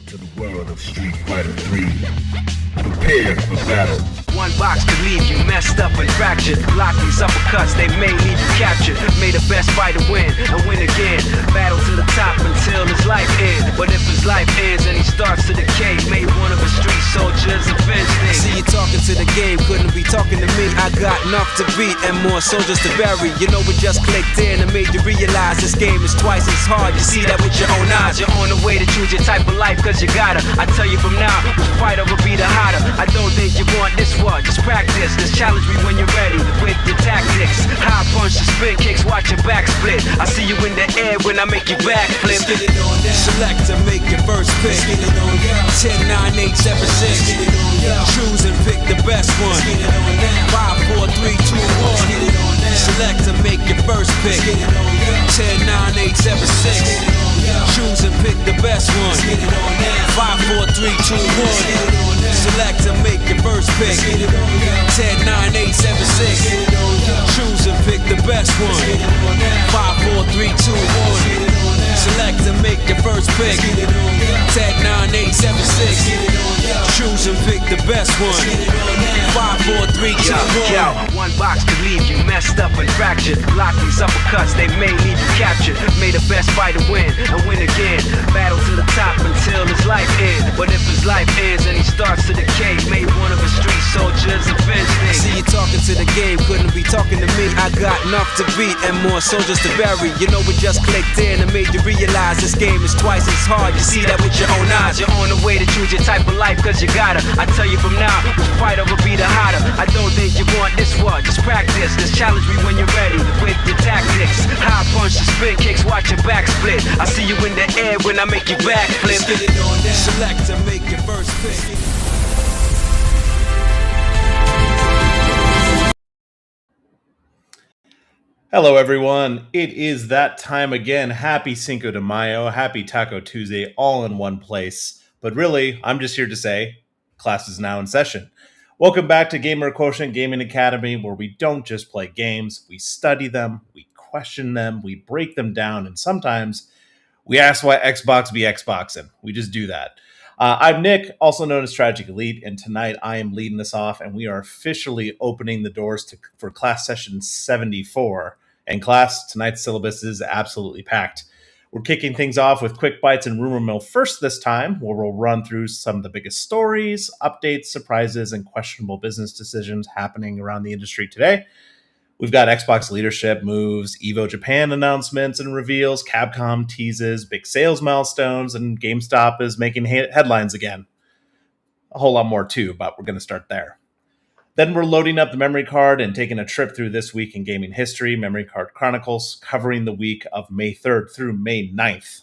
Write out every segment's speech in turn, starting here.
to the world of Street Fighter 3. Prepare for battle. One box could leave you messed up and fractured. Block these uppercuts, they may leave you captured. May the best fighter win and win again. Battle to the top until his life ends. But if his life ends and he starts to decay, may one of his street soldiers avenge things. See you talking to the game, couldn't be talking to me. I got enough to beat and more soldiers to bury. You know we just clicked in and made you realize this game is twice as hard. You see that with your own eyes. You're on the way to choose your type of life, cause you gotta. I tell you from now, which fighter will be the hotter. I don't think you want this one, just practice. Just challenge me when you're ready with your tactics. High punch, spin kicks, watch your back split. I see you in the air when I make you backflip. Select to make your first pick. 10, 9, 8, 7, 6. Choose and pick the best one. 5, 4, 3, 2, 1. Select to make your first pick. 10, 9, 8, 7, 6. Choose and pick the best one. 5, 4, 3, 2, 1. Select to make your first pick. 10, 9, 8, 7, 6. Choose and pick the best one. 5, 4, 3, 2, 1. Select to make your first pick. 10, 9, 8, 7, 6. Choose and pick the best one. 5, 4, 3, 2, 1. One box could leave you messed up and fractured. Block these uppercuts, they may leave you captured. May the best fighter win and win again. Battle to the top until his life ends. But if his life ends and he starts to decay, may one of his street soldiers avenge things. See you talking to the game, couldn't be talking to me. I got enough to beat and more soldiers to bury. You know we just clicked in and made you realize this game is twice as hard. You see that with your own eyes. You're on the way to choose your type of life, cause you gotta. I tell you from now, which fighter will be the hotter. I don't think you want this one, just practice. Just challenge me when you're ready with your tactics. High punch, spin kicks, watch your back split. I see you in the air when I make you backflip. Select to make your first pick. Hello, everyone. It is that time again. Happy Cinco de Mayo, happy Taco Tuesday, all in one place. But really, I'm just here to say, class is now in session. Welcome back to Gamer Quotient Gaming Academy, where we don't just play games, we study them, we question them, we break them down, and sometimes we ask why Xbox be Xboxing. We just do that. I'm Nick, also known as Tragic Elite, and tonight I am leading this off, and we are officially opening the doors for class session 74. And class, tonight's syllabus is absolutely packed. We're kicking things off with quick bites and rumor mill first this time, where we'll run through some of the biggest stories, updates, surprises, and questionable business decisions happening around the industry today. We've got Xbox leadership moves, EVO Japan announcements and reveals, Capcom teases, big sales milestones, and GameStop is making headlines again. A whole lot more too, but we're going to start there. Then we're loading up the memory card and taking a trip through this week in gaming history, Memory Card Chronicles, covering the week of May 3rd through May 9th.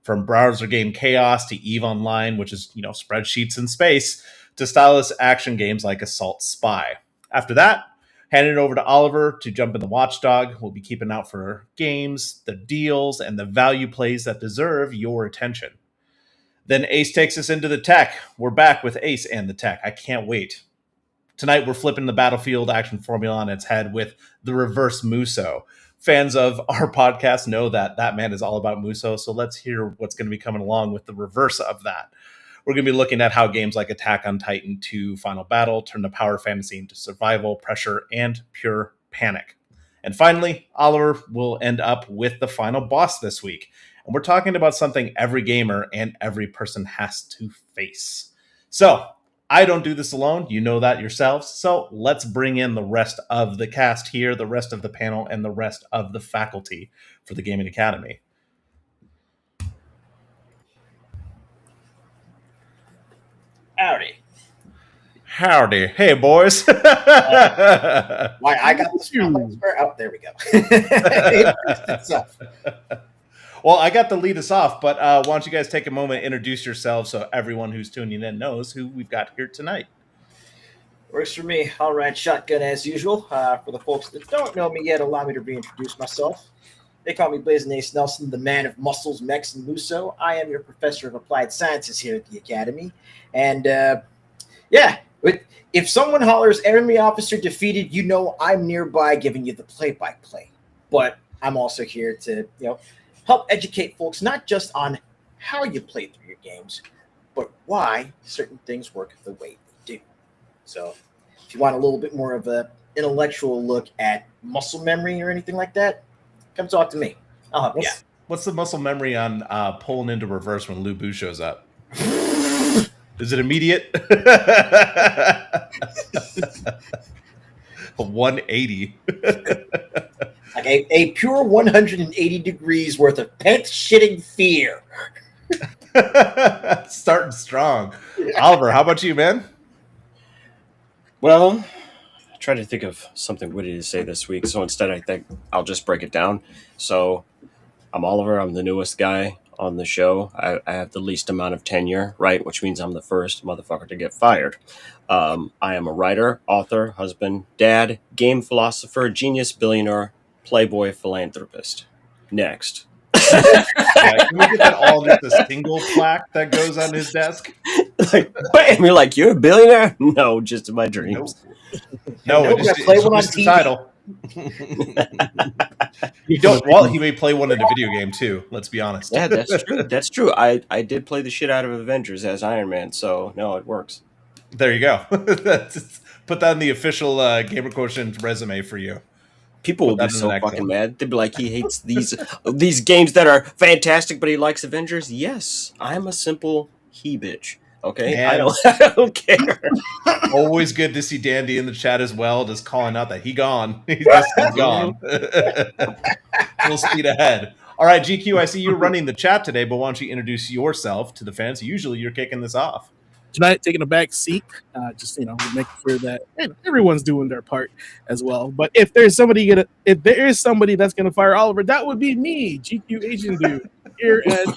From browser game chaos to EVE Online, which is, spreadsheets in space, to stylus action games like Assault Spy. After that, handing it over to Oliver to jump in the watchdog. We'll be keeping out for games, the deals, and the value plays that deserve your attention. Then Ace takes us into the tech. We're back with Ace and the tech. I can't wait. Tonight, we're flipping the Battlefield action formula on its head with the Reverse Musou. Fans of our podcast know that man is all about Musou, so let's hear what's going to be coming along with the reverse of that. We're going to be looking at how games like Attack on Titan 2 Final Battle turn the power fantasy into survival, pressure, and pure panic. And finally, Oliver will end up with the final boss this week. And we're talking about something every gamer and every person has to face. So, I don't do this alone. You know that yourselves. So let's bring in the rest of the cast here, the rest of the panel, and the rest of the faculty for the Gaming Academy. Howdy. Hey, boys. Why, I got this oh, there we go. Well, I got to lead us off, but why don't you guys take a moment and introduce yourselves so everyone who's tuning in knows who we've got here tonight. Works for me. All right, shotgun as usual. For the folks that don't know me yet, allow me to reintroduce myself. They call me Blazing Ace Nelson, the man of muscles, mechs, and Musou. I am your professor of applied sciences here at the Academy. And, if someone hollers enemy officer defeated, you know I'm nearby giving you the play-by-play. But I'm also here to, help educate folks not just on how you play through your games, but why certain things work the way they do. So if you want a little bit more of an intellectual look at muscle memory or anything like that, come talk to me. I'll help you out. What's the muscle memory on pulling into reverse when Lu Bu shows up? Is it immediate? 180. Like a pure 180 degrees worth of pants-shitting fear. Starting strong. Oliver, how about you, man? Well, I tried to think of something witty to say this week, so instead I think I'll just break it down. So I'm Oliver. I'm the newest guy on the show. I have the least amount of tenure, right? Which means I'm the first motherfucker to get fired. I am a writer, author, husband, dad, game philosopher, genius, billionaire, playboy, philanthropist. Next. Yeah, can we get that all just a single plaque that goes on his desk? Like, bam, you're like, you're a billionaire? No, just in my dreams. No, Nope, it's play one on just the TV. title. You don't. Well, he may play one in a video game too. Let's be honest. Yeah, that's true. That's true. I did play the shit out of Avengers as Iron Man, so no, it works. There you go. Put that in the official Gamer Quotient resume for you. People will Put be that in so the next fucking one. mad. They'd be like, he hates these games that are fantastic, but he likes Avengers. Yes, I'm a simple he bitch. Okay, Man. I don't care. Always good to see Dandy in the chat as well, just calling out that he gone. He's just gone. Full speed ahead. All right, GQ, I see you're running the chat today, but why don't you introduce yourself to the fans? Usually you're kicking this off. Tonight, taking a back seat, just making sure that everyone's doing their part as well. But if there is somebody that's gonna fire Oliver, that would be me, GQ Asian dude here at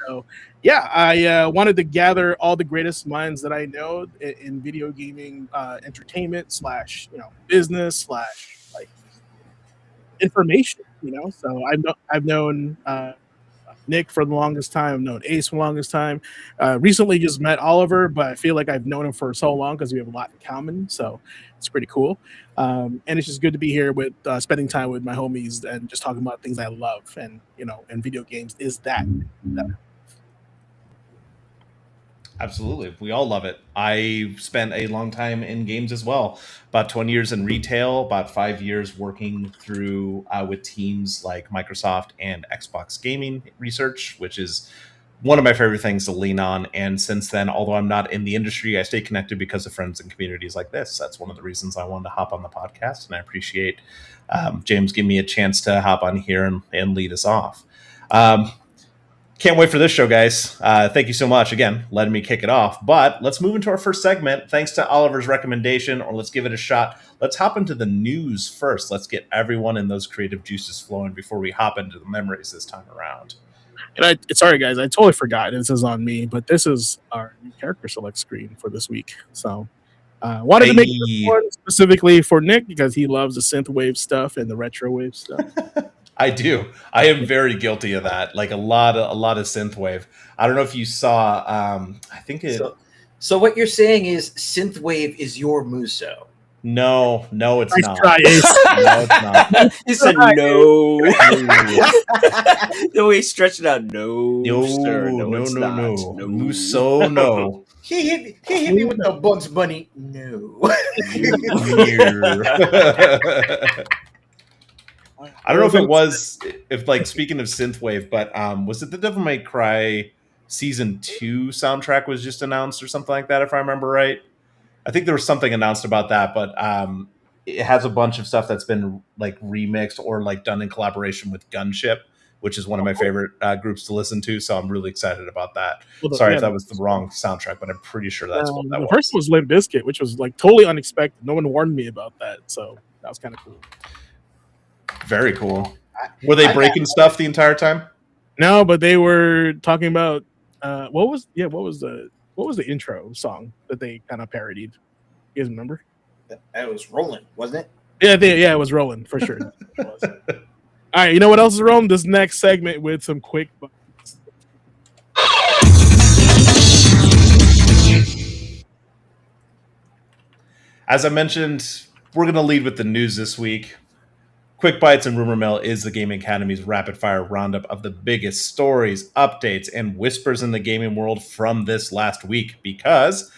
So yeah, I wanted to gather all the greatest minds that I know in video gaming, entertainment / business / like information. So I've known Nick for the longest time. I've known Ace for the longest time. Recently just met Oliver, but I feel like I've known him for so long because we have a lot in common. So it's pretty cool. And it's just good to be here with spending time with my homies and just talking about things I love. And, and video games is that. Absolutely. We all love it. I spent a long time in games as well. About 20 years in retail, about 5 years working through with teams like Microsoft and Xbox Gaming Research, which is one of my favorite things to lean on. And since then, although I'm not in the industry, I stay connected because of friends and communities like this. That's one of the reasons I wanted to hop on the podcast. And I appreciate James giving me a chance to hop on here and lead us off. Can't wait for this show, guys. Thank you so much, again, letting me kick it off. But let's move into our first segment. Thanks to Oliver's recommendation, or let's give it a shot. Let's hop into the news first. Let's get everyone in those creative juices flowing before we hop into the memories this time around. And sorry, guys, I totally forgot. This is on me, but this is our new character select screen for this week. So wanted to make this one specifically for Nick because he loves the synthwave stuff and the retro wave stuff. I do. I am very guilty of that. Like a lot of synthwave. I don't know if you saw. I think it. So what you're saying is synthwave is your Musou. No, it's Nice not. try, Ace. No, it's not. He said no. The way he stretched it out, no, sir, no, it's not. No. Musou, no. He hit me with the Bugs Bunny. No. I don't know if it was, speaking of synthwave, but was it the Devil May Cry Season 2 soundtrack was just announced or something like that, if I remember right? I think there was something announced about that, but it has a bunch of stuff that's been like remixed or like done in collaboration with Gunship, which is one of my favorite groups to listen to, so I'm really excited about that. Sorry if that was the wrong soundtrack, but I'm pretty sure that's what that was. The first was Limp Bizkit, which was like totally unexpected. No one warned me about that, so that was kind of cool. Very cool. Were they breaking stuff the entire time? No, but they were talking about what was the intro song that they kind of parodied? You guys remember? It was Rolling, wasn't it? Yeah, it was Rolling for sure. All right, you know what else is rolling? This next segment with some quick buttons. As I mentioned, we're going to lead with the news this week. Quick Bytes and Rumor Mill is the Gaming Academy's rapid-fire roundup of the biggest stories, updates, and whispers in the gaming world from this last week, because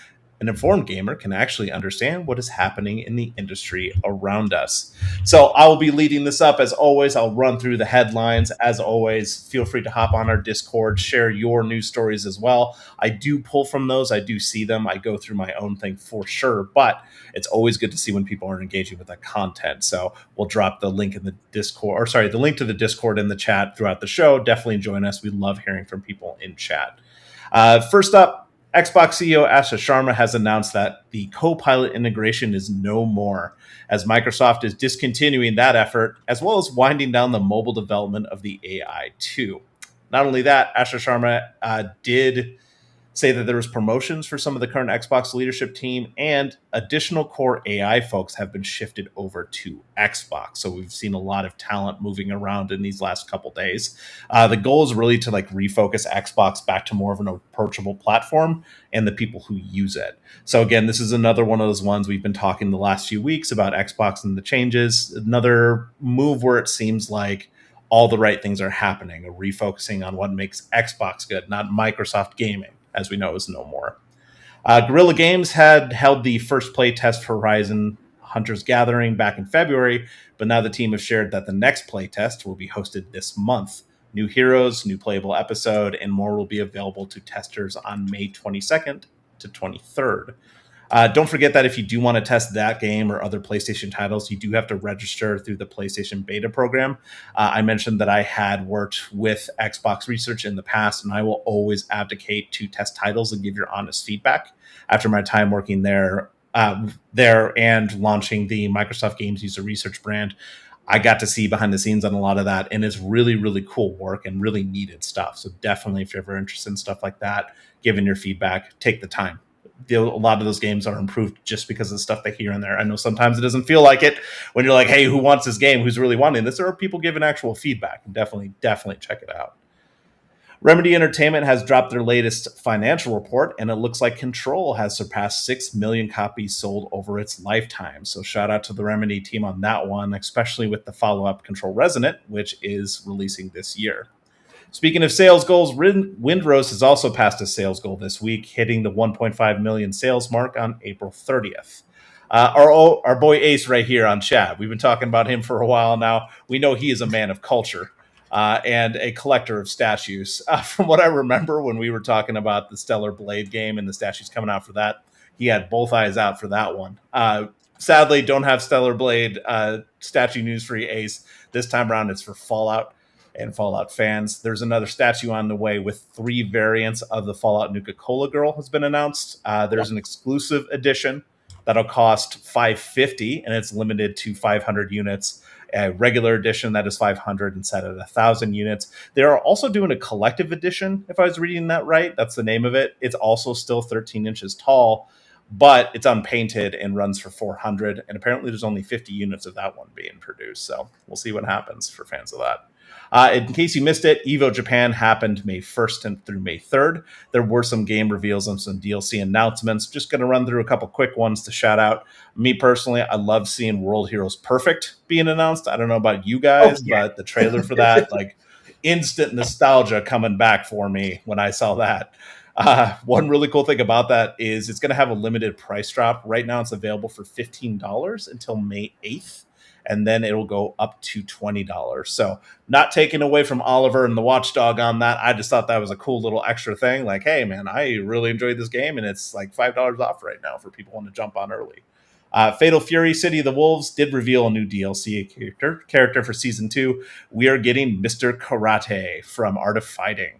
an informed gamer can actually understand what is happening in the industry around us. So I will be leading this up. As always, I'll run through the headlines. As always, feel free to hop on our Discord, share your news stories as well. I do pull from those. I do see them. I go through my own thing for sure, but it's always good to see when people are engaging with that content. So we'll drop the link in the Discord, or sorry, the link to the Discord in the chat throughout the show. Definitely join us. We love hearing from people in chat. First up, Xbox CEO Asha Sharma has announced that the Copilot integration is no more, as Microsoft is discontinuing that effort, as well as winding down the mobile development of the AI 2. Not only that, Asha Sharma did say that there was promotions for some of the current Xbox leadership team, and additional core AI folks have been shifted over to Xbox. So we've seen a lot of talent moving around in these last couple days. The goal is really to refocus Xbox back to more of an approachable platform and the people who use it. So again, this is another one of those ones we've been talking the last few weeks about Xbox and the changes. Another move where it seems like all the right things are happening, a refocusing on what makes Xbox good, not Microsoft gaming, as we know is no more. Guerrilla Games had held the first play test for Horizon Hunter's Gathering back in February, but now the team have shared that the next play test will be hosted this month. New heroes, new playable episode, and more will be available to testers on May 22nd to 23rd. Don't forget that if you do want to test that game or other PlayStation titles, you do have to register through the PlayStation beta program. I mentioned that I had worked with Xbox Research in the past, and I will always advocate to test titles and give your honest feedback. After my time working there and launching the Microsoft Games User Research brand, I got to see behind the scenes on a lot of that, and it's really, really cool work and really needed stuff. So definitely, if you're ever interested in stuff like that, giving your feedback, take the time. A lot of those games are improved just because of the stuff they hear in there. I know sometimes it doesn't feel like it when you're like, hey, who wants this game? Who's really wanting this? There are people giving actual feedback, and definitely check it out. Remedy Entertainment has dropped their latest financial report, and it looks like Control has surpassed 6 million copies sold over its lifetime. So shout out to the Remedy team on that one, especially with the follow-up Control Resonant, which is releasing this year. Speaking of sales goals, Windrose has also passed a sales goal this week, hitting the 1.5 million sales mark on April 30th. Our boy Ace right here on chat, we've been talking about him for a while now. We know he is a man of culture and a collector of statues. From what I remember when we were talking about the Stellar Blade game and the statues coming out for that, he had both eyes out for that one. Sadly, don't have Stellar Blade statue news for you, Ace. This time around, it's for Fallout and Fallout fans. There's another statue on the way with 3 variants of the Fallout Nuka-Cola Girl has been announced. There's an exclusive edition that'll cost $550, and it's limited to 500 units. A regular edition that is 500 and set at 1,000 units. They are also doing a collective edition, if I was reading that right. That's the name of it. It's also still 13 inches tall, but it's unpainted and runs for 400. And apparently there's only 50 units of that one being produced. So we'll see what happens for fans of that. In case you missed it, EVO Japan happened May 1st and through May 3rd. There were some game reveals and some DLC announcements. Just going to run through a couple quick ones to shout out. Me personally, I love seeing World Heroes Perfect being announced. I don't know about you guys, but the trailer for that, instant nostalgia coming back for me when I saw that. One really cool thing about that is it's going to have a limited price drop. Right now it's available for $15 until May 8th. And then it'll go up to $20. So not taking away from Oliver and the Watchdog on that. I just thought that was a cool little extra thing. Like, hey, man, I really enjoyed this game, and it's $5 off right now for people who want to jump on early. Fatal Fury City of the Wolves did reveal a new DLC character for Season 2. We are getting Mr. Karate from Art of Fighting.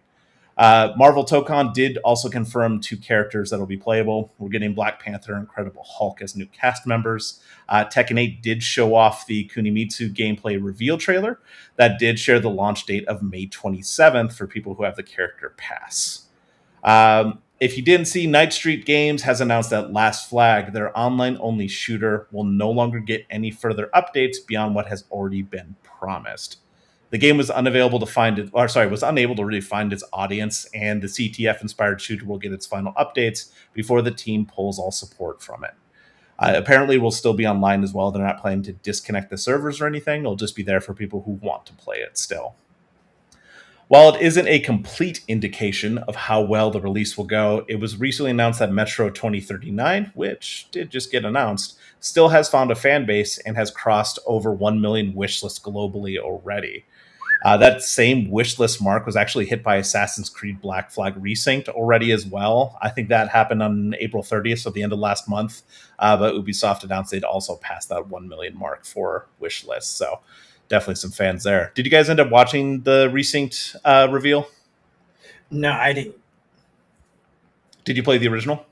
Marvel Tokon did also confirm 2 characters that will be playable. We're getting Black Panther and Incredible Hulk as new cast members. Tekken 8 did show off the Kunimitsu gameplay reveal trailer that did share the launch date of May 27th for people who have the character pass. If you didn't see, Night Street Games has announced that Last Flag, their online-only shooter, will no longer get any further updates beyond what has already been promised. The game was unable to really find its audience, and the CTF-inspired shooter will get its final updates before the team pulls all support from it. Apparently, it will still be online as well. They're not planning to disconnect the servers or anything. It'll just be there for people who want to play it still. While it isn't a complete indication of how well the release will go, it was recently announced that Metro 2039, which did just get announced, still has found a fan base and has crossed over 1 million wishlists globally already. That same wishlist mark was actually hit by Assassin's Creed Black Flag Resynced already as well. I think that happened on April 30th, so the end of last month. But Ubisoft announced they'd also passed that 1 million mark for wishlists. So definitely some fans there. Did you guys end up watching the Resynced reveal? No, I didn't. Did you play the original?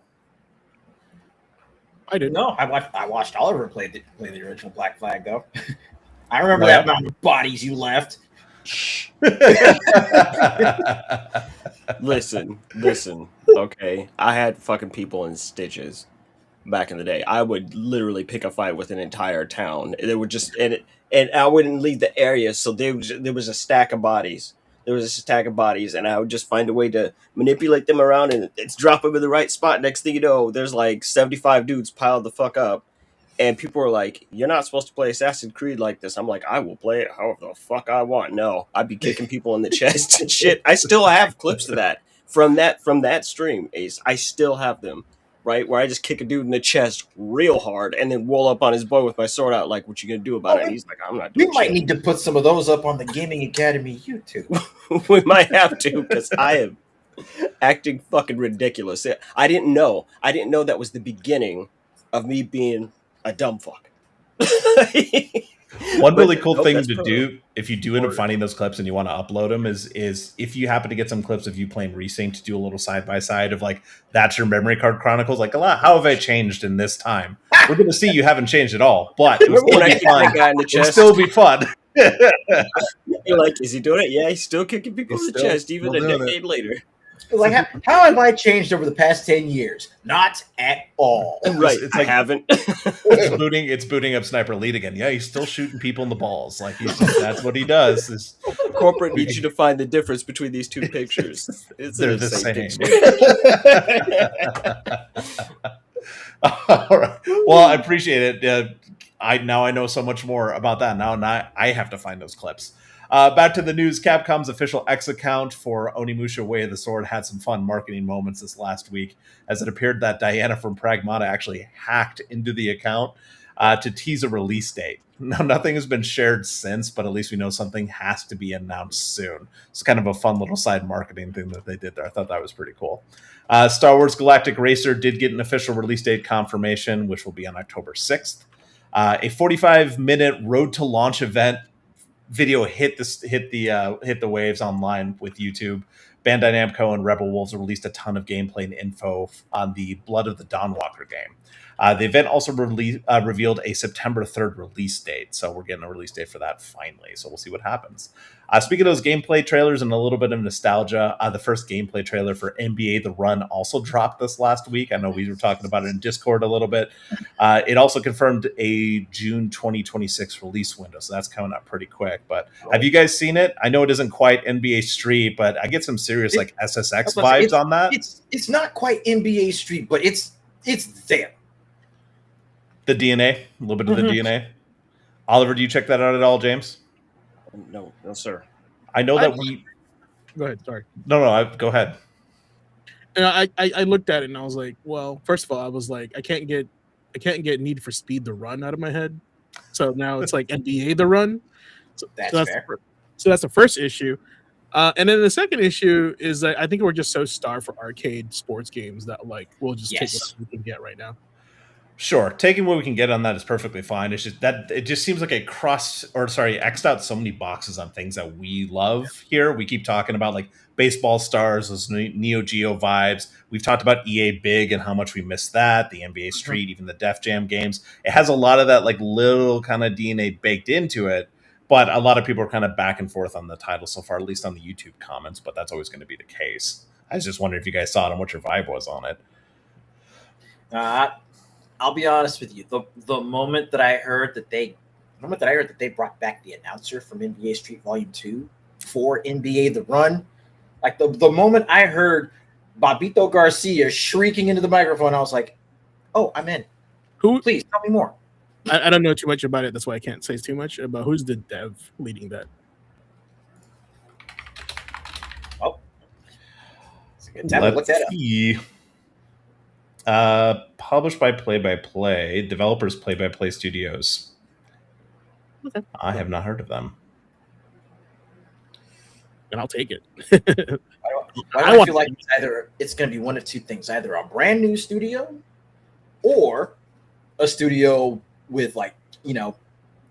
I didn't. No, I watched Oliver play the original Black Flag though. I remember that amount of bodies you left. Listen. Okay, I had fucking people in stitches back in the day. I would literally pick a fight with an entire town. They would just and I wouldn't leave the area, so there was a stack of bodies. There was a stack of bodies, and I would just find a way to manipulate them around, and it's drop them in the right spot. Next thing you know, there's like 75 dudes piled the fuck up. And people were like, "You're not supposed to play Assassin's Creed like this." I'm like, "I will play it however the fuck I want." No, I'd be kicking people in the chest and shit. I still have clips of that from that stream, Ace. I still have them, right? Where I just kick a dude in the chest real hard and then roll up on his boy with my sword out, like, "What you gonna do about it?" And he's like, "I'm not doing We might shit." need to put some of those up on the Gaming Academy YouTube. We might have to, because I am acting fucking ridiculous. I didn't know that was the beginning of me being a dumb fuck. One really cool thing to do if you do end up finding those clips and you want to upload them is if you happen to get some clips of you playing Resync to do a little side by side of like, that's your memory card chronicles, like, how have I changed in this time? We're going to see you haven't changed at all, but it will still be fun. It'll still be fun. You're like, is he doing it? Yeah, he's still kicking people in the chest even a decade later. Like, how have I changed over the past 10 years? Not at all. Right, it's like, I haven't. it's booting up Sniper Elite again. Yeah, he's still shooting people in the balls. Like, that's what he does. Corporate needs you to find the difference between these two pictures. They're the same. All right. Well, I appreciate it. I know so much more about that now, and I have to find those clips. Back to the news. Capcom's official X account for Onimusha Way of the Sword had some fun marketing moments this last week, as it appeared that Diana from Pragmata actually hacked into the account to tease a release date. No, nothing has been shared since, but at least we know something has to be announced soon. It's kind of a fun little side marketing thing that they did there. I thought that was pretty cool. Star Wars Galactic Racer did get an official release date confirmation, which will be on October 6th. A 45-minute road to launch event video hit the waves online with YouTube. Bandai Namco and Rebel Wolves released a ton of gameplay and info on the Blood of the Dawnwalker game. The event also revealed a September 3rd release date, so we're getting a release date for that finally, so we'll see what happens. Speaking of those gameplay trailers and a little bit of nostalgia, the first gameplay trailer for NBA The Run also dropped this last week. I know we were talking about it in Discord a little bit. It also confirmed a June 2026 release window, so that's coming up pretty quick. But have you guys seen it? I know it isn't quite NBA Street, but I get some serious like SSX vibes on that. It's not quite NBA Street, but it's there. The DNA, a little bit of the DNA. Oliver, do you check that out at all, James? No, sir. I know that we. Go ahead. Sorry. No. Go ahead. And I looked at it and I was like, well, first of all, I was like, I can't get Need for Speed The Run out of my head. So now it's like NBA The Run. So that's fair. So that's the first issue. And then the second issue is that I think we're just so starved for arcade sports games that like we'll just take what we can get right now. Sure, taking what we can get on that is perfectly fine. It's just that it just seems like X'd out so many boxes on things that we love here. We keep talking about like baseball stars, those Neo Geo vibes. We've talked about EA Big and how much we miss that, the NBA Street, even the Def Jam games. It has a lot of that like little kind of DNA baked into it, but a lot of people are kind of back and forth on the title so far, at least on the YouTube comments, but that's always going to be the case. I was just wondering if you guys saw it and what your vibe was on it. I'll be honest with you. The moment that I heard that they brought back the announcer from NBA Street Volume 2 for NBA The Run, like the moment I heard Bobito Garcia shrieking into the microphone, I was like, "Oh, I'm in." Who? Please tell me more. I don't know too much about it. That's why I can't say too much about who's the dev leading that. Oh, it's a good time to look Let's that up. see. Published by Play-by-Play, developers Play-by-Play Studios. Okay. I have not heard of them. And I'll take it. Why do I feel like it's going to be one of two things: either a brand new studio, or a studio with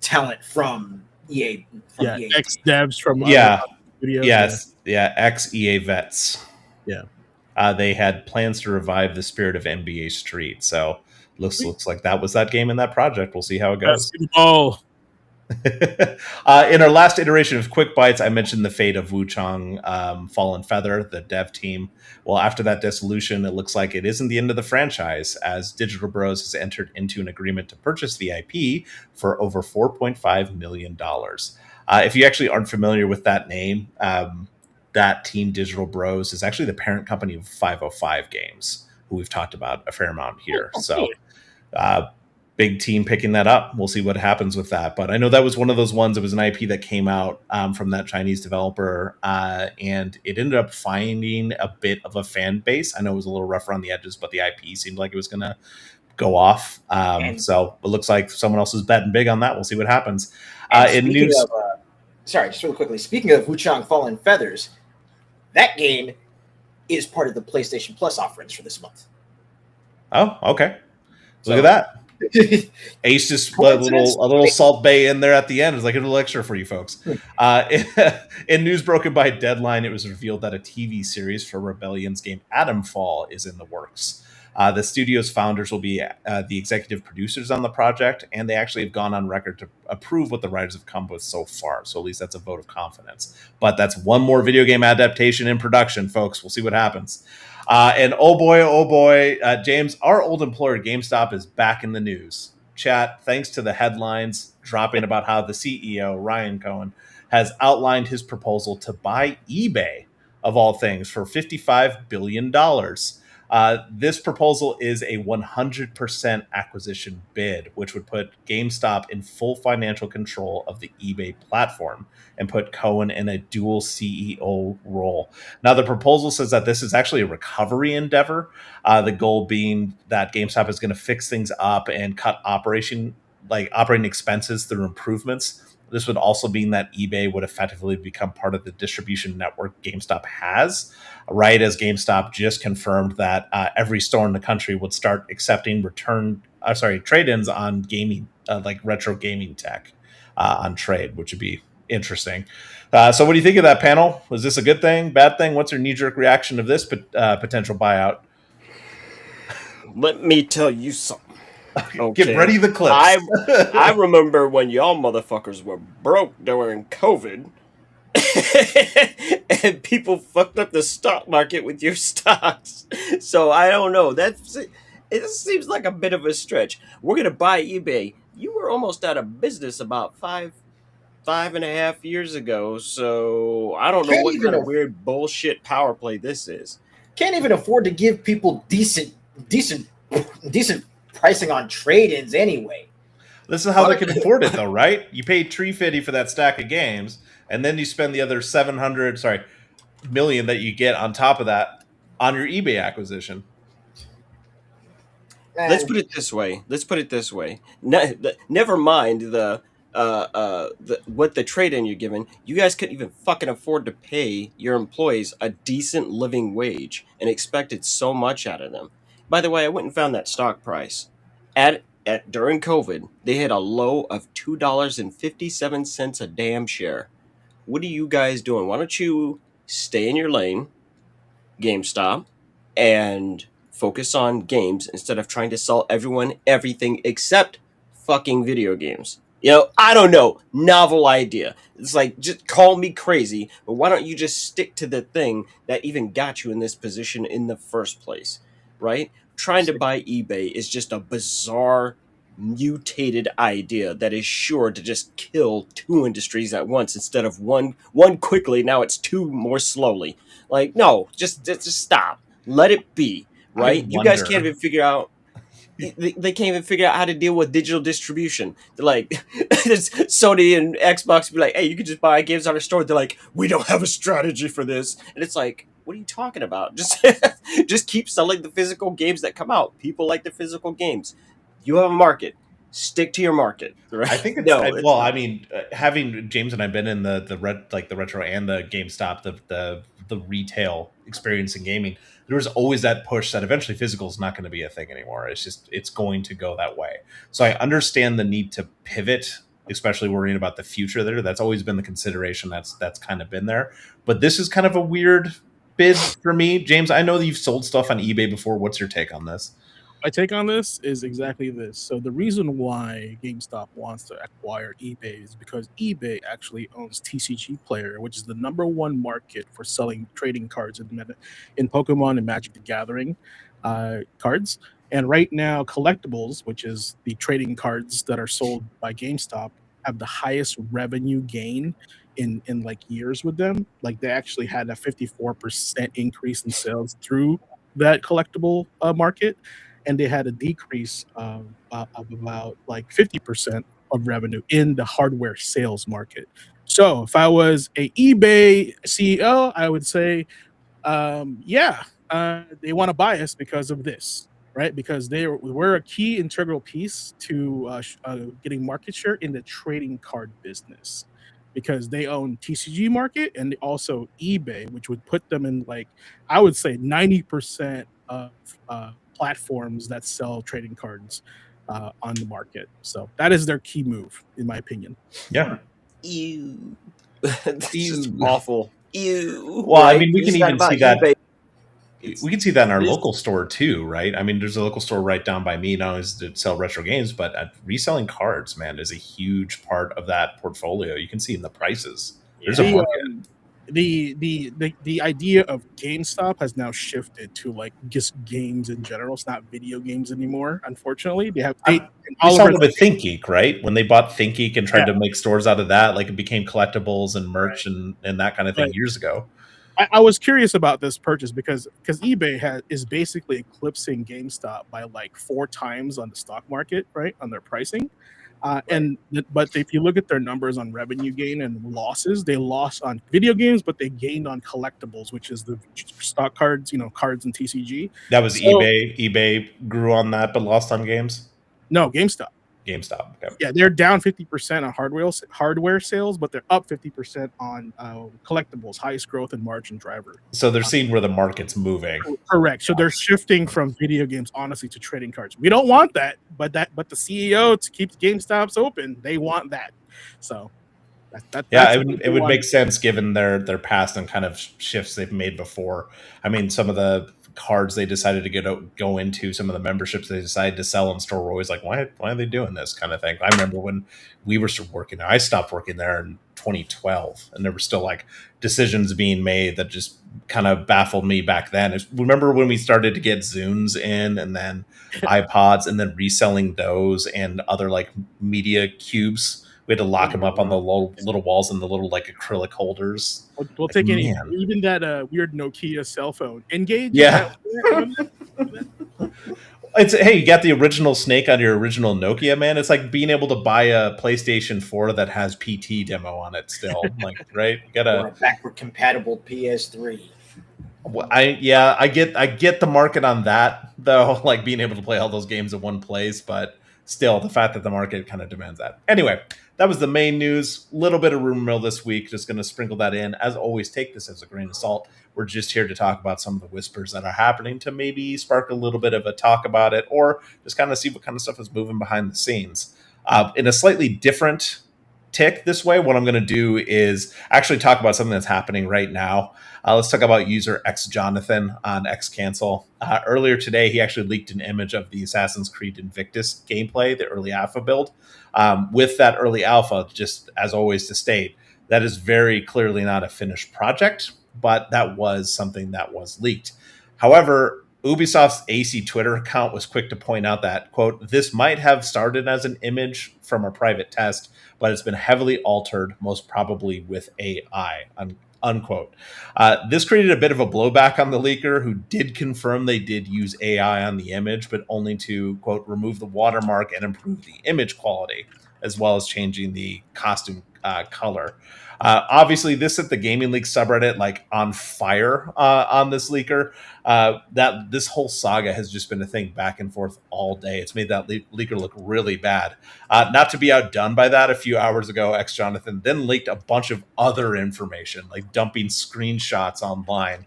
talent from EA. From EA. Ex devs from studios. Yes, ex EA vets. Yeah. They had plans to revive the spirit of NBA Street, so looks like that was that game in that project. We'll see how it goes. Oh. In our last iteration of Quick Bytes, I mentioned the fate of Wuchang Fallen Feather, the dev team. Well, after that dissolution, it looks like it isn't the end of the franchise, as Digital Bros has entered into an agreement to purchase the IP for over $4.5 million. If you actually aren't familiar with that name, that team, Digital Bros, is actually the parent company of 505 Games, who we've talked about a fair amount here. So big team picking that up. We'll see what happens with that. But I know that was one of those ones. It was an IP that came out from that Chinese developer, and it ended up finding a bit of a fan base. I know it was a little rough around the edges, but the IP seemed like it was going to go off. So it looks like someone else is betting big on that. We'll see what happens. In news, sorry, just really quickly. Speaking of Wuchang Fallen Feathers, that game is part of the PlayStation Plus offerings for this month. Oh, okay. Look at that. Ace just put a little Salt Bay in there at the end. It's like a little extra for you folks. In news broken by Deadline, it was revealed that a TV series for Rebellion's game Atomfall is in the works. The studio's founders will be the executive producers on the project, and they actually have gone on record to approve what the writers have come with so far. So at least that's a vote of confidence. But that's one more video game adaptation in production, folks. We'll see what happens. And oh boy, James, our old employer GameStop is back in the news. Chat, thanks to the headlines dropping about how the CEO, Ryan Cohen, has outlined his proposal to buy eBay, of all things, for $55 billion. This proposal is a 100% acquisition bid, which would put GameStop in full financial control of the eBay platform and put Cohen in a dual CEO role. Now, the proposal says that this is actually a recovery endeavor, the goal being that GameStop is going to fix things up and cut operating expenses through improvements. This would also mean that eBay would effectively become part of the distribution network GameStop has, right as GameStop just confirmed that every store in the country would start accepting trade-ins on gaming, like retro gaming tech on trade, which would be interesting. So what do you think of that, panel? Was this a good thing, bad thing? What's your knee-jerk reaction of this potential buyout? Let me tell you something. Okay. Get ready the clips. I remember when y'all motherfuckers were broke during COVID and people fucked up the stock market with your stocks. So I don't know. It seems like a bit of a stretch. We're going to buy eBay. You were almost out of business about five and a half years ago. So I don't know what kind of weird bullshit power play this is. Can't even afford to give people decent pricing on trade-ins anyway. This is how they can afford it, though, right? You pay $350 for that stack of games, and then you spend the other $700 million that you get on top of that on your eBay acquisition. Let's put it this way. Never mind what the trade-in you're given. You guys couldn't even fucking afford to pay your employees a decent living wage and expected so much out of them. By the way, I went and found that stock price. During COVID, they had a low of $2.57 a damn share. What are you guys doing? Why don't you stay in your lane, GameStop, and focus on games instead of trying to sell everyone everything except fucking video games? I don't know. Novel idea. It's like, just call me crazy, but why don't you just stick to the thing that even got you in this position in the first place, right? Trying to buy eBay is just a bizarre, mutated idea that is sure to just kill two industries at once instead of one quickly. Now it's two more slowly. Like, no, just stop. Let it be, right? You guys can't even figure out. they can't even figure out how to deal with digital distribution. They're like, Sony and Xbox be like, hey, you can just buy games on our store. They're like, we don't have a strategy for this. And it's like, what are you talking about? Just keep selling the physical games that come out. People like the physical games. You have a market. Stick to your market. Right? I think it's well. I mean, having James and I've been in the retro and the GameStop, the retail experience in gaming. There was always that push that eventually physical is not going to be a thing anymore. It's going to go that way. So I understand the need to pivot, especially worrying about the future there. That's always been the consideration. That's kind of been there. But this is kind of a weird bid for me, James. I know that you've sold stuff on eBay before. What's your take on this? My take on this is exactly this. So the reason why GameStop wants to acquire eBay is because eBay actually owns TCG Player, which is the #1 market for selling trading cards in Pokemon and Magic the Gathering cards. And right now, Collectibles, which is the trading cards that are sold by GameStop, have the highest revenue gain in like years with them. Like they actually had a 54% increase in sales through that collectible market, and they had a decrease of about like 50% of revenue in the hardware sales market. So if I was a eBay CEO, I would say, they want to buy us because of this, right? Because we're a key integral piece to getting market share in the trading card business, because they own TCG market and also eBay, which would put them in like, I would say 90% of platforms that sell trading cards on the market. So that is their key move, in my opinion. Yeah. Ew. That's just awful. Ew. Well, right? I mean, we can even see that. eBay. We can see that in our local store too, right? I mean, there's a local store right down by me, not only to sell retro games, but reselling cards, man, is a huge part of that portfolio. You can see in the prices. There's a market. The idea of GameStop has now shifted to like just games in general. It's not video games anymore. Unfortunately, they saw them with ThinkGeek, right? When they bought ThinkGeek and tried to make stores out of that, like it became collectibles and merch and that kind of thing years ago. I was curious about this purchase because eBay is basically eclipsing GameStop by like 4 times on the stock market, right, on their pricing. But if you look at their numbers on revenue gain and losses, they lost on video games, but they gained on collectibles, which is the stock cards, cards and TCG. That was eBay. eBay grew on that, but lost on games. No, GameStop. Okay. Yeah, they're down 50% on hardware sales, but they're up 50% on collectibles, highest growth and margin driver. So they're seeing where the market's moving. Correct. So they're shifting from video games, honestly, to trading cards. We don't want that, but the CEO, to keep the GameStops open, they want that. So it would make sense given their past and kind of shifts they've made before. I mean, some of the cards they decided to go into, some of the memberships they decided to sell in store were always like, why are they doing this kind of thing? I remember when we were still working there, I stopped working there in 2012, and there were still like decisions being made that just kind of baffled me back then. Remember when we started to get Zunes in, and then iPods, and then reselling those and other like media cubes? We had to lock them up on the little walls and the little like acrylic holders. We'll take even that weird Nokia cell phone. Engage. Yeah. Hey, you got the original Snake on your original Nokia, man. It's like being able to buy a PlayStation 4 that has PT demo on it still. Like, right? You got a backward compatible PS3. I get the market on that though, like being able to play all those games in one place, but still the fact that the market kind of demands that. Anyway, that was the main news. Little bit of rumor mill this week. Just going to sprinkle that in. As always, take this as a grain of salt. We're just here to talk about some of the whispers that are happening to maybe spark a little bit of a talk about it, or just kind of see what kind of stuff is moving behind the scenes. In a slightly different tick this way, what I'm going to do is actually talk about something that's happening right now. Let's talk about user X Jonathan on X Cancel. Earlier today, he actually leaked an image of the Assassin's Creed Invictus gameplay, the early alpha build. With that early alpha, just as always to state, that is very clearly not a finished project, but that was something that was leaked. However, Ubisoft's AC Twitter account was quick to point out that, quote, this might have started as an image from a private test, but it's been heavily altered, most probably with AI, unquote. This created a bit of a blowback on the leaker, who did confirm they did use AI on the image, but only to, quote, remove the watermark and improve the image quality, as well as changing the costume color. Obviously, this set the Gaming Leak subreddit like on fire on this leaker. That this whole saga has just been a thing back and forth all day. It's made that leaker look really bad. Not to be outdone by that, a few hours ago, X Jonathan then leaked a bunch of other information, like dumping screenshots online,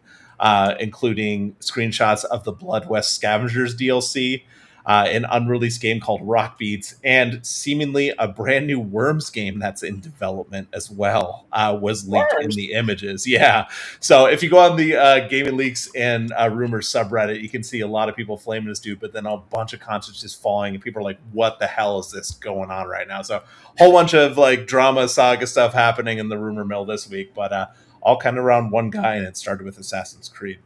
including screenshots of the Blood West Scavengers DLC, an unreleased game called Rock Beats, and seemingly a brand new Worms game that's in development as well was leaked in the images. Yeah. So if you go on the Gaming Leaks and Rumors subreddit, you can see a lot of people flaming this dude, but then a bunch of content just falling, and people are like, what the hell is this going on right now? So a whole bunch of like drama saga stuff happening in the rumor mill this week, but all kind of around one guy, and it started with Assassin's Creed.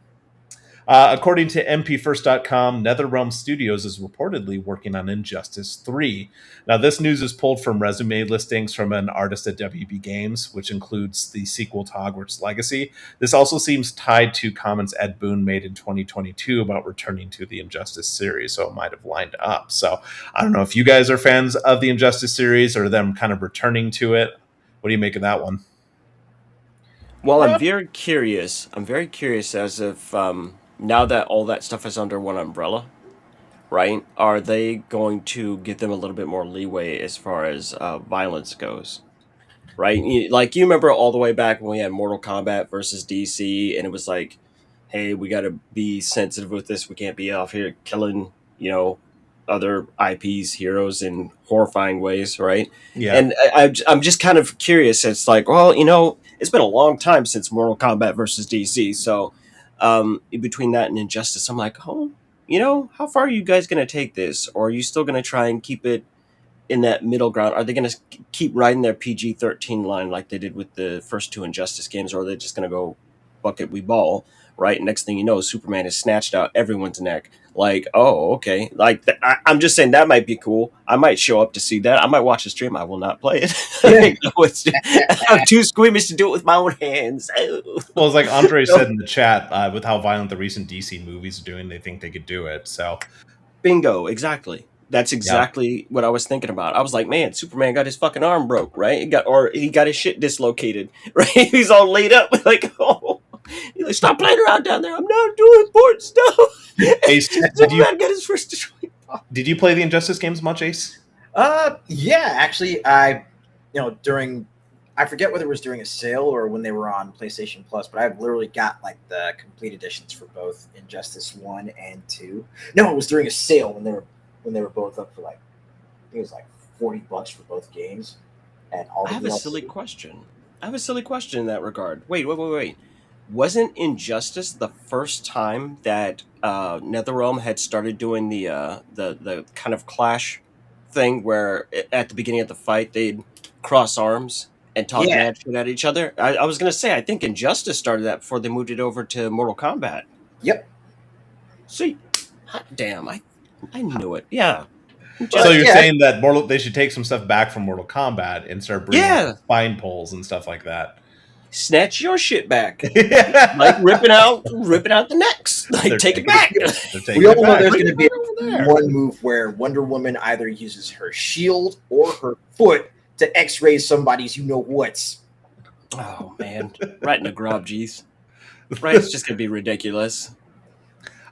According to MPFirst.com, NetherRealm Studios is reportedly working on Injustice 3. Now, this news is pulled from resume listings from an artist at WB Games, which includes the sequel to Hogwarts Legacy. This also seems tied to comments Ed Boon made in 2022 about returning to the Injustice series, so it might have lined up. So I don't know if you guys are fans of the Injustice series or them kind of returning to it. What do you make of that one? Well, I'm very curious. I'm very curious as if now that all that stuff is under one umbrella, right? Are they going to give them a little bit more leeway as far as violence goes, right? Like, you remember all the way back when we had Mortal Kombat versus DC, and it was like, hey, we got to be sensitive with this. We can't be off here killing, other IPs, heroes in horrifying ways, right? Yeah. And I'm just kind of curious. It's like, well, it's been a long time since Mortal Kombat versus DC, so between that and Injustice, I'm like, how far are you guys going to take this? Or are you still going to try and keep it in that middle ground? Are they going to keep riding their PG-13 line like they did with the first two Injustice games, or are they just going to go bucket we ball, right? Next thing you know, Superman has snatched out everyone's neck. Like, oh, okay. Like, I'm just saying that might be cool. I might show up to see that. I might watch the stream. I will not play it. I'm too squeamish to do it with my own hands. Well, it's like Andre said in the chat, with how violent the recent DC movies are doing, they think they could do it. So, bingo, exactly. That's exactly what I was thinking about. I was like, man, Superman got his fucking arm broke, right? He got his shit dislocated, right? He's all laid up, like, oh. He's like, stop playing around down there. I'm not doing important stuff. Ace, Superman got his first destroyed. Did you play the Injustice games much, Ace? Yeah, actually, I forget whether it was during a sale or when they were on PlayStation Plus, but I've literally got like the complete editions for both Injustice 1 and 2. No, it was during a sale when they were both up for like, I think it was like $40 for both games. And all I have a silly question. In that regard. Wait. Wasn't Injustice the first time that NetherRealm had started doing the kind of clash thing where at the beginning of the fight they'd cross arms and talk mad shit at each other? I was going to say, I think Injustice started that before they moved it over to Mortal Kombat. Yep. See, hot damn, I knew it. Yeah. So you're saying that they should take some stuff back from Mortal Kombat and start bringing spine pulls and stuff like that. Snatch your shit back, like ripping out the necks. Like, take it back. We all know there's going to be one move where Wonder Woman either uses her shield or her foot to X-ray somebody's whats. Oh man, right in the grub, geez. Right, it's just going to be ridiculous.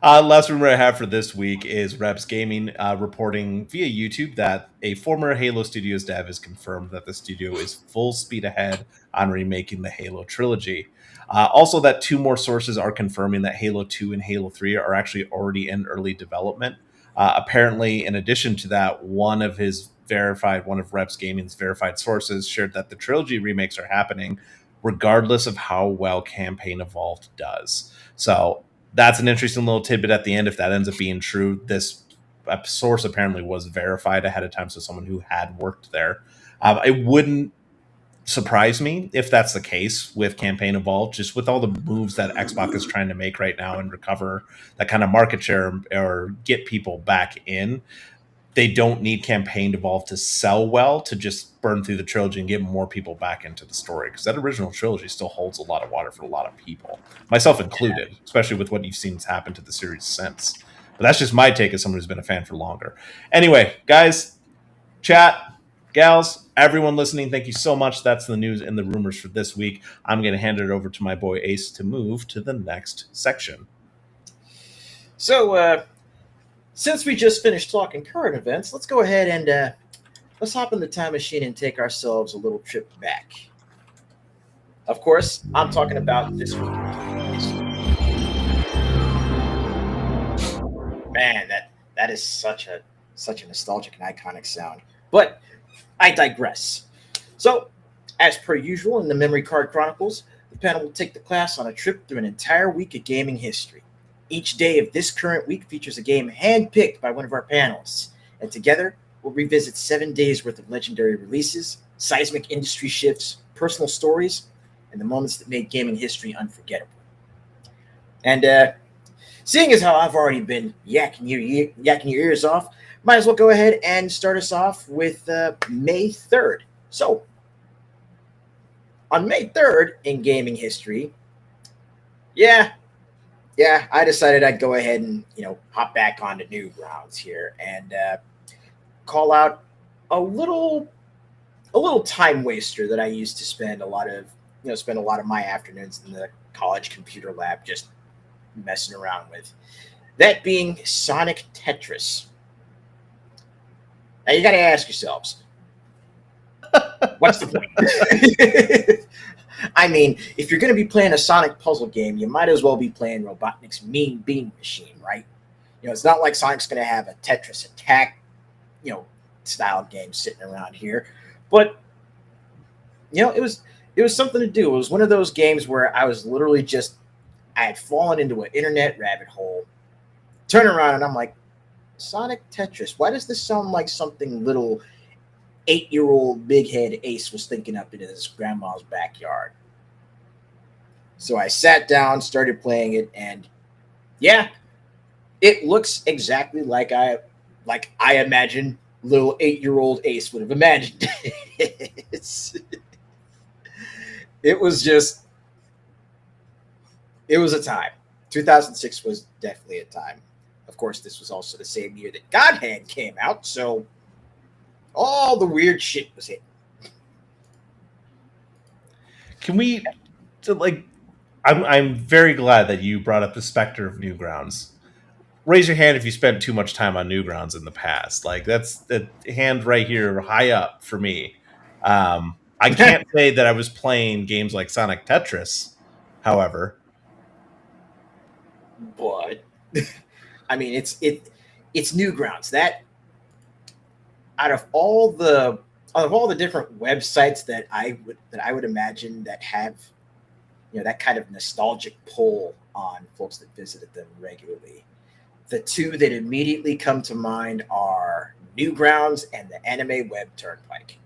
Last rumor I have for this week is Reps Gaming reporting via YouTube that a former Halo Studios dev has confirmed that the studio is full speed ahead on remaking the Halo trilogy. Also, that two more sources are confirming that Halo 2 and Halo 3 are actually already in early development. Apparently, in addition to that, one of Reps Gaming's verified sources shared that the trilogy remakes are happening regardless of how well Campaign Evolved does. So that's an interesting little tidbit at the end. If that ends up being true, this source apparently was verified ahead of time, so someone who had worked there. It wouldn't surprise me if that's the case with Campaign Evolved, just with all the moves that Xbox is trying to make right now and recover that kind of market share or get people back in. they don't need campaign devolved to sell well to just burn through the trilogy and get more people back into the story, because that original trilogy still holds a lot of water for a lot of people, myself included, especially with what you've seen happen to the series since. But that's just my take as someone who's been a fan for longer. Anyway, guys, chat, gals, everyone listening, thank you so much. That's the news and the rumors for this week. I'm going to hand it over to my boy Ace to move to the next section. So, since we just finished talking current events, let's go ahead and let's hop in the time machine and take ourselves a little trip back. Of course, I'm talking about this week. Man, that is such a nostalgic and iconic sound. But I digress. So, as per usual in the Memory Card Chronicles, the panel will take the class on a trip through an entire week of gaming history. Each day of this current week features a game handpicked by one of our panelists, and together we'll revisit 7 days worth of legendary releases, seismic industry shifts, personal stories, and the moments that made gaming history unforgettable. And seeing as how I've already been yakking your ears off, might as well go ahead and start us off with May 3rd. So, on May 3rd in gaming history, I decided I'd go ahead and, hop back onto Newgrounds here and call out a little time waster that I used to spend a lot of my afternoons in the college computer lab just messing around with. That being Sonic Tetris. Now you got to ask yourselves, what's the point? I mean, if you're going to be playing a Sonic puzzle game, you might as well be playing Robotnik's Mean Bean Machine, right? It's not like Sonic's going to have a Tetris Attack, style game sitting around here. But, it was something to do. It was one of those games where I was literally I had fallen into an internet rabbit hole, turn around and I'm like, Sonic Tetris, why does this sound like something little 8-year-old big head Ace was thinking up in his grandma's backyard? So I sat down, started playing it, and it looks exactly like I imagine little 8-year-old Ace would have imagined it. It was a time. 2006 was definitely a time. Of course, this was also the same year that God Hand came out, so all the weird shit was hitting. Can we, I'm very glad that you brought up the specter of Newgrounds. Raise your hand if you spent too much time on Newgrounds in the past. That's the hand right here, high up for me. I can't say that I was playing games like Sonic Tetris, however. But I mean, it's Newgrounds. That out of all the different websites that I would imagine that have that kind of nostalgic pull on folks that visited them regularly, the two that immediately come to mind are Newgrounds and the Anime Web Turnpike.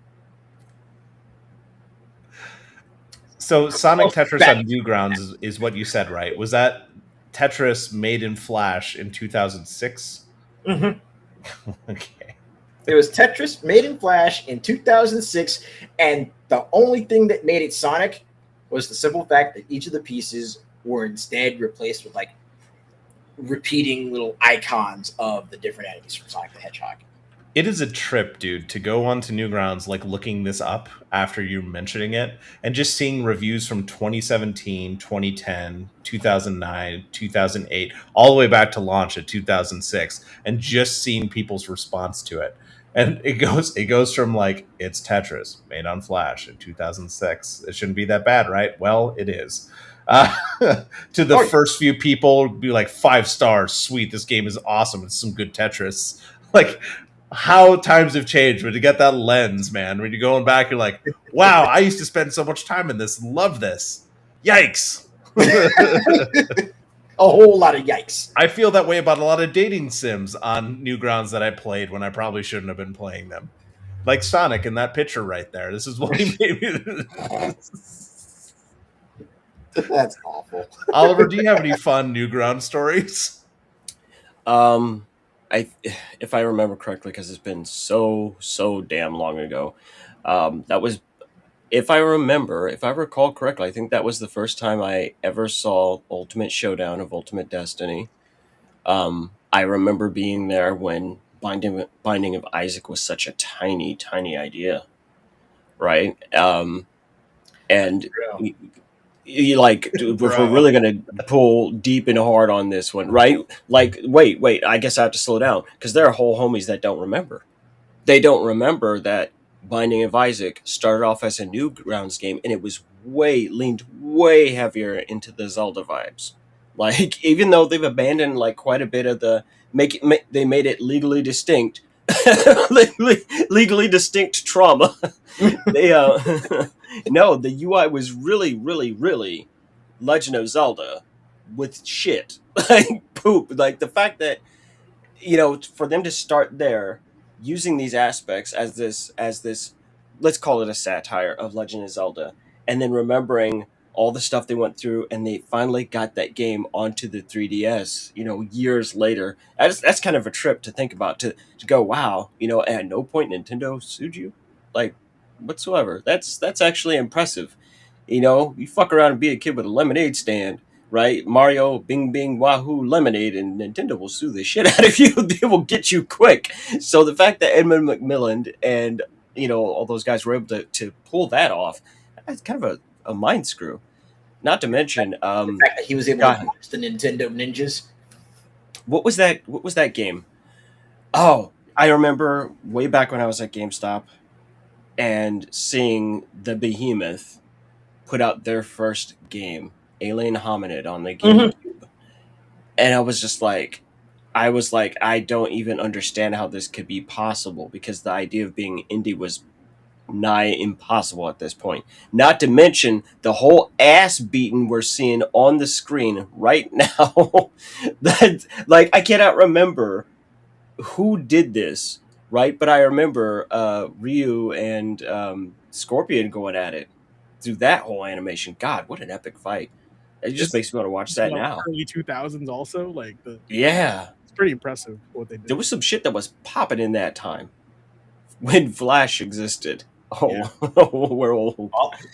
So Sonic Tetris on Newgrounds is what you said, right? Was that Tetris made in Flash in 2006? Mm-hmm. Okay. It was Tetris made in Flash in 2006, and the only thing that made it Sonic was the simple fact that each of the pieces were instead replaced with repeating little icons of the different enemies from Sonic the Hedgehog. It is a trip, dude, to go onto Newgrounds, looking this up after you mentioning it, and just seeing reviews from 2017, 2010, 2009, 2008, all the way back to launch at 2006, and just seeing people's response to it. And it goes from it's Tetris made on Flash in 2006. It shouldn't be that bad, right? Well, it is. To the first few people be 5 stars, sweet, this game is awesome, it's some good Tetris. How times have changed when you get that lens, man. When you're going back, you're like, wow, I used to spend so much time in this. Love this. Yikes. A whole lot of yikes. I feel that way about a lot of dating sims on Newgrounds that I played when I probably shouldn't have been playing them. Like Sonic in that picture right there. This is what he made me. That's awful. Oliver, do you have any fun Newground stories? if I remember correctly, because it's been so damn long ago, that was, if I recall correctly, I think that was the first time I ever saw Ultimate Showdown of Ultimate Destiny. I remember being there when Binding of Isaac was such a tiny idea, right? And you like, if we're really going to pull deep and hard on this one, right? Like, wait, I guess I have to slow down, because there are whole homies that don't remember. They don't remember that Binding of Isaac started off as a Newgrounds game, and it was leaned way heavier into the Zelda vibes. Like, even though they've abandoned like quite a bit of the they made it legally distinct, legally distinct trauma. They no, the UI was really Legend of Zelda with shit, like poop. Like the fact that, for them to start there, using these aspects as this, let's call it a satire of Legend of Zelda, and then remembering all the stuff they went through, and they finally got that game onto the 3DS, years later. That's kind of a trip to think about, to go, wow, at no point Nintendo sued you, like, whatsoever. That's actually impressive. You fuck around and be a kid with a lemonade stand, right? Mario, bing, bing, wahoo, lemonade, and Nintendo will sue the shit out of you. They will get you quick. So the fact that Edmund McMillan and, all those guys were able to pull that off, that's kind of a mind screw. Not to mention, the fact that he was able to use the Nintendo Ninjas. What was that game? Oh, I remember way back when I was at GameStop and seeing the Behemoth put out their first game, Alien Hominid, on the GameCube. Mm-hmm. And I was like, I don't even understand how this could be possible, because the idea of being indie was nigh impossible at this point. Not to mention the whole ass beating we're seeing on the screen right now. That, like, I cannot remember who did this, right? But I remember Ryu and Scorpion going at it through that whole animation. God, what an epic fight. It just makes me want to watch that now. Early 2000s also, like, yeah. It's pretty impressive what they did. There was some shit that was popping in that time when Flash existed. Oh, yeah. We're old.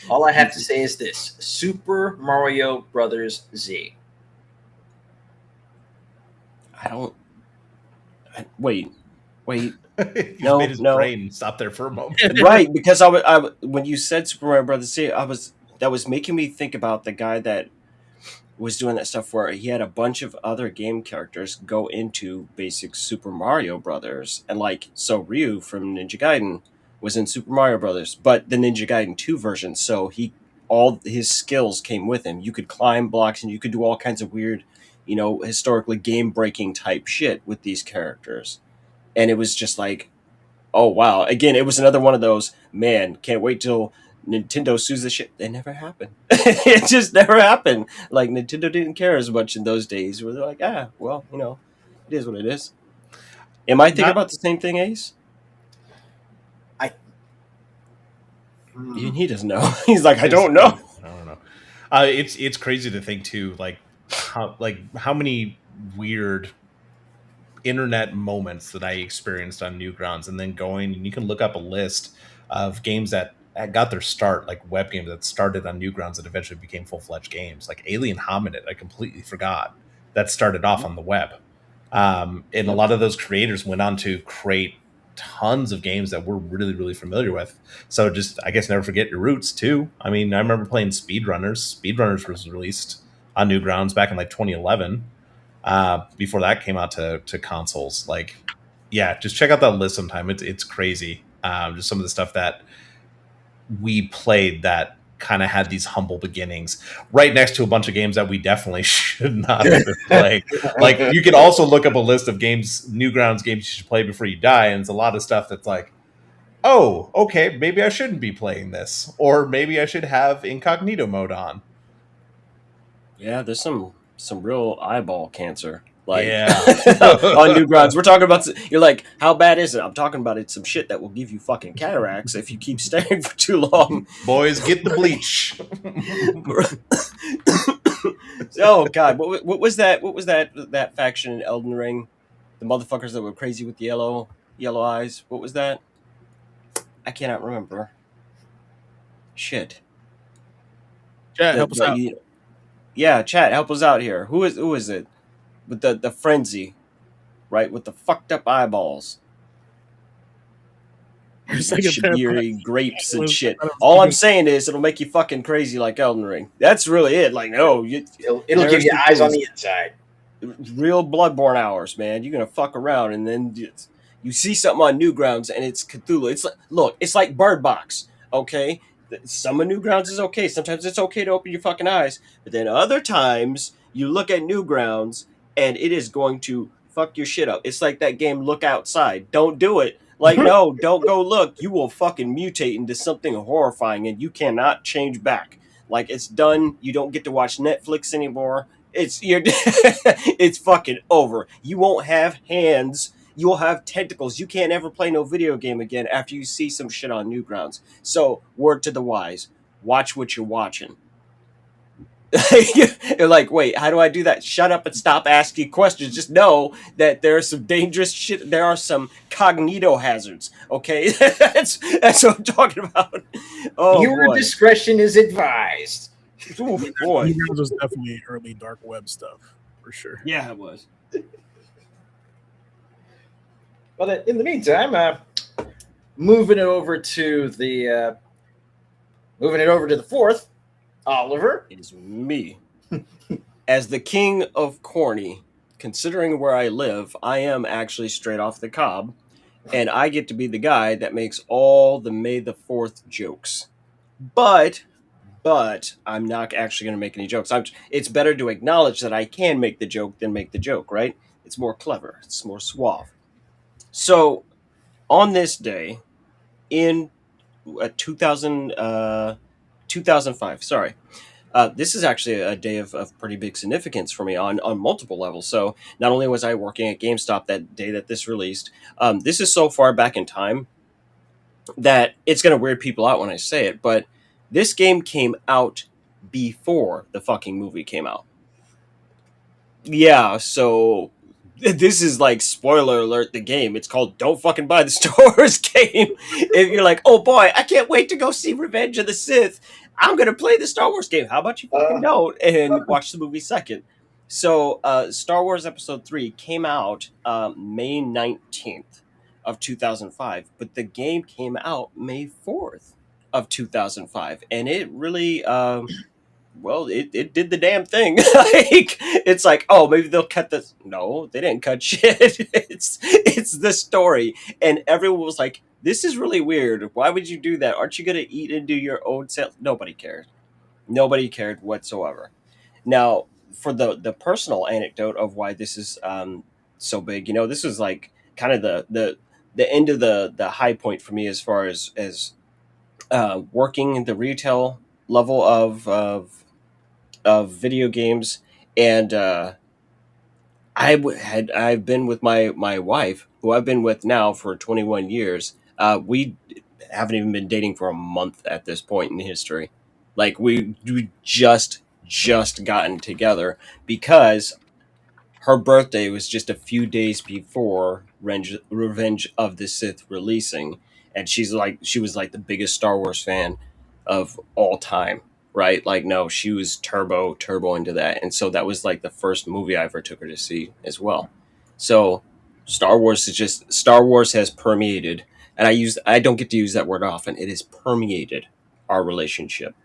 All I have to say is this: Super Mario Brothers Z. Wait. No, made his brain stop there for a moment. Right, because I when you said Super Mario Brothers Z, that was making me think about the guy that was doing that stuff where he had a bunch of other game characters go into basic Super Mario Brothers, and like, so Ryu from Ninja Gaiden was in Super Mario Brothers, but the Ninja Gaiden 2 version, so all his skills came with him. You could climb blocks and you could do all kinds of weird, historically game-breaking type shit with these characters. And it was just like, oh wow. Again, it was another one of those, man, can't wait till Nintendo sues the shit. They never happened. It just never happened. Like, Nintendo didn't care as much in those days, where they're like, well, it is what it is. Am I thinking about the same thing, Ace? Even he doesn't know. He's like, I don't know. I don't know. It's crazy to think too, like how many weird internet moments that I experienced on Newgrounds, and then going, and you can look up a list of games that got their start, like web games that started on Newgrounds that eventually became full-fledged games, like Alien Hominid. I completely forgot that started off on the web, and a lot of those creators went on to create tons of games that we're really familiar with. So just, I guess, never forget your roots too. I mean, I remember playing Speedrunners was released on Newgrounds back in like 2011, before that came out to consoles. Like, yeah, just check out that list sometime. It's crazy. Just some of the stuff that we played that kind of had these humble beginnings, right next to a bunch of games that we definitely should not have been playing. Like, you can also look up a list of games, Newgrounds games you should play before you die, and it's a lot of stuff that's like, oh, okay, maybe I shouldn't be playing this, or maybe I should have incognito mode on. Yeah, there's some real eyeball cancer. Like, yeah. On Newgrounds, we're talking about. You're like, how bad is it? I'm talking about it's some shit that will give you fucking cataracts if you keep staring for too long. Boys, get the bleach. Oh God, what was that? What was that faction in Elden Ring? The motherfuckers that were crazy with the yellow eyes. What was that? I cannot remember. Shit. Chat, help us out. Yeah, chat, help us out here. Who is it? With the frenzy, right? With the fucked up eyeballs. Shigiri grapes and shit. All I'm saying is it'll make you fucking crazy like Elden Ring. That's really it. Like, no, it'll give you eyes on the inside. Real Bloodborne hours, man. You're gonna fuck around, and then you see something on Newgrounds, and it's Cthulhu. It's like, look, it's like Bird Box. Okay, some of Newgrounds is okay. Sometimes it's okay to open your fucking eyes, but then other times you look at Newgrounds, and it is going to fuck your shit up. It's like that game Look Outside. Don't do it. Like, no, don't go look. You will fucking mutate into something horrifying, and you cannot change back. Like, it's done. You don't get to watch Netflix anymore. It's fucking over. You won't have hands. You will have tentacles. You can't ever play no video game again after you see some shit on Newgrounds. So, word to the wise. Watch what you're watching. You're like, wait, how do I do that? Shut up and stop asking questions. Just know that there's some dangerous shit. There are some cognito hazards. Okay, that's what I'm talking about. Oh, your discretion is advised. Ooh, boy, Newgrounds was definitely early dark web stuff for sure. Yeah, it was. Well, in the meantime, moving it over to the fourth. Oliver is me. As the king of corny, considering where I live, I am actually straight off the cob, and I get to be the guy that makes all the May the 4th jokes. But I'm not actually going to make any jokes. It's better to acknowledge that I can make the joke than make the joke, right? It's more clever. It's more suave. So, on this day, in 2005, sorry. This is actually a day of pretty big significance for me on multiple levels. So not only was I working at GameStop that day that this released, this is so far back in time that it's going to weird people out when I say it, but this game came out before the fucking movie came out. Yeah, so this is like spoiler alert the game. It's called Don't Fucking Buy the Star Wars game. If you're like, oh boy, I can't wait to go see Revenge of the Sith. I'm going to play the Star Wars game. How about you fucking don't and watch the movie second? So Star Wars Episode 3 came out May 19th of 2005, but the game came out May 4th of 2005. And it really... it did the damn thing. Like, it's like, oh, maybe they'll cut this. No, they didn't cut shit. It's the story. And everyone was like, this is really weird. Why would you do that? Aren't you going to eat into your own self? Nobody cared. Nobody cared whatsoever. Now, for the personal anecdote of why this is so big, this was like kind of the end of the high point for me as far as working in the retail level of video games, and I've been with my wife, who I've been with now for 21 years. We haven't even been dating for a month at this point in history. Like, we just gotten together because her birthday was just a few days before Revenge of the Sith releasing, and she was like the biggest Star Wars fan of all time. Right? Like, no, she was turbo into that. And so that was like the first movie I ever took her to see as well. So Star Wars has permeated, and I don't get to use that word often. It has permeated our relationship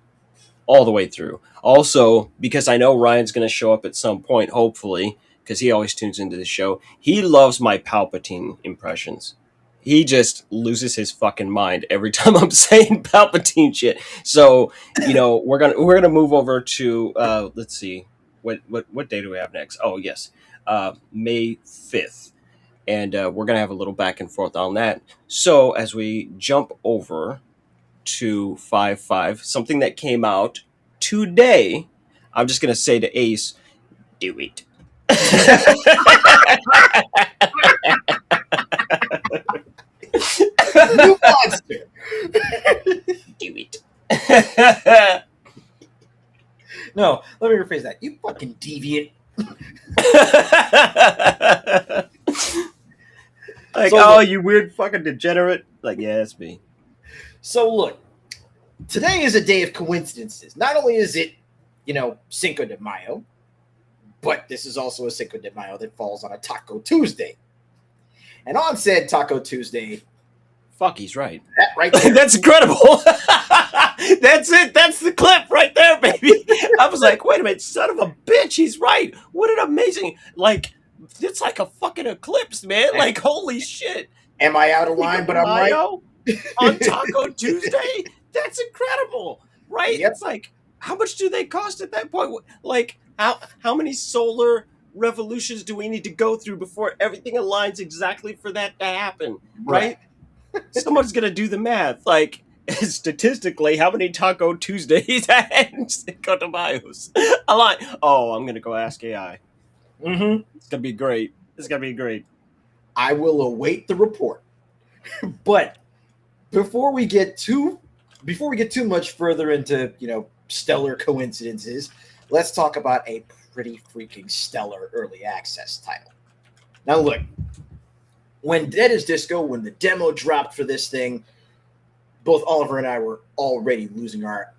all the way through. Also, because I know Ryan's going to show up at some point, hopefully, because he always tunes into the show. He loves my Palpatine impressions. He just loses his fucking mind every time I'm saying Palpatine shit. So, we're gonna move over to let's see, what day do we have next? Oh yes, May 5th, and we're gonna have a little back and forth on that. So as we jump over to 5/5, something that came out today, I'm just gonna say to Ace, do it. You monster. Do it. No, let me rephrase that. You fucking deviant. Like, So oh, look- you weird fucking degenerate. Like, yeah, it's me. So look, today is a day of coincidences. Not only is it, Cinco de Mayo, but this is also a Cinco de Mayo that falls on a Taco Tuesday. And on said Taco Tuesday, Fuck, he's right. that right there, That's incredible. That's it. That's the clip right there, baby. I was like, wait a minute, son of a bitch, he's right. What an amazing, like, it's like a fucking eclipse, man. Like, holy shit. am I out of line? But I'm right. Mayo on Taco Tuesday? That's incredible, right? Yep. It's like, how much do they cost at that point? Like, how many solar revolutions do we need to go through before everything aligns exactly for that to happen, right? Someone's gonna do the math. Like, statistically, how many Taco Tuesdays and Cinco de Mayos align? Oh, I'm gonna go ask AI. Mm-hmm. It's gonna be great. It's gonna be great. I will await the report. But before we get too much further into stellar coincidences, let's talk about a pretty freaking stellar early access title. Now look, when Dead is Disco, when the demo dropped for this thing, both Oliver and I were already losing our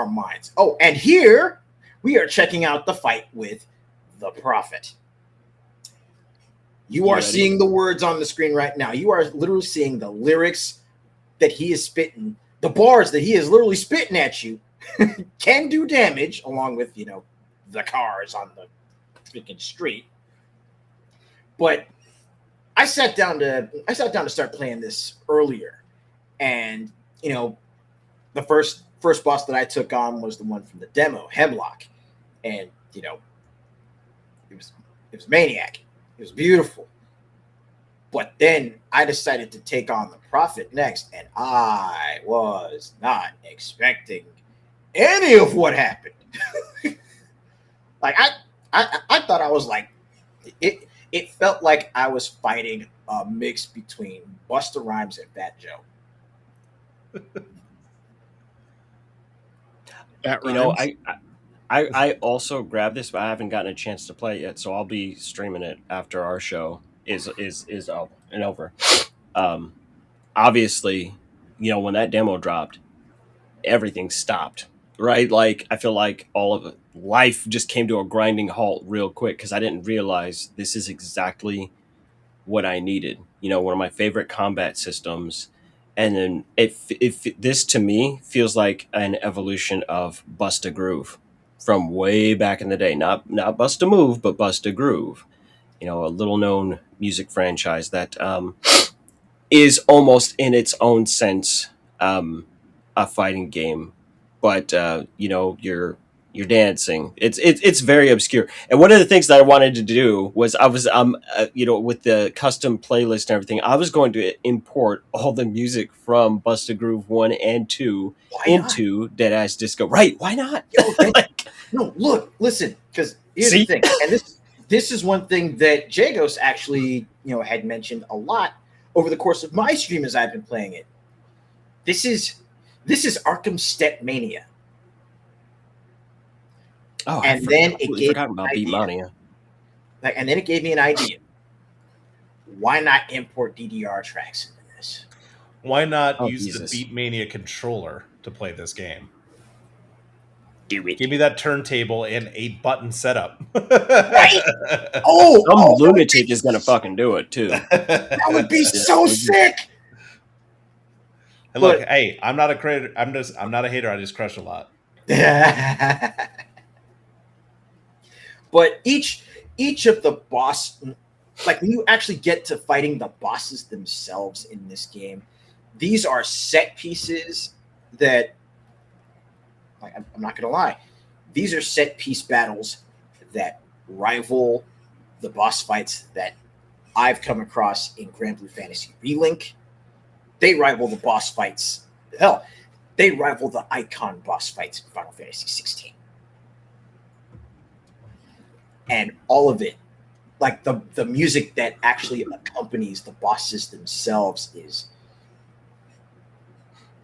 minds. Oh, and here we are checking out the fight with the Prophet. You are seeing the words on the screen right now. You are literally seeing the lyrics that he is spitting, the bars that he is literally spitting at you can do damage, along with, the cars on the freaking street. But I sat down to start playing this earlier, and the first boss that I took on was the one from the demo, Hemlock, and it was Maniac. It was beautiful. But then I decided to take on the Prophet next, and I was not expecting any of what happened. Like I thought I was like it felt like I was fighting a mix between Busta Rhymes and Fat Joe. That You know, rhymes. I also grabbed this, but I haven't gotten a chance to play it yet. So I'll be streaming it after our show is up and over. Obviously, when that demo dropped, everything stopped. Right? Like, I feel like all of life just came to a grinding halt real quick because I didn't realize this is exactly what I needed. One of my favorite combat systems. And then this to me feels like an evolution of Busta Groove from way back in the day. Not Busta Move, but Busta Groove. A little known music franchise that is almost in its own sense a fighting game. But you're dancing. It's very obscure. And one of the things that I wanted to do was I was with the custom playlist and everything, I was going to import all the music from Busta Groove 1 and 2 into Deadass Disco. Right? Why not? No, look, listen, because here's the thing, and this is one thing that Jagos actually had mentioned a lot over the course of my stream as I've been playing it. This is Arkham Step Mania. Oh, and then it gave forgot about Beatmania. And then it gave me an idea. Why not import DDR tracks into this? Why not use Jesus. the Beatmania controller to play this game? Do it. Give me that turntable and 8-button setup. Right? Some lunatic is gonna fucking do it too. That would be so sick. And look, hey, I'm not a creator. I'm not a hater. I just crush a lot. But each of the boss, like when you actually get to fighting the bosses themselves in this game, these are set pieces that, like, I'm not gonna lie, these are set piece battles that rival the boss fights that I've come across in Grand Blue Fantasy Relink. They rival the boss fights. Hell, they rival the icon boss fights in Final Fantasy 16. And all of it, like the music that actually accompanies the bosses themselves, is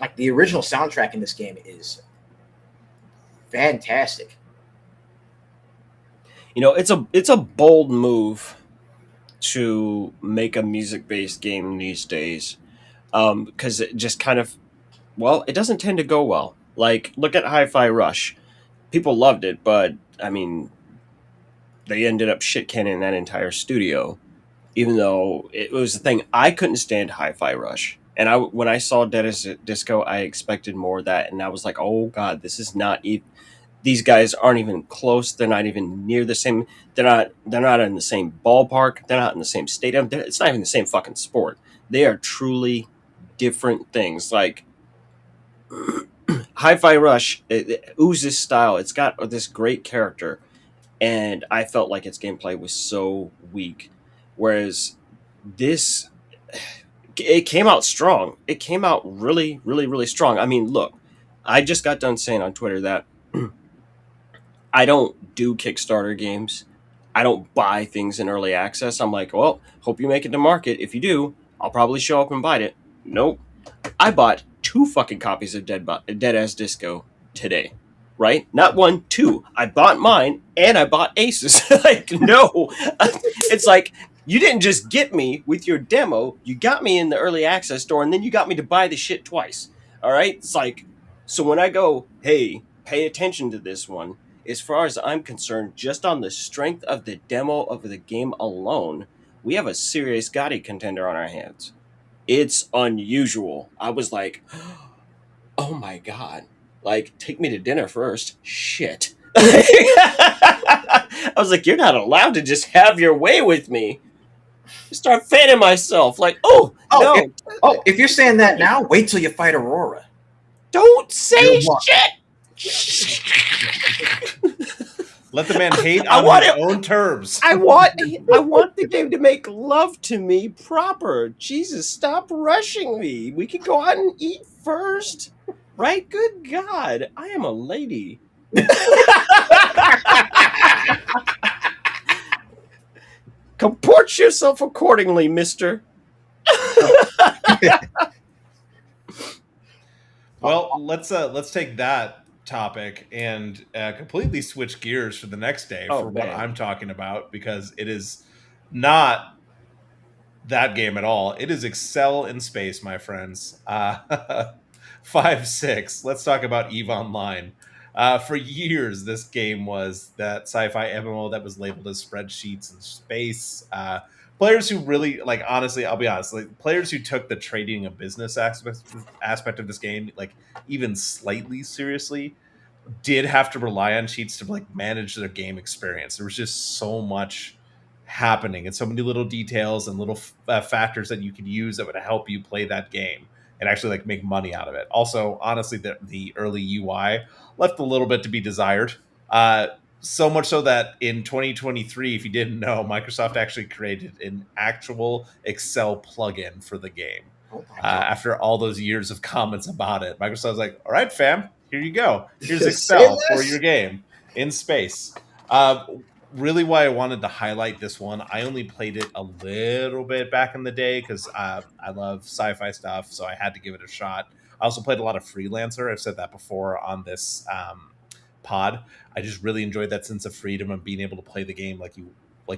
like the original soundtrack in this game is fantastic. It's a bold move to make a music-based game these days, because it just kind of, well, it doesn't tend to go well. Like, look at Hi-Fi Rush. People loved it, but I mean, they ended up shit canning that entire studio, even though it was the thing. I couldn't stand Hi-Fi Rush, and when I saw Dead as Disco, I expected more of that, and I was like, oh god, this is not even. These guys aren't even close. They're not even near the same. They're not. They're not in the same ballpark. They're not in the same stadium. It's not even the same fucking sport. They are truly different things. Like Hi-Fi Rush, it oozes style. It's got this great character, and I felt like its gameplay was so weak. Whereas this, it came out strong. It came out really, really, really strong. I mean, look, I just got done saying on Twitter that I don't do Kickstarter games. I don't buy things in early access. I'm like, well, hope you make it to market. If you do, I'll probably show up and buy it. Nope. I bought 2 fucking copies of Dead as Disco today. Right? Not 1, 2. I bought mine and I bought Aces. Like, no. It's like, you didn't just get me with your demo. You got me in the early access store and then you got me to buy the shit twice. All right? It's like, so when I go, hey, pay attention to this one, as far as I'm concerned, just on the strength of the demo of the game alone, we have a serious Gotti contender on our hands. It's unusual. I was like, oh my god. Like, take me to dinner first. Shit. I was like, you're not allowed to just have your way with me. Start fanning myself. Like, no. If you're saying that now, wait till you fight Aurora. Don't say shit. Let the man hate on his own terms. I want the game to make love to me proper. Jesus, stop rushing me. We can go out and eat first. Right? Good God. I am a lady. Comport yourself accordingly, mister. Well, let's take that topic and completely switch gears for the next day for what I'm talking about, because it is not that game at all. It is Excel in space, my friends. 5-6. Let's talk about EVE Online. For years, this game was that sci-fi MMO that was labeled as spreadsheets in space. Players who really, like, honestly, I'll be honest, like, players who took the trading and business aspect of this game, like, even slightly seriously, did have to rely on cheats to, like, manage their game experience. There was just so much happening and so many little details and little factors that you could use that would help you play that game and actually, like, make money out of it. Also, honestly, the early UI left a little bit to be desired. So much so that in 2023, if you didn't know, Microsoft actually created an actual Excel plugin for the game. After all those years of comments about it, Microsoft was like, all right, fam, here you go. Here's Excel for your game in space. Really why I wanted to highlight this one, I only played it a little bit back in the day because I love sci-fi stuff, so I had to give it a shot. I also played a lot of Freelancer. I've said that before on this pod. I just really enjoyed that sense of freedom and being able to play the game like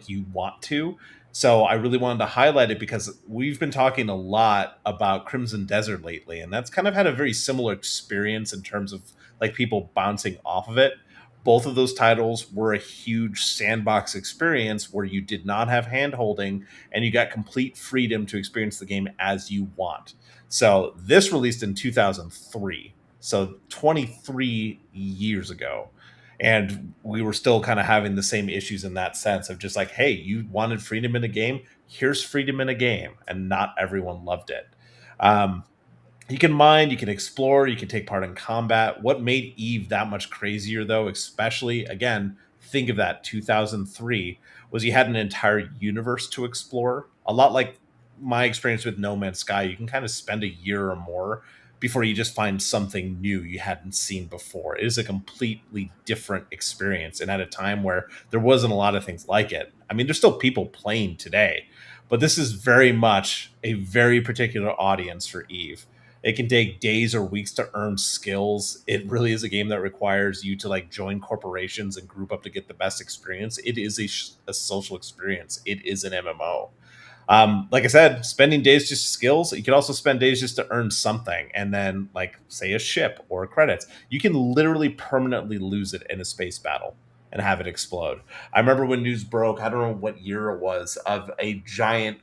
you want to. So I really wanted to highlight it because we've been talking a lot about Crimson Desert lately, and that's kind of had a very similar experience in terms of, like, people bouncing off of it. Both of those titles were a huge sandbox experience where you did not have hand-holding and you got complete freedom to experience the game as you want. So this released in 2003, so 23 years ago. And we were still kind of having the same issues in that sense of just like, hey, you wanted freedom in a game, here's freedom in a game. And not everyone loved it. You can mine, you can explore, you can take part in combat. What made EVE that much crazier, though, especially, again, think of that, 2003, was you had an entire universe to explore. A lot like my experience with No Man's Sky, you can kind of spend a year or more before you just find something new you hadn't seen before. It is a completely different experience, and at a time where there wasn't a lot of things like it. I mean, there's still people playing today, but this is very much a very particular audience for EVE. It can take days or weeks to earn skills. It really is a game that requires you to like join corporations and group up to get the best experience. It is a social experience. It is an MMO. Like I said, spending days just skills. You can also spend days just to earn something, and then like say a ship or credits. You can literally permanently lose it in a space battle and have it explode. I remember when news broke. I don't know what year it was, of a giant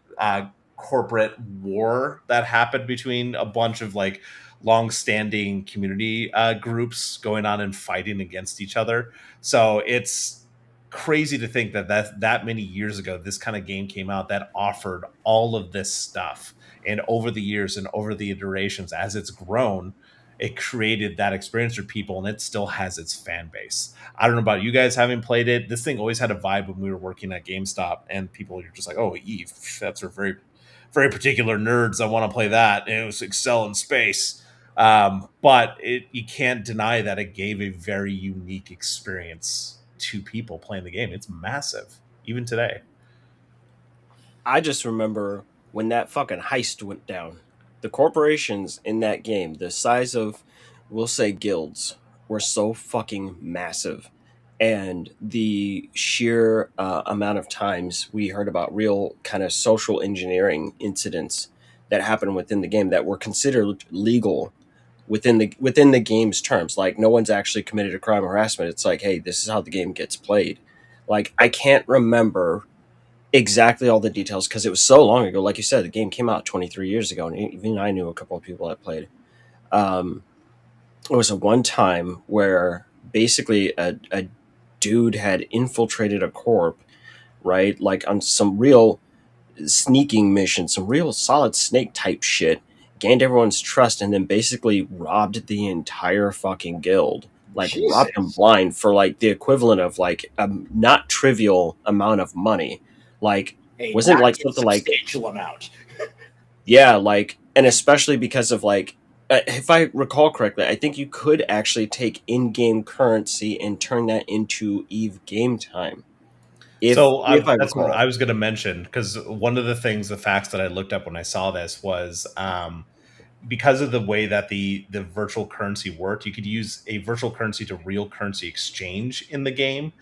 corporate war that happened between a bunch of like long-standing community groups going on and fighting against each other. So it's crazy to think that many years ago this kind of game came out that offered all of this stuff, and over the years and over the iterations as it's grown, it created that experience for people, and it still has its fan base. I don't know about you guys having played it. This thing always had a vibe when we were working at GameStop, and people are just like, oh, Eve, that's for very, very particular nerds. I want to play that. And it was Excel in space. But you can't deny that it gave a very unique experience to people playing the game. It's massive, even today. I just remember when that fucking heist went down. The corporations in that game, the size of, we'll say, guilds, were so fucking massive. And the sheer amount of times we heard about real kind of social engineering incidents that happened within the game that were considered legal within the game's terms. Like, no one's actually committed a crime or harassment. It's like, hey, this is how the game gets played. Like, I can't remember exactly all the details because it was so long ago. Like you said, the game came out 23 years ago, and even I knew a couple of people that played. It was a one time where basically a dude had infiltrated a corp, right? Like on some real sneaking mission, some real solid snake type shit, gained everyone's trust, and then basically robbed the entire fucking guild. Like, Jesus. robbed them blind for like the equivalent of like a not trivial amount of money. Like, wasn't like something like substantial amount. yeah, like, and especially because of like, if I recall correctly, I think you could actually take in-game currency and turn that into EVE game time. If I That's what recall. I was going to mention, because one of the facts that I looked up when I saw this was because of the way that the virtual currency worked, you could use a virtual currency to real currency exchange in the game.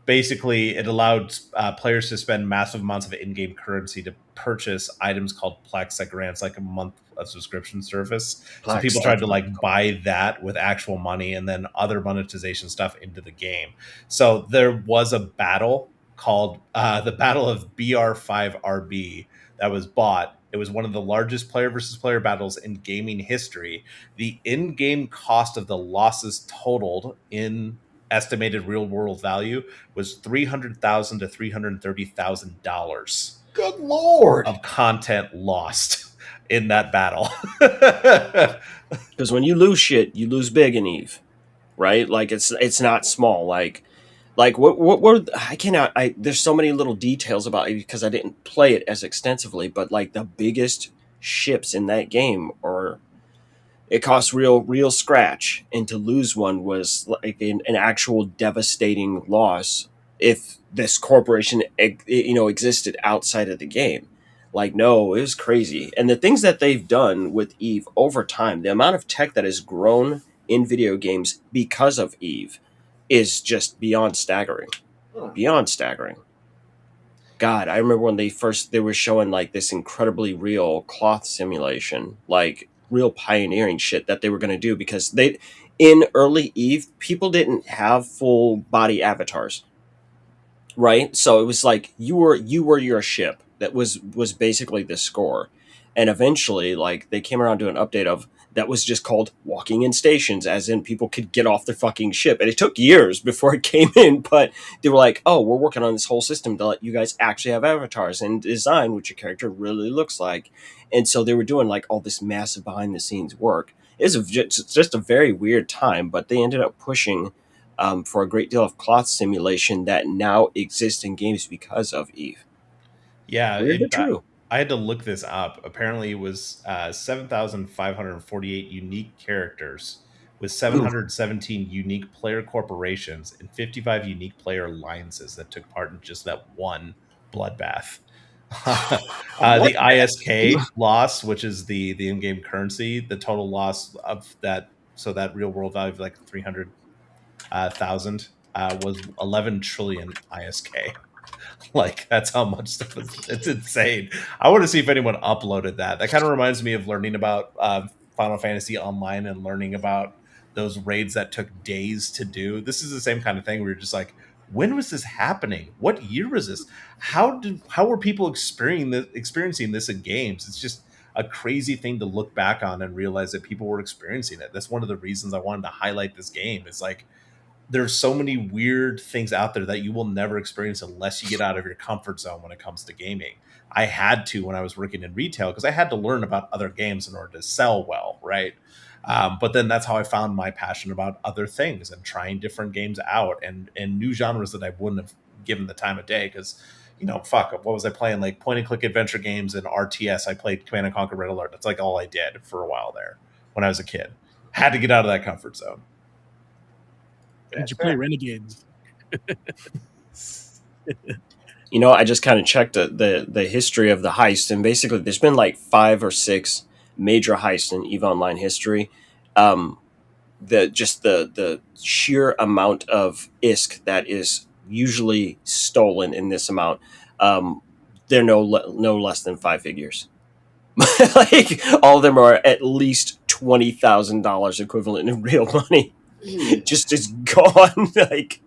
Basically, it allowed players to spend massive amounts of in-game currency to purchase items called Plex that grants like a month of subscription service. So Plex, people tried to like buy that with actual money and then other monetization stuff into the game. So there was a battle called the Battle of BR5RB that was bought. It was one of the largest player versus player battles in gaming history. The in-game cost of the losses totaled in estimated real world value was $300,000 to $330,000. Good Lord. Of content lost in that battle. Because when you lose shit, you lose big in EVE, right? Like, it's not small. Like what were there's so many little details about it because I didn't play it as extensively, but like the biggest ships in that game are, it costs real scratch, and to lose one was like an actual devastating loss if this corporation existed outside of the game. Like, no, it was crazy. And the things that they've done with EVE over time, the amount of tech that has grown in video games because of EVE is just beyond staggering. Beyond staggering. God, I remember when they were showing like this incredibly real cloth simulation, like real pioneering shit that they were going to do, because in early EVE, people didn't have full body avatars, right? So it was like you were your ship. That was basically the score. And eventually, like, they came around to an update of that was just called walking in stations, as in people could get off their fucking ship. And it took years before it came in, but they were like, oh, we're working on this whole system to let you guys actually have avatars and design what your character really looks like. And so they were doing like all this massive behind the scenes work. It was just a very weird time, but they ended up pushing for a great deal of cloth simulation that now exists in games because of EVE. Yeah, Weird but true. I had to look this up. Apparently, it was 7,548 unique characters with 717 unique player corporations and 55 unique player alliances that took part in just that one bloodbath. The ISK loss, which is the in-game currency, the total loss of that, so that real world value of like 300,000 was 11 trillion ISK. Like, that's how much stuff is. It's insane. I want to see if anyone uploaded that. That kind of reminds me of learning about Final Fantasy Online and learning about those raids that took days to do. This is the same kind of thing where you're just like, when was this happening? What year was this? How were people experiencing this in games? It's just a crazy thing to look back on and realize that people were experiencing it. That's one of the reasons I wanted to highlight this game. It's like, there's so many weird things out there that you will never experience unless you get out of your comfort zone when it comes to gaming. I had to when I was working in retail because I had to learn about other games in order to sell well, right? But then that's how I found my passion about other things and trying different games out and new genres that I wouldn't have given the time of day because, what was I playing? Like point and click adventure games and RTS. I played Command and Conquer Red Alert. That's like all I did for a while there when I was a kid. Had to get out of that comfort zone. Did you play Renegades? I just kind of checked the history of the heist, and basically there's been like 5 or 6 major heists in EVO Online history. The sheer amount of ISK that is usually stolen in this amount, they're no less than 5 figures. Like, all of them are at least $20,000 equivalent in real money. Just is gone. Like,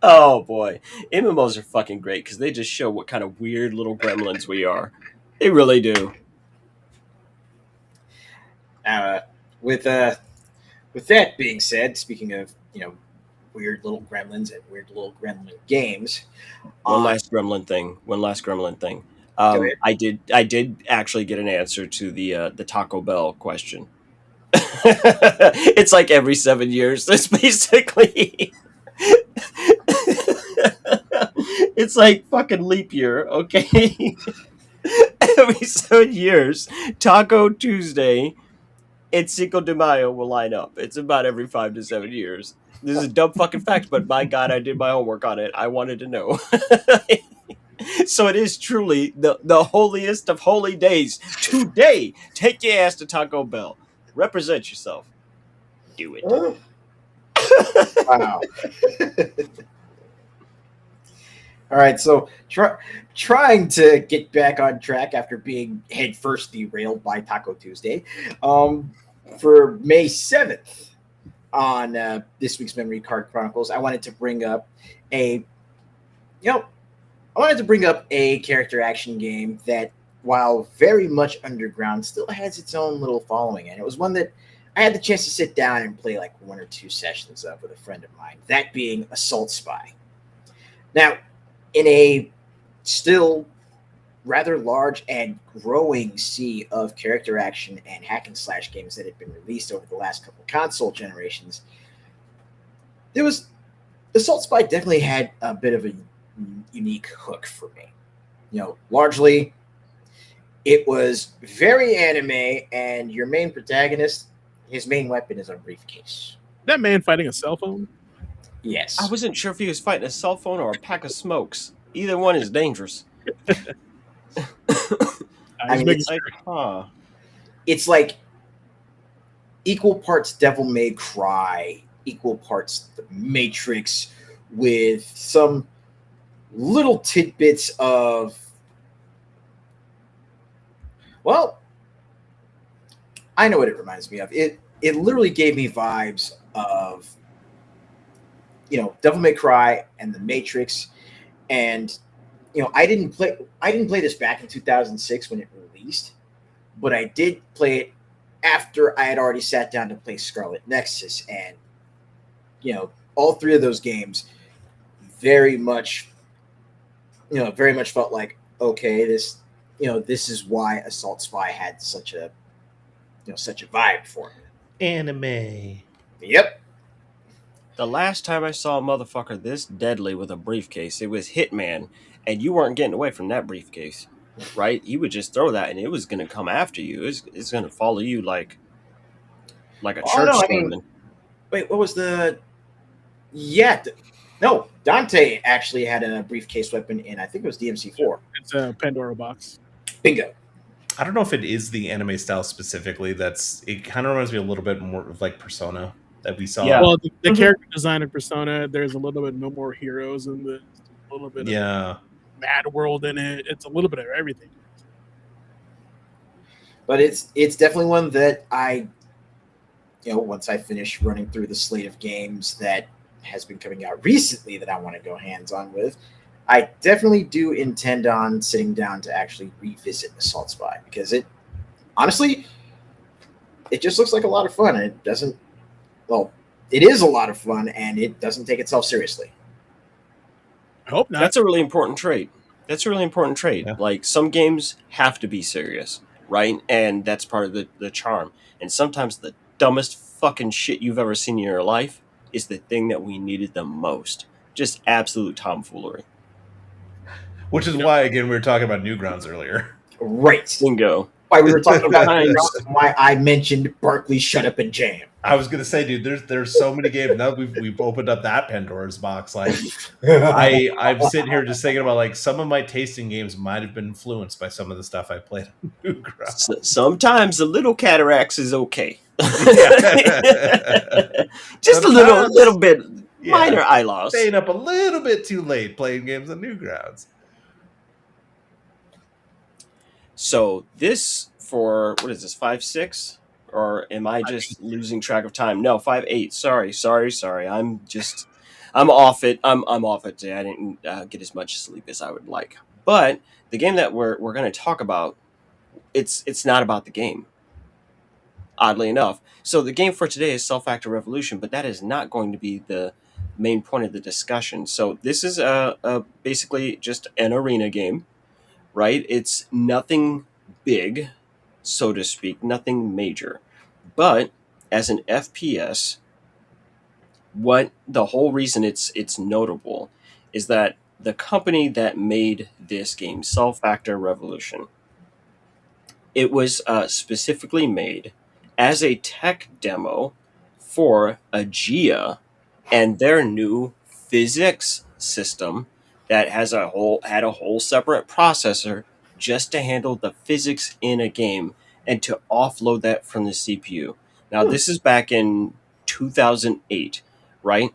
oh boy, MMOs are fucking great because they just show what kind of weird little gremlins we are. They really do. With that being said, speaking of weird little gremlins and weird little gremlin games, One last gremlin thing. I did actually get an answer to the Taco Bell question. It's like every 7 years. That's basically it's like fucking leap year, okay? Every 7 years, Taco Tuesday and Cinco de Mayo will line up. It's about every 5 to 7 years. This is a dumb fucking fact, but my God, I did my homework on it. I wanted to know. So it is truly the holiest of holy days. Today, take your ass to Taco Bell. Represent yourself. Do it. Wow. All right, so trying to get back on track after being headfirst derailed by Taco Tuesday, for May 7th on this week's Memory Card Chronicles, I wanted to bring up a character action game that, while very underground, still has its own little following. And it was one that I had the chance to sit down and play like 1 or 2 sessions of with a friend of mine, that being Assault Spy. Now, in a still rather large and growing sea of character action and hack and slash games that had been released over the last couple console generations, Assault Spy definitely had a bit of a unique hook for me. Largely, it was very anime, and your main protagonist, his main weapon is a briefcase. That man fighting a cell phone? Yes. I wasn't sure if he was fighting a cell phone or a pack of smokes. Either one is dangerous. It's like equal parts Devil May Cry, equal parts The Matrix, with some little tidbits of, well, I know what it reminds me of. It literally gave me vibes of, Devil May Cry and The Matrix. And, I didn't play this back in 2006 when it released, but I did play it after I had already sat down to play Scarlet Nexus. And, all 3 of those games very much felt like, okay, this is why Assault Spy had such a vibe for me. Anime. Yep. The last time I saw a motherfucker this deadly with a briefcase, it was Hitman, and you weren't getting away from that briefcase, right? He would just throw that, and it was going to come after you. It's going to follow you like a church sermon. Wait, what was the? Yeah, No, Dante actually had a briefcase weapon in, I think it was DMC4. It's a Pandora box. Bingo. I don't know if it is the anime style specifically. It kind of reminds me a little bit more of like Persona that we saw. Yeah. Well, the character design of Persona, there's a little bit no more heroes in the a little bit of Mad World in it. It's a little bit of everything. But it's definitely one that I, once I finish running through the slate of games that has been coming out recently that I want to go hands-on with, I definitely do intend on sitting down to actually revisit Assault Spy, because it just looks like a lot of fun. And it doesn't, it is a lot of fun, and it doesn't take itself seriously. I hope not. That's a really important trait. Yeah. Like, some games have to be serious, right? And that's part of the charm. And sometimes the dumbest fucking shit you've ever seen in your life is the thing that we needed the most. Just absolute tomfoolery. Which is why, again, we were talking about Newgrounds earlier. Right. Bingo. Why we were talking about why I mentioned Barkley Shut Up and Jam. I was gonna say, dude, there's so many games now. We've opened up that Pandora's box. Like, I'm sitting here just thinking about, like, some of my tasting games might have been influenced by some of the stuff I played on Newgrounds. Sometimes a little cataracts is okay. Yeah. Just Sometimes, a little bit minor eye loss. Staying up a little bit too late playing games on Newgrounds. So this for, what is this, 5.6? Or am I just losing track of time? No, 5.8. Sorry. I'm off it. I'm off it today. I didn't get as much sleep as I would like. But the game that we're going to talk about, it's not about the game, oddly enough. So the game for today is Self-Factor Revolution, but that is not going to be the main point of the discussion. So this is basically just an arena game, right? It's nothing big, so to speak, nothing major. But as an FPS, what the whole reason it's notable is that the company that made this game, Self-Factor Revolution, it was specifically made as a tech demo for AGEA and their new physics system that had a whole separate processor just to handle the physics in a game and to offload that from the CPU. Now, this is back in 2008, right?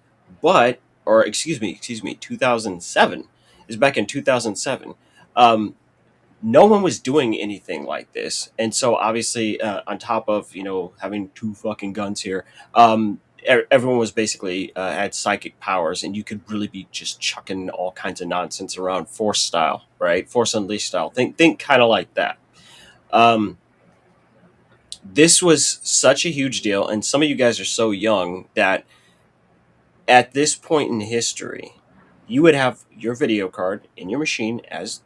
Excuse me, 2007. Is back in 2007. No one was doing anything like this. And so obviously, on top of, having two fucking guns here, everyone was basically had psychic powers, and you could really be just chucking all kinds of nonsense around, Force style, right? Force Unleashed style. Think kind of like that. This was such a huge deal, and some of you guys are so young that at this point in history, you would have your video card in your machine as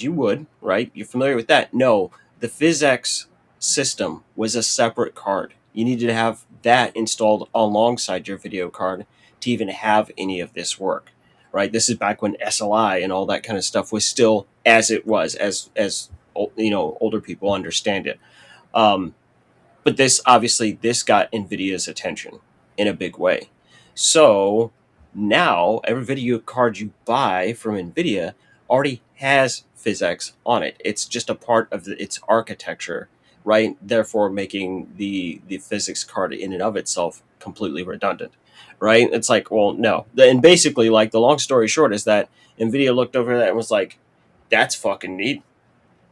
you would, right? You're familiar with that. No, the PhysX system was a separate card. You needed to have that installed alongside your video card to even have any of this work, right? This is back when SLI and all that kind of stuff was still as it was, as older people understand it. But this got NVIDIA's attention in a big way. So now every video card you buy from NVIDIA already has PhysX on it. It's just a part of its architecture, right? Therefore making the physics card in and of itself completely redundant, right? It's like, well, no. And basically, like, the long story short is that NVIDIA looked over that and was like, that's fucking neat.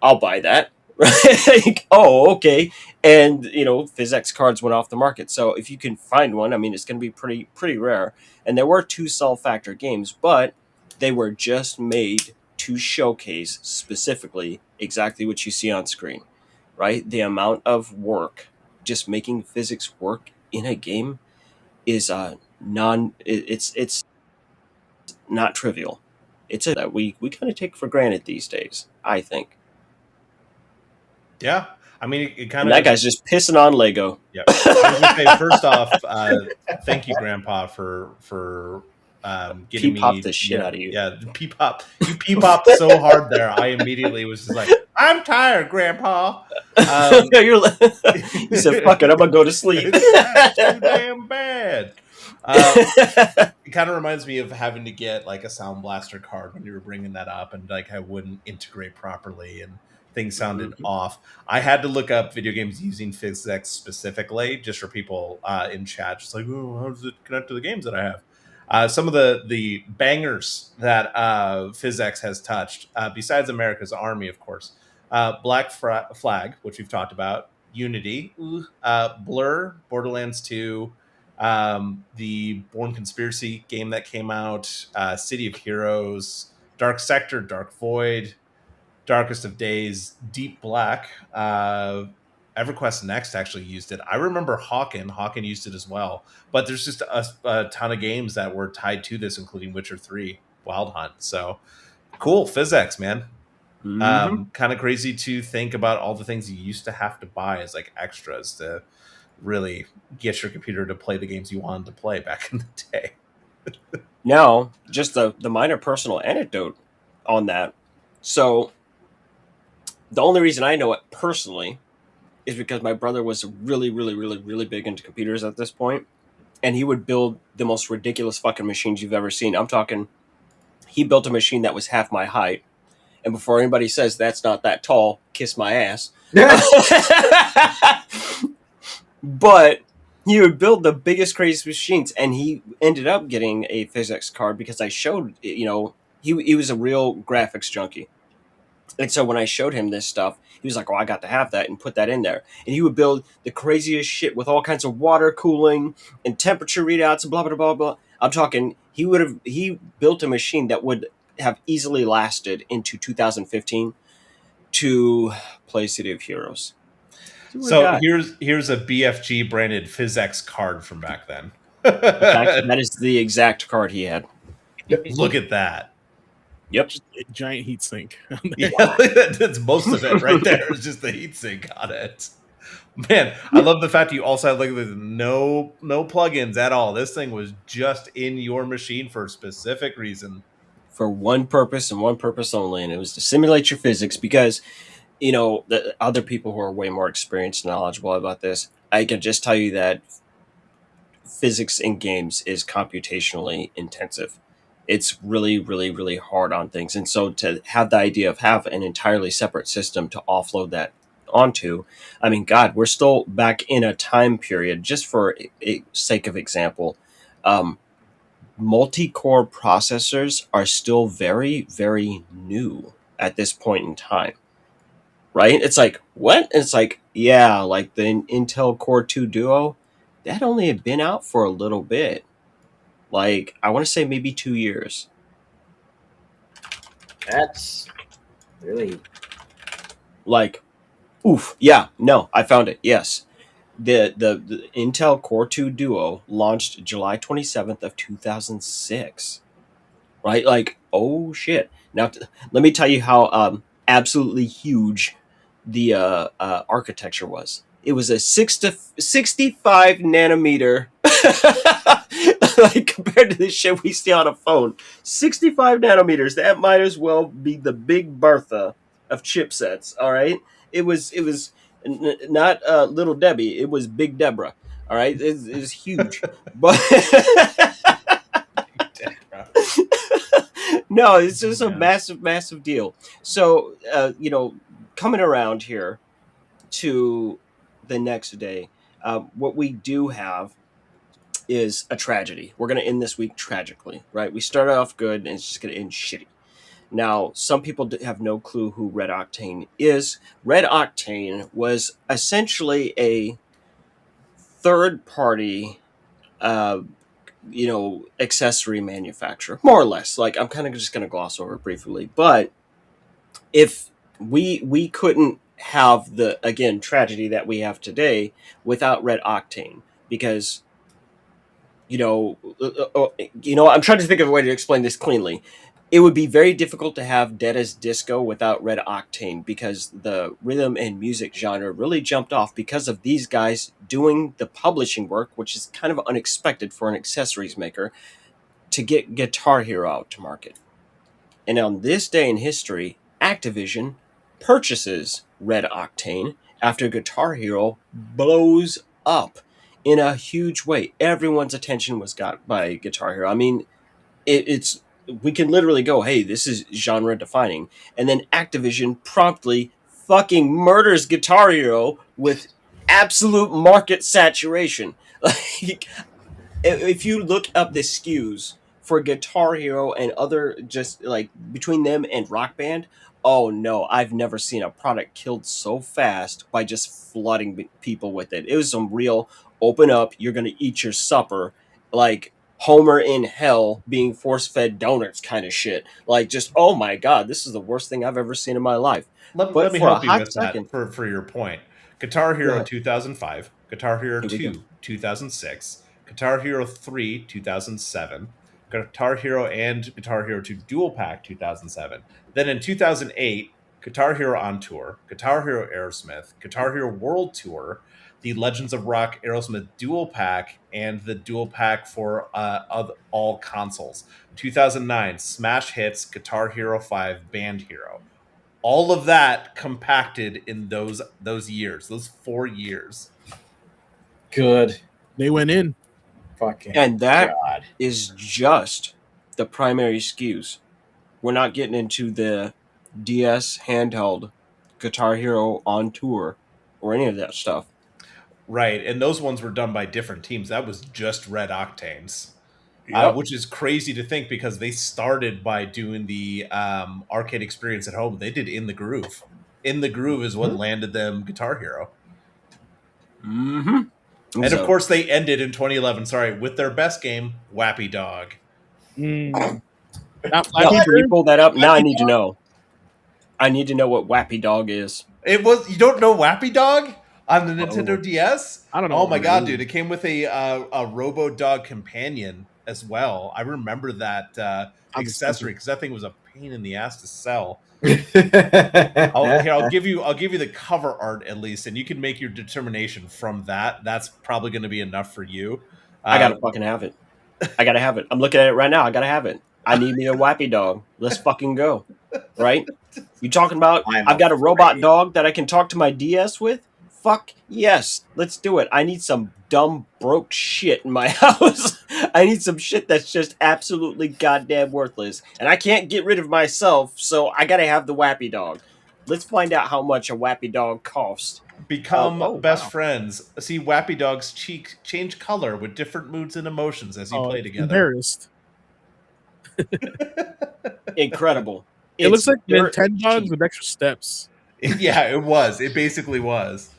I'll buy that. Right? Oh, okay. And, PhysX cards went off the market. So if you can find one, I mean, it's going to be pretty rare. And there were two Self-Factor games, but they were just made to showcase specifically exactly what you see on screen, right? The amount of work just making physics work in a game is it's not trivial. It's that we kind of take for granted these days, I think. Yeah, I mean, it kind of. That guy's just pissing on Lego. Yeah. I was gonna say, first off, thank you, Grandpa, for getting me. P-pop the shit out of you. Yeah, P-pop. You P-popped so hard there. I immediately was just like, I'm tired, Grandpa. You said, fuck it, I'm gonna go to sleep. That's too damn bad. It kind of reminds me of having to get like a Sound Blaster card when you were bringing that up, and like I wouldn't integrate properly and things sounded off. I had to look up video games using PhysX specifically, just for people in chat, just like, oh, how does it connect to the games that I have? Some of the bangers that PhysX has touched, besides America's Army, of course, Black Flag, which we've talked about, Unity, Blur, Borderlands 2, the Born Conspiracy game that came out, City of Heroes, Dark Sector, Dark Void, Darkest of Days, Deep Black, EverQuest Next actually used it. I remember Hawken used it as well. But there's just a ton of games that were tied to this, including Witcher 3, Wild Hunt. So cool, PhysX, man. Kind of crazy to think about all the things you used to have to buy as like extras to really get your computer to play the games you wanted to play back in the day. Now, just the minor personal anecdote on that. So the only reason I know it personally is because my brother was really, really, really, really big into computers at this point, and he would build the most ridiculous fucking machines you've ever seen. I'm talking, he built a machine that was half my height, and before anybody says that's not that tall, kiss my ass. But he would build the biggest, craziest machines, and he ended up getting a PhysX card because I showed, he was a real graphics junkie. And so when I showed him this stuff, he was like, oh, I got to have that and put that in there. And he would build the craziest shit with all kinds of water cooling and temperature readouts and blah, blah, blah, blah. I'm talking, he built a machine that would have easily lasted into 2015 to play City of Heroes. So here's a BFG branded PhysX card from back then. That is the exact card he had. Look at that. Yep. Just a giant heat sink. Yeah, that's most of it right there. It's just the heatsink on it. Man, I love the fact you also had like no plugins at all. This thing was just in your machine for a specific reason. For one purpose and one purpose only, and it was to simulate your physics because, the other people who are way more experienced and knowledgeable about this, I can just tell you that physics in games is computationally intensive. It's really, really, really hard on things. And so to have the idea of have an entirely separate system to offload that onto, I mean, God, we're still back in a time period, just for a sake of example, multi-core processors are still very, very new at this point in time, right? It's like, what? It's like, yeah, like the Intel Core 2 Duo, that only had been out for a little bit. Like, I want to say maybe 2 years. That's really... Like, oof. Yeah, no, I found it. Yes. The Intel Core 2 Duo launched July 27th of 2006. Right? Like, oh shit. Now, let me tell you how absolutely huge the architecture was. It was a 65 nanometer... like compared to the shit we see on a phone, 65 nanometers. That might as well be the Big Bertha of chipsets. All right, it was not Little Debbie. It was Big Deborah. All right, it was huge, but no, it's just a massive deal. So coming around here to the next day, what we do have is a tragedy. We're going to end this week tragically, right? We started off good and it's just going to end shitty. Now, some people have no clue who Red Octane is. Red Octane was essentially a third-party, accessory manufacturer, more or less. Like, I'm kind of just going to gloss over it briefly. But if we couldn't have the, again, tragedy that we have today without Red Octane, because... I'm trying to think of a way to explain this cleanly. It would be very difficult to have Dead as Disco without Red Octane because the rhythm and music genre really jumped off because of these guys doing the publishing work, which is kind of unexpected for an accessories maker, to get Guitar Hero out to market. And on this day in history, Activision purchases Red Octane after Guitar Hero blows up. in a huge way. Everyone's attention was got by Guitar Hero. I mean, it's we can literally go, hey, this is genre defining, and then Activision promptly fucking murders Guitar Hero with absolute market saturation. Like, if you look up the SKUs for Guitar Hero and other, just like between them and Rock Band, oh no, I've never seen a product killed so fast by just flooding people with it. It was some real open up, you're gonna eat your supper, like Homer in hell being force fed donuts kind of shit. Like, just, oh my god, this is the worst thing I've ever seen in my life. Let But me for a help you hot with second, that for your point. Guitar Hero ahead. 2005, Guitar Hero Here we 2 go. 2006, Guitar Hero 3 2007, Guitar Hero and Guitar Hero 2 Dual Pack 2007. Then in 2008, Guitar Hero on Tour, Guitar Hero Aerosmith, Guitar Hero World Tour, the Legends of Rock Aerosmith Dual Pack, and the Dual Pack for of all consoles. 2009, Smash Hits, Guitar Hero 5, Band Hero. All of that compacted in those years, those 4 years. Good. They went in. Fucking And that God. is just the primary SKUs. We're not getting into the DS handheld, Guitar Hero on Tour, or any of that stuff. Right, and those ones were done by different teams. That was just Red Octanes, Yep. which is crazy to think because they started by doing the arcade experience at home. They did In the Groove. In the Groove is what landed them Guitar Hero. Mm-hmm. And of course, they ended in 2011, with their best game, Wappy Dog. Not Can Flappy you Bird? pull that up? Now I Flappy need to Dog? know. I need to know what Wappy Dog is. You don't know Wappy Dog on the Nintendo DS? I don't know. Oh my god, dude! It came with a Robo Dog companion as well. I remember that accessory because that thing was a pain in the ass to sell. I'll give you the cover art at least, and you can make your determination from that. That's probably going to be enough for you. I gotta fucking have it. I gotta have it. I'm looking at it right now. I gotta have it. I need me a Wappy Dog. Let's fucking go. Right? You talking about I've got a robot dog that I can talk to my DS with? Fuck yes. Let's do it. I need some dumb broke shit in my house. I need some shit that's just absolutely goddamn worthless. And I can't get rid of myself, so I gotta have the Wappy Dog. Let's find out how much a Wappy Dog costs. Become best friends. See Wappy Dog's cheeks change color with different moods and emotions as you play together. Embarrassed. Incredible. It looks like dirt Nintendo cheap. with extra steps. Yeah, it was. It basically was.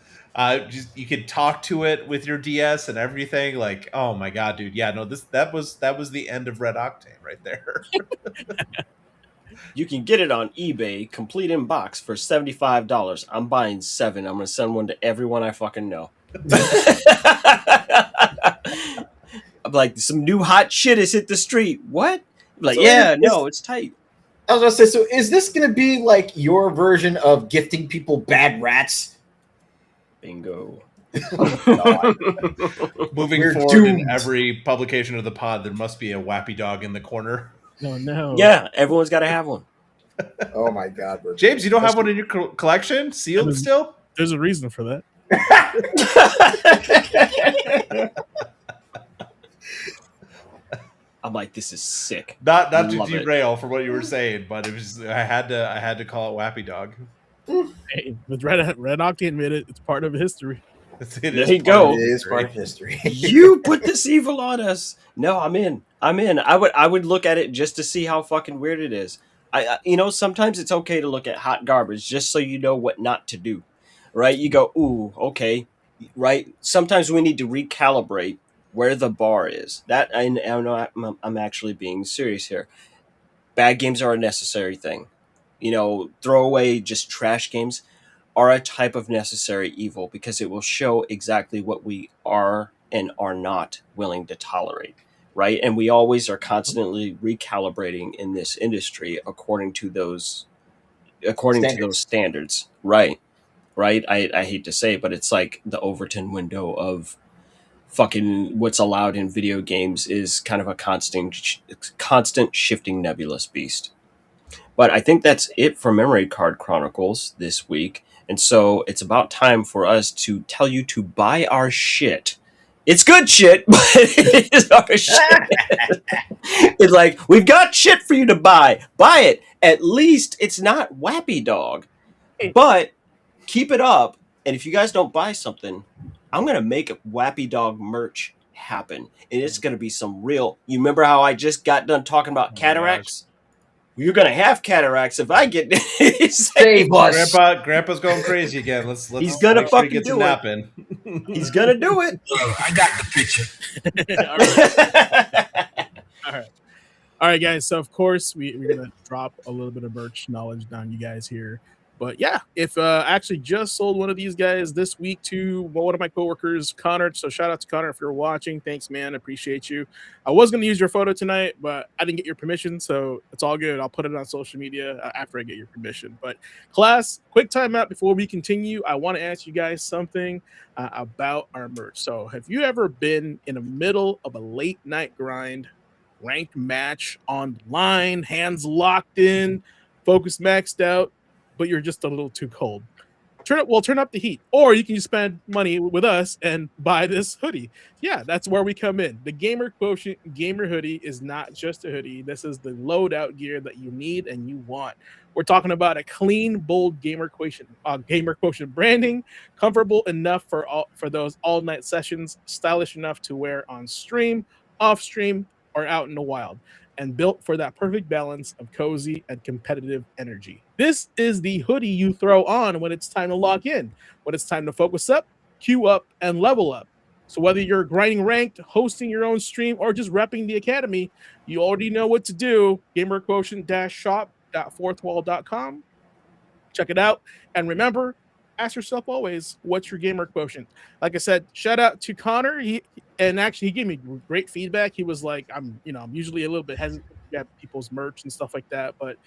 You could talk to it with your DS and everything. Like, oh my god, dude! Yeah, no, that was the end of Red Octane right there. You can get it on eBay, complete in box, for $75. I'm buying 7. I'm gonna send one to everyone I fucking know. I'm like, some new hot shit has hit the street. What? I'm like, So yeah, is- no, it's tight. I was gonna say, so is this gonna be like your version of gifting people bad rats? Bingo. Moving We're forward doomed. in every publication of the pod, there must be a Wappy Dog in the corner. No. Yeah, everyone's got to have one. Oh my god, we're James, you don't have one in your collection? Sealed still? There's a reason for that. I'm like, this is sick. Not to Love it. derail from what you were saying, but it was I had to call it Wappy Dog. Hey, with Red Octane made it. It's part of history. It There is you part go. of It is history. part of history. You put this evil on us. No, I'm in. I would look at it just to see how fucking weird it is. Sometimes it's okay to look at hot garbage just so you know what not to do. Right? You go, ooh, okay. Right? Sometimes we need to recalibrate where the bar is. That I know I'm actually being serious here. Bad games are a necessary thing. Throw away just trash games are a type of necessary evil because it will show exactly what we are and are not willing to tolerate, right? And we always are constantly recalibrating in this industry according to those standards, right? I hate to say it, but it's like the Overton window of fucking what's allowed in video games is kind of a constant shifting nebulous beast. But I think that's it for Memory Card Chronicles this week. And so it's about time for us to tell you to buy our shit It's good shit, but it is our shit. It's like, we've got shit for you to buy. Buy it. At least it's not Wappy Dog. But keep it up. And if you guys don't buy something, I'm going to make a Wappy Dog merch happen. And it's going to be some real... You remember how I just got done talking about cataracts? You're going to have cataracts if I get... Save us. Grandpa's going crazy again. Let's He's gonna make sure he fucking gets a do nap it. in. He's going to do it. I got the picture. All right, guys. So, of course, we're going to drop a little bit of merch knowledge down you guys here. But yeah, if I actually just sold one of these guys this week to one of my coworkers, Connor. So shout out to Connor if you're watching. Thanks, man. I appreciate you. I was going to use your photo tonight, but I didn't get your permission. So it's all good. I'll put it on social media after I get your permission. But class, quick timeout before we continue. I want to ask you guys something about our merch. So have you ever been in the middle of a late night grind, ranked match online, hands locked in, focus maxed out, but you're just a little too cold? Turn up the heat, or you can just spend money with us and buy this hoodie. Yeah, that's where we come in. The Gamer Quotient Gamer Hoodie is not just a hoodie. This is the loadout gear that you need and you want. We're talking about a clean, bold Gamer Quotient branding, comfortable enough for those all night sessions, stylish enough to wear on stream, off stream, or out in the wild, and built for that perfect balance of cozy and competitive energy. This is the hoodie you throw on when it's time to log in, when it's time to focus up, queue up, and level up. So whether you're grinding ranked, hosting your own stream, or just repping the academy, you already know what to do. GamerQuotient-shop.fourthwall.com. Check it out. And remember, ask yourself always, what's your Gamer Quotient? Like I said, shout out to Connor. He gave me great feedback. He was like, I'm usually a little bit hesitant to get people's merch and stuff like that, but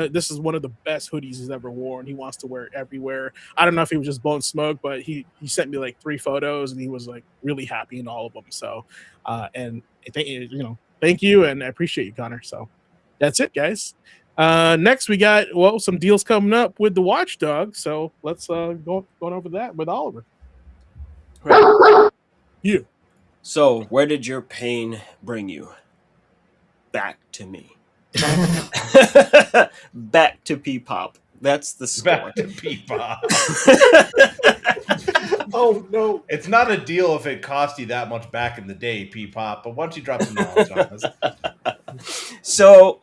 this is one of the best hoodies he's ever worn. He wants to wear it everywhere. I don't know if he was just blowing smoke, but he sent me like 3 photos and he was like really happy in all of them. So and thank you, and I appreciate you, Connor. So that's it, guys. Next we got some deals coming up with the Watchdog. So let's go over that with Oliver. Right. You. So, where did your pain bring you? Back to me. Back to P-Pop. That's the score. Back to P-Pop. Oh, no. It's not a deal if it cost you that much back in the day, P-Pop, but once you drop some knowledge on us. So,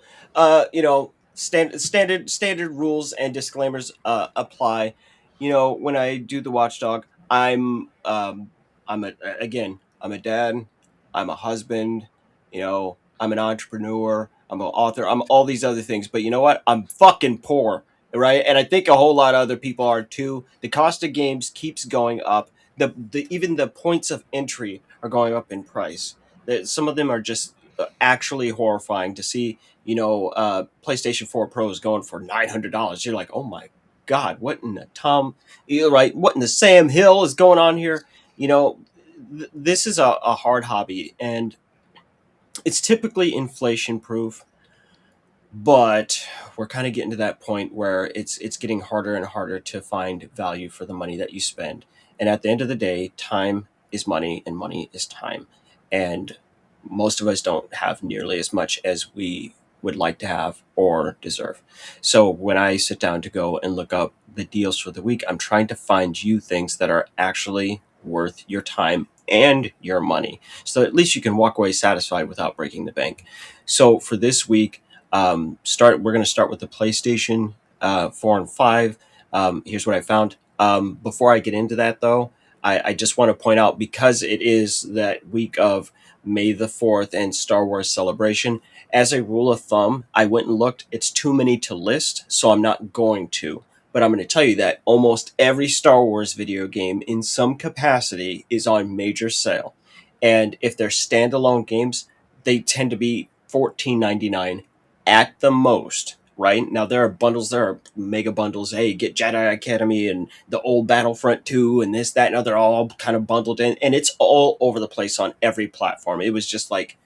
standard rules and disclaimers apply. When I do the Watchdog, I'm a dad, I'm a husband, I'm an entrepreneur, I'm an author, I'm all these other things. But you know what? I'm fucking poor, right? And I think a whole lot of other people are too. The cost of games keeps going up. Even the points of entry are going up in price. Some of them are just actually horrifying to see. PlayStation 4 Pro is going for $900. You're like, oh my God, what in the what in the Sam Hill is going on here? This is a hard hobby, and it's typically inflation proof, but we're kind of getting to that point where it's getting harder and harder to find value for the money that you spend. And at the end of the day, time is money and money is time. And most of us don't have nearly as much as we would like to have or deserve. So when I sit down to go and look up the deals for the week, I'm trying to find you things that are actually worth your time and your money, so at least you can walk away satisfied without breaking the bank. So for this week, we're going to start with the PlayStation 4 and 5. Here's what I found. Before I get into that, though, I just want to point out, because it is that week of May the 4th and Star Wars Celebration, as a rule of thumb, I went and looked. It's too many to list, so I'm not going to. But I'm going to tell you that almost every Star Wars video game in some capacity is on major sale. And if they're standalone games, they tend to be $14.99 at the most, right? Now, there are bundles, there are mega bundles. Hey, get Jedi Academy and the old Battlefront 2 and this, that, and other, all kind of bundled in. And it's all over the place on every platform. It was just like,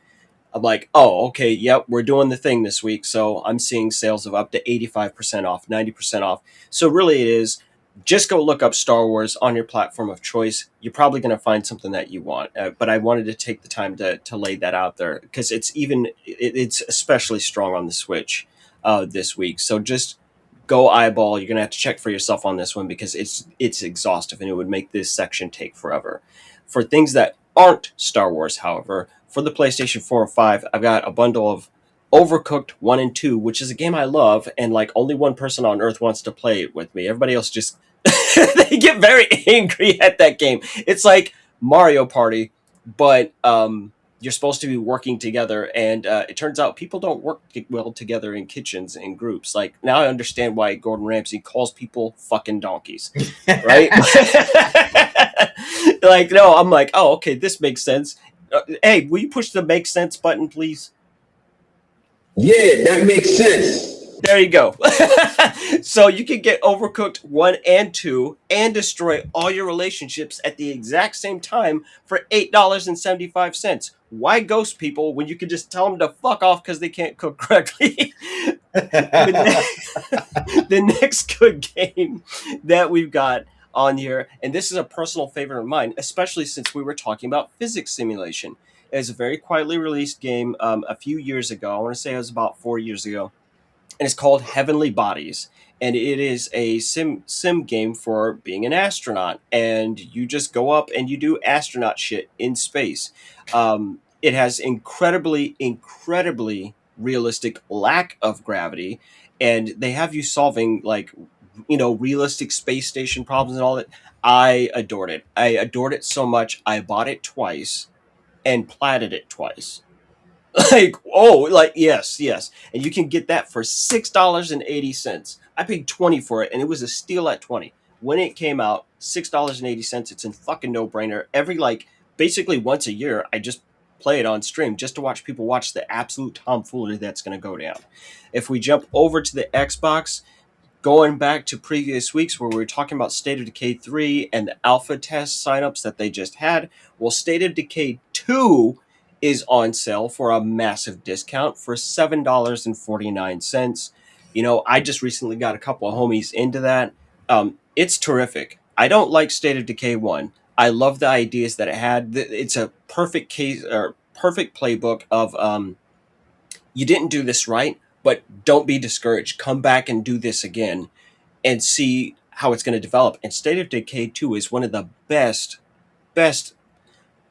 I'm like, oh, okay, yep, we're doing the thing this week. So I'm seeing sales of up to 85% off, 90% off. So really it is just go look up Star Wars on your platform of choice. You're probably going to find something that you want. But I wanted to take the time to lay that out there because it's especially strong on the Switch this week. So just go eyeball. You're going to have to check for yourself on this one because it's exhaustive and it would make this section take forever. For things that aren't Star Wars, however, for the PlayStation 4 or 5, I've got a bundle of Overcooked 1 and 2, which is a game I love, and like only one person on Earth wants to play it with me. Everybody else just they get very angry at that game. It's like Mario Party, but you're supposed to be working together, and it turns out people don't work well together in kitchens and groups. Like, now I understand why Gordon Ramsay calls people fucking donkeys, right? Like, no, I'm like, oh, okay, this makes sense. Hey, will you push the make sense button, please? Yeah, that makes sense. There you go. So you can get Overcooked 1 and 2 and destroy all your relationships at the exact same time for $8.75. Why ghost people when you can just tell them to fuck off because they can't cook correctly? The next good game that we've got on here, and this is a personal favorite of mine, especially since we were talking about physics simulation. It's a very quietly released game a few years ago. I want to say it was about 4 years ago. And it's called Heavenly Bodies. And it is a sim game for being an astronaut. And you just go up and you do astronaut shit in space. It has incredibly realistic lack of gravity. And they have you solving, like, realistic space station problems and all that. I adored it. I adored it so much, I bought it twice and platted it twice. Yes. And you can get that for $6.80. I paid $20 for it, and it was a steal at $20. When it came out, $6.80, it's a fucking no-brainer. Basically once a year, I just play it on stream just to watch people watch the absolute tomfoolery that's going to go down. If we jump over to the Xbox, going back to previous weeks where we were talking about State of Decay 3 and the alpha test signups that they just had, well, State of Decay 2 is on sale for a massive discount for $7.49. I just recently got a couple of homies into that. It's terrific. I don't like State of Decay 1. I love the ideas that it had. It's a perfect case or perfect playbook of you didn't do this right, but don't be discouraged. Come back and do this again and see how it's going to develop. And State of Decay 2 is one of the best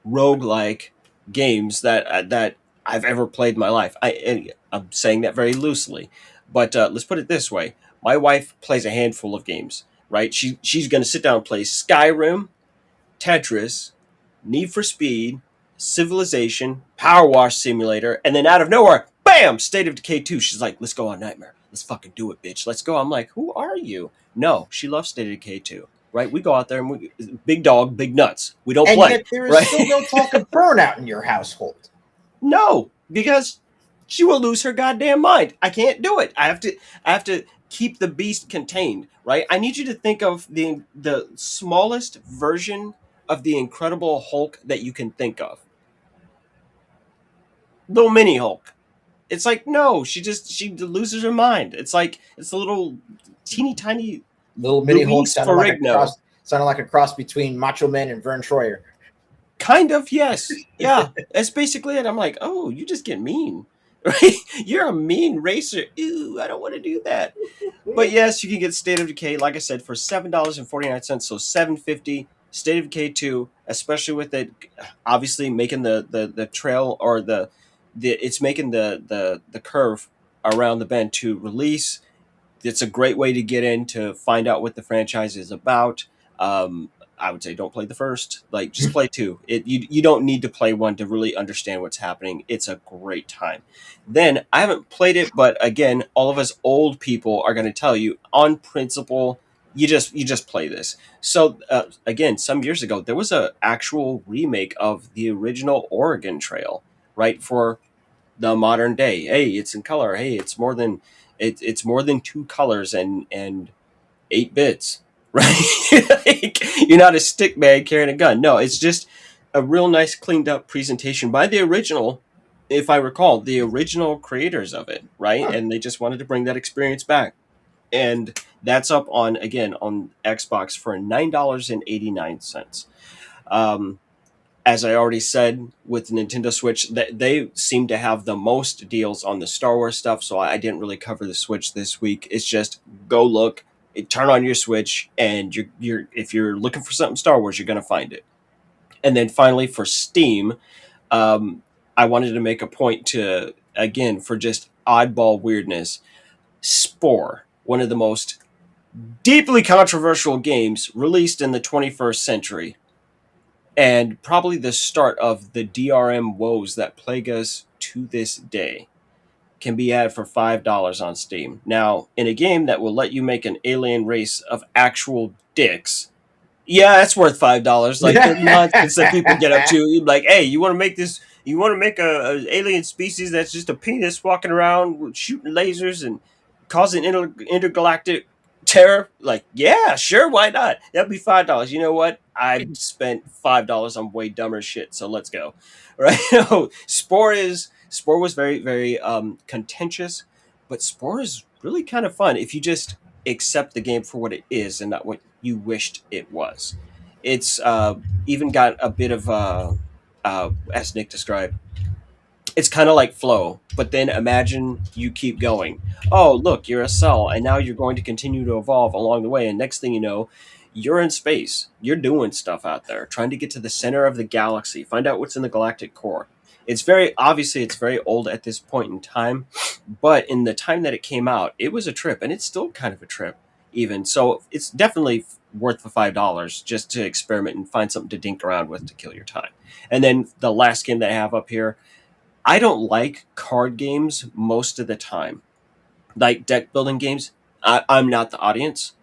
roguelike games that I've ever played in my life. I'm saying that very loosely, but let's put it this way: my wife plays a handful of games. Right? She's going to sit down and play Skyrim, Tetris, Need for Speed, Civilization, Power Wash Simulator, and then out of nowhere, bam! State of Decay 2. She's like, "Let's go on Nightmare. Let's fucking do it, bitch. Let's go." I'm like, "Who are you?" No, she loves State of Decay 2. Right, we go out there and big dog, big nuts. We don't play. And yet there is right? still no talk of burnout in your household. No, because she will lose her goddamn mind. I can't do it. I have to keep the beast contained. Right. I need you to think of the smallest version of the Incredible Hulk that you can think of. Little mini Hulk. It's like, no, she loses her mind. It's like it's a little teeny tiny. Little mini Hulk sounded like a cross between Macho Man and Vern Troyer. Kind of, yes. Yeah, that's basically it. I'm like, oh, you just get mean. Right? You're a mean racer. Ew, I don't want to do that. But yes, you can get State of Decay, like I said, for $7.49, so $7.50. State of Decay 2, especially with it obviously making the trail or it's making the curve around the bend to release. It's a great way to get in to find out what the franchise is about. I would say don't play the first. Like, just play 2. You don't need to play 1 to really understand what's happening. It's a great time. Then, I haven't played it, but again, all of us old people are going to tell you, on principle, you just play this. So, again, some years ago, there was an actual remake of the original Oregon Trail, right, for the modern day. Hey, it's in color. Hey, it's more than 2 colors and 8 bits, right? Like, you're not a stick man carrying a gun. No, it's just a real nice cleaned up presentation by the original, if I recall, the original creators of it, right? And they just wanted to bring that experience back. And That's up on Xbox for $9.89. As I already said, with Nintendo Switch, they seem to have the most deals on the Star Wars stuff, so I didn't really cover the Switch this week. It's just go look, turn on your Switch, and you're if you're looking for something Star Wars, you're gonna find it. And then finally for Steam, I wanted to make a point to, again, for just oddball weirdness, Spore, one of the most deeply controversial games released in the 21st century, and probably the start of the DRM woes that plague us to this day, can be had for $5 on Steam. Now, in a game that will let you make an alien race of actual dicks, yeah, that's worth $5. Like the nonsense that people get up to, like, hey, you want to make this? You want to make a alien species that's just a penis walking around shooting lasers and causing intergalactic terror? Like, yeah, sure, why not? That'd be $5. You know what? I spent $5 on way dumber shit, so let's go. Right? Spore was very, very contentious, but Spore is really kind of fun if you just accept the game for what it is and not what you wished it was. It's even got a bit of as Nick described, it's kind of like Flow, but then imagine you keep going. Oh, look, you're a cell, and now you're going to continue to evolve along the way, and next thing you know, you're in space. You're doing stuff out there, trying to get to the center of the galaxy, find out what's in the galactic core. It's very old at this point in time, but in the time that it came out, it was a trip, and it's still kind of a trip even. So it's definitely worth the $5 just to experiment and find something to dink around with to kill your time. And then the last game that I have up here, I don't like card games most of the time, like deck building games. I'm not the audience.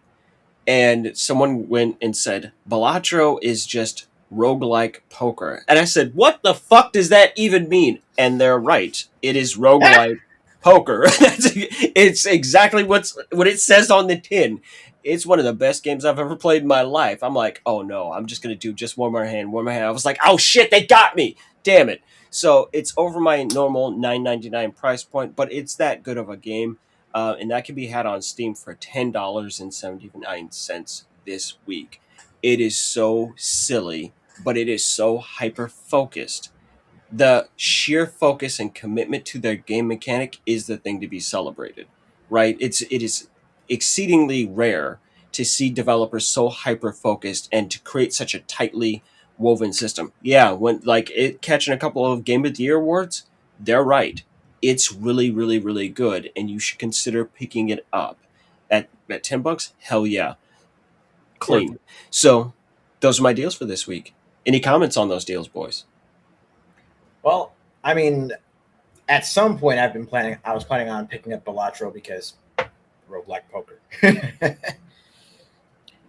And someone went and said, Balatro is just roguelike poker. And I said, what the fuck does that even mean? And they're right. It is roguelike poker. It's exactly what it says on the tin. It's one of the best games I've ever played in my life. I'm like, oh no, I'm just going to do just one more hand. I was like, oh shit, they got me. Damn it. So it's over my normal $9.99 price point, but it's that good of a game. And that can be had on Steam for $10.79 this week. It is so silly, but it is so hyper-focused. The sheer focus and commitment to their game mechanic is the thing to be celebrated, right? It is exceedingly rare to see developers so hyper-focused and to create such a tightly woven system. Yeah, when like it catching a couple of Game of the Year awards, they're right. It's really, really, really good, and you should consider picking it up at $10. Hell yeah, clean. So those are my deals for this week. Any comments on those deals, boys? Well, I mean, at some point I was planning on picking up Balatro because roguelike poker.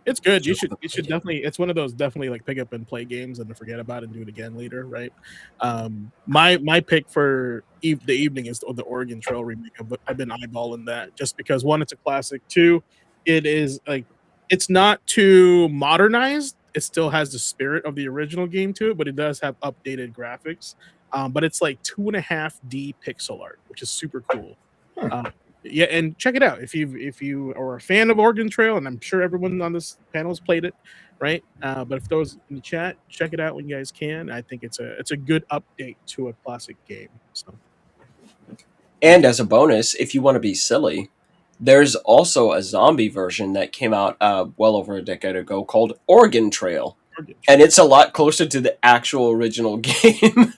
It's good. You should definitely. It's one of those definitely like pick up and play games and to forget about it and do it again later, right? My pick for the evening is the Oregon Trail remake. I've been eyeballing that just because one, it's a classic. Two, it is like it's not too modernized. It still has the spirit of the original game to it, but it does have updated graphics. But it's like 2.5D pixel art, which is super cool. Yeah, and check it out if you are a fan of Oregon Trail, and I'm sure everyone on this panel has played it, right? But if those in the chat, check it out when you guys can. I think it's a good update to a classic game. So, and as a bonus, if you want to be silly, there's also a zombie version that came out well over a decade ago called Oregon Trail. And it's a lot closer to the actual original game,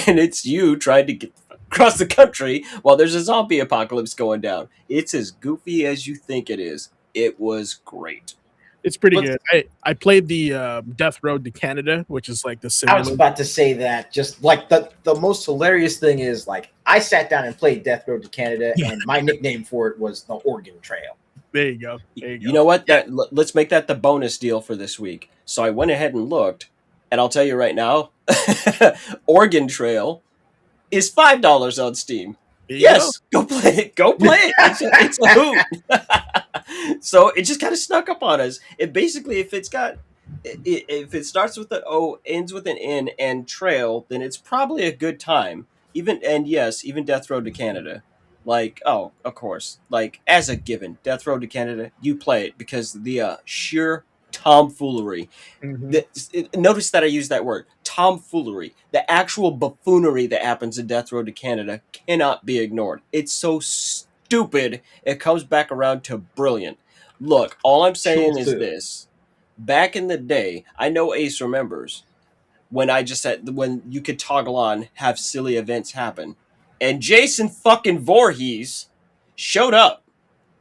and it's you trying to get across the country while there's a zombie apocalypse going down. It's as goofy as you think it is. It was great. It's pretty good. I played the Death Road to Canada, which is like the similar. I was about to say that. Just like the most hilarious thing is like I sat down and played Death Road to Canada, and my nickname for it was the Oregon Trail. There you go. You know what? Let's make that the bonus deal for this week. So I went ahead and looked, and I'll tell you right now, Oregon Trail is $5 on Steam. Yes, go play it. Go play it. It's a hoot. So it just kind of snuck up on us. It basically, if it starts with an O, ends with an N, and trail, then it's probably a good time. Even Death Road to Canada. Like, oh, of course. Like, as a given, Death Road to Canada, you play it because the sheer tomfoolery. Mhm. Notice that I use that word, tomfoolery. The actual buffoonery that happens in Death Road to Canada cannot be ignored. It's so stupid, it comes back around to brilliant. Look, all I'm saying is this. Back in the day, I know Ace remembers when I just said when you could toggle on have silly events happen. And Jason fucking Voorhees showed up,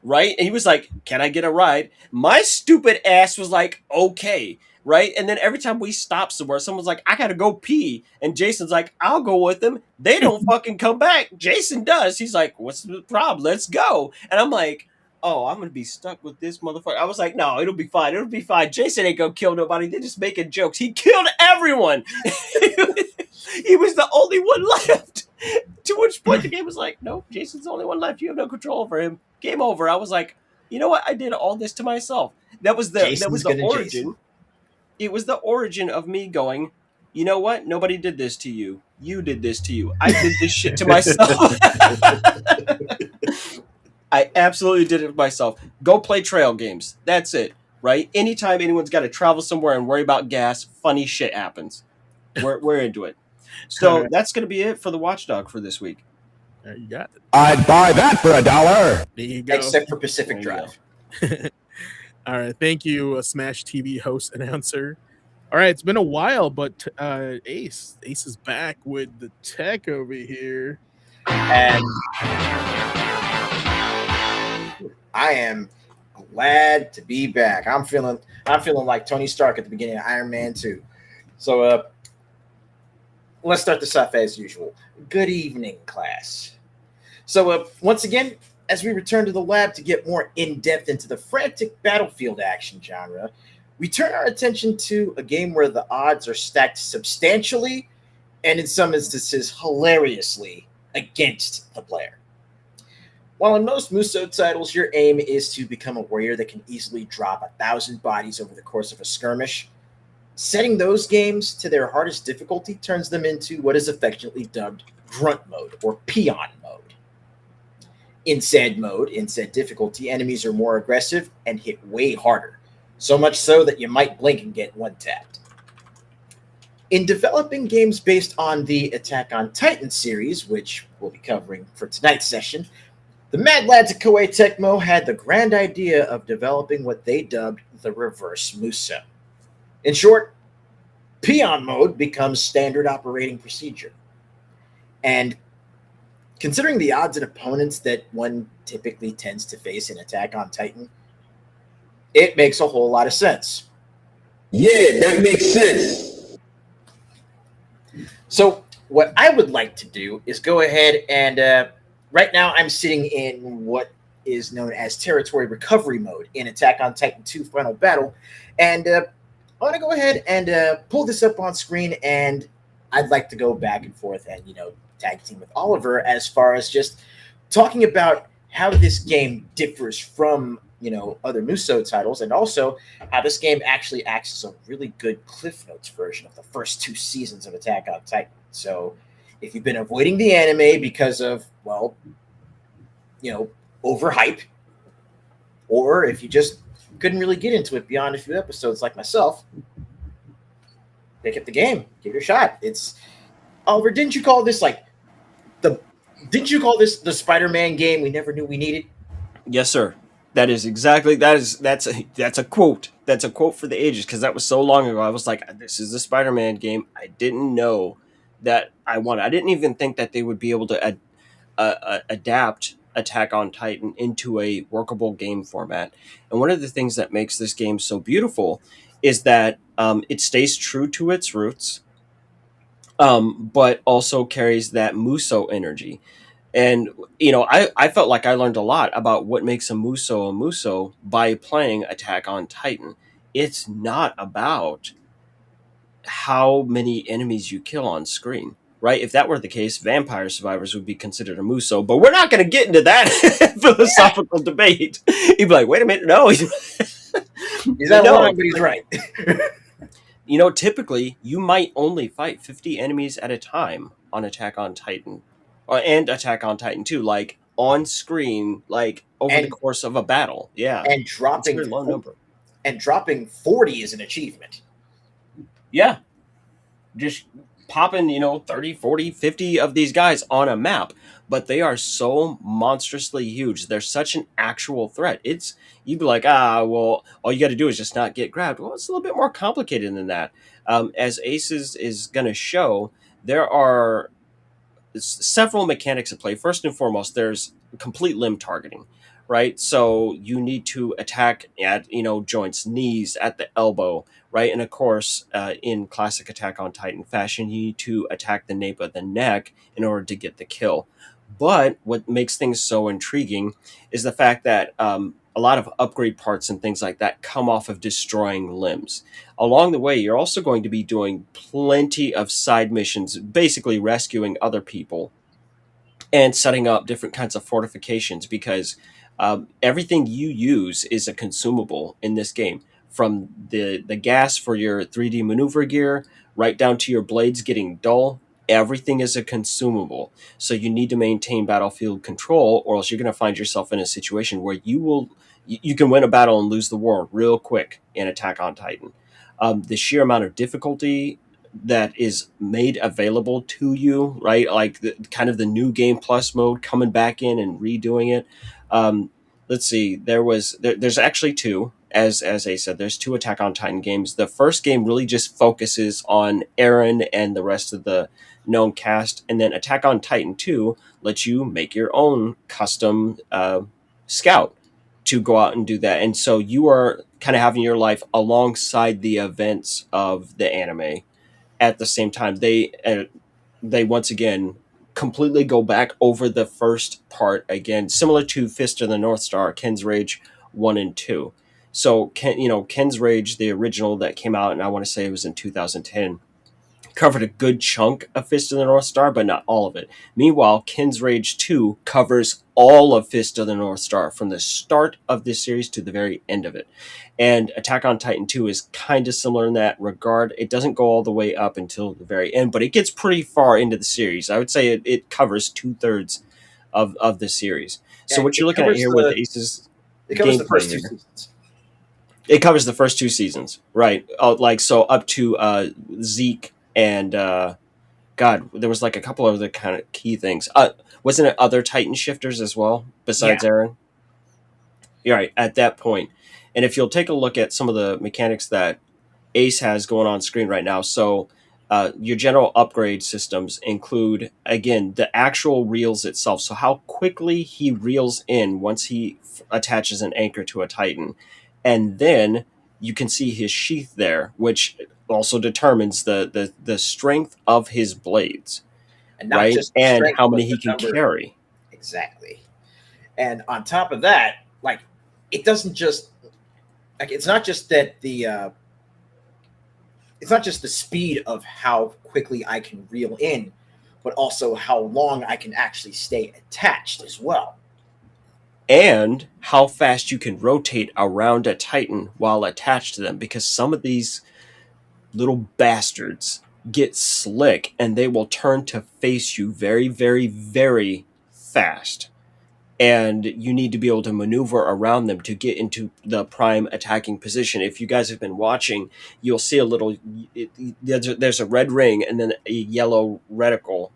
right? And he was like, "Can I get a ride?" My stupid ass was like, "Okay." Right? And then every time we stop somewhere, someone's like, "I gotta go pee." And Jason's like, "I'll go with them." They don't fucking come back. Jason does. He's like, "What's the problem? Let's go." And I'm like, "Oh, I'm gonna be stuck with this motherfucker." I was like, "No, it'll be fine. It'll be fine. Jason ain't gonna kill nobody. They're just making jokes." He killed everyone. He was the only one left. To which point the game was like, "No, Jason's the only one left. You have no control over him. Game over." I was like, you know what? I did all this to myself. That was the origin. Jason. It was the origin of me going, you know what? Nobody did this to you. You did this to you. I did this shit to myself. I absolutely did it to myself. Go play trail games. That's it, right? Anytime anyone's got to travel somewhere and worry about gas, funny shit happens. We're into it. So that's going to be it for the Watchdog for this week. There you got it. I'd buy that for $1. There you go. Except for Pacific There you Drive. All right, thank you, Smash TV host announcer. All right, it's been a while, but Ace is back with the tech over here. And I am glad to be back. I'm feeling like Tony Stark at the beginning of Iron Man 2. So let's start this off as usual. Good evening, class. So once again, as we return to the lab to get more in-depth into the frantic battlefield action genre, we turn our attention to a game where the odds are stacked substantially and in some instances hilariously against the player. While in most Musou titles, your aim is to become a warrior that can easily drop 1,000 bodies over the course of a skirmish, setting those games to their hardest difficulty turns them into what is affectionately dubbed grunt mode or peon mode. In said mode, in said difficulty, enemies are more aggressive and hit way harder, so much so that you might blink and get one-tapped. In developing games based on the Attack on Titan series, which we'll be covering for tonight's session, the Mad Lads at Koei Tecmo had the grand idea of developing what they dubbed the Reverse Musou. In short, peon mode becomes standard operating procedure. And considering the odds and opponents that one typically tends to face in Attack on Titan, it makes a whole lot of sense. Yeah, that makes sense. So what I would like to do is go ahead and right now I'm sitting in what is known as territory recovery mode in Attack on Titan 2 Final Battle. And I want to go ahead and pull this up on screen, and I'd like to go back and forth and, tag team with Oliver as far as just talking about how this game differs from, other Musou titles, and also how this game actually acts as a really good Cliff Notes version of the first 2 seasons of Attack on Titan. So if you've been avoiding the anime because of, overhype, or if you just couldn't really get into it beyond a few episodes like myself, pick up the game, give it a shot. It's Oliver, didn't you call this the Spider-Man game we never knew we needed? Yes, sir. That is exactly that's a quote. That's a quote for the ages, because that was so long ago. I was like, this is the Spider-Man game. I didn't know that I wanted. I didn't even think that they would be able to adapt Attack on Titan into a workable game format. And one of the things that makes this game so beautiful is that it stays true to its roots, but also carries that Musou energy. And, I felt like I learned a lot about what makes a Musou by playing Attack on Titan. It's not about how many enemies you kill on screen, right? If that were the case, Vampire Survivors would be considered a Musou, but we're not going to get into that philosophical debate. You'd be like, wait a minute, no. He's not wrong, but he's right. Typically, you might only fight 50 enemies at a time on Attack on Titan. And Attack on Titan 2. Like, on screen, like over the And- course of a battle. Yeah, and it's a dropping very low number. and dropping 40 is an achievement. Yeah, just popping 30, 40, 50 of these guys on a map, but they are so monstrously huge. They're such an actual threat. You'd be like, well, all you got to do is just not get grabbed. Well, it's a little bit more complicated than that. As Aces is going to show, there are several mechanics at play. First and foremost, there's complete limb targeting, right? So you need to attack at joints, knees, at the elbow, right? And of course, in classic Attack on Titan fashion, you need to attack the nape of the neck in order to get the kill. But what makes things so intriguing is the fact that a lot of upgrade parts and things like that come off of destroying limbs. Along the way, you're also going to be doing plenty of side missions, basically rescuing other people and setting up different kinds of fortifications, because everything you use is a consumable in this game. From the gas for your 3D maneuver gear right down to your blades getting dull, everything is a consumable. So you need to maintain battlefield control, or else you're going to find yourself in a situation where you can win a battle and lose the war real quick in Attack on Titan. The sheer amount of difficulty that is made available to you, right? Like kind of the new Game Plus mode coming back in and redoing it. Let's see, there's actually two, as I said, there's two Attack on Titan games. The first game really just focuses on Eren and the rest of the known cast, and then Attack on Titan 2 lets you make your own custom scout to go out and do that. And so you are kind of having your life alongside the events of the anime at the same time. They once again completely go back over the first part again, similar to Fist of the North Star, Ken's Rage 1 and 2. So Ken's Rage, the original that came out, and I want to say it was in 2010, covered a good chunk of Fist of the North Star, but not all of it. Meanwhile, Ken's Rage 2 covers all of Fist of the North Star from the start of this series to the very end of it. And Attack on Titan 2 is kind of similar in that regard. It doesn't go all the way up until the very end, but it gets pretty far into the series. I would say it covers 2/3 of the series. So what you're looking at here with Ace's it covers the first gameplay two here. seasons. It covers the first two seasons, right? So up to Zeke and God, there was like a couple of other kind of key things. Wasn't it other Titan shifters as well besides Eren? You're right, at that point. And if you'll take a look at some of the mechanics that Ace has going on screen right now, so your general upgrade systems include, again, the actual reels itself. So how quickly he reels in once he attaches an anchor to a Titan. And then you can see his sheath there, which also determines the strength of his blades, And not right? just And strength, how many but he the can number. carry. Exactly. And on top of that, like, it doesn't just like it's not just that it's not just the speed of how quickly I can reel in, but also how long I can actually stay attached as well. And how fast you can rotate around a Titan while attached to them, because some of these little bastards get slick and they will turn to face you very, very, very fast. And you need to be able to maneuver around them to get into the prime attacking position. If you guys have been watching, you'll see a little, there's a red ring and then a yellow reticle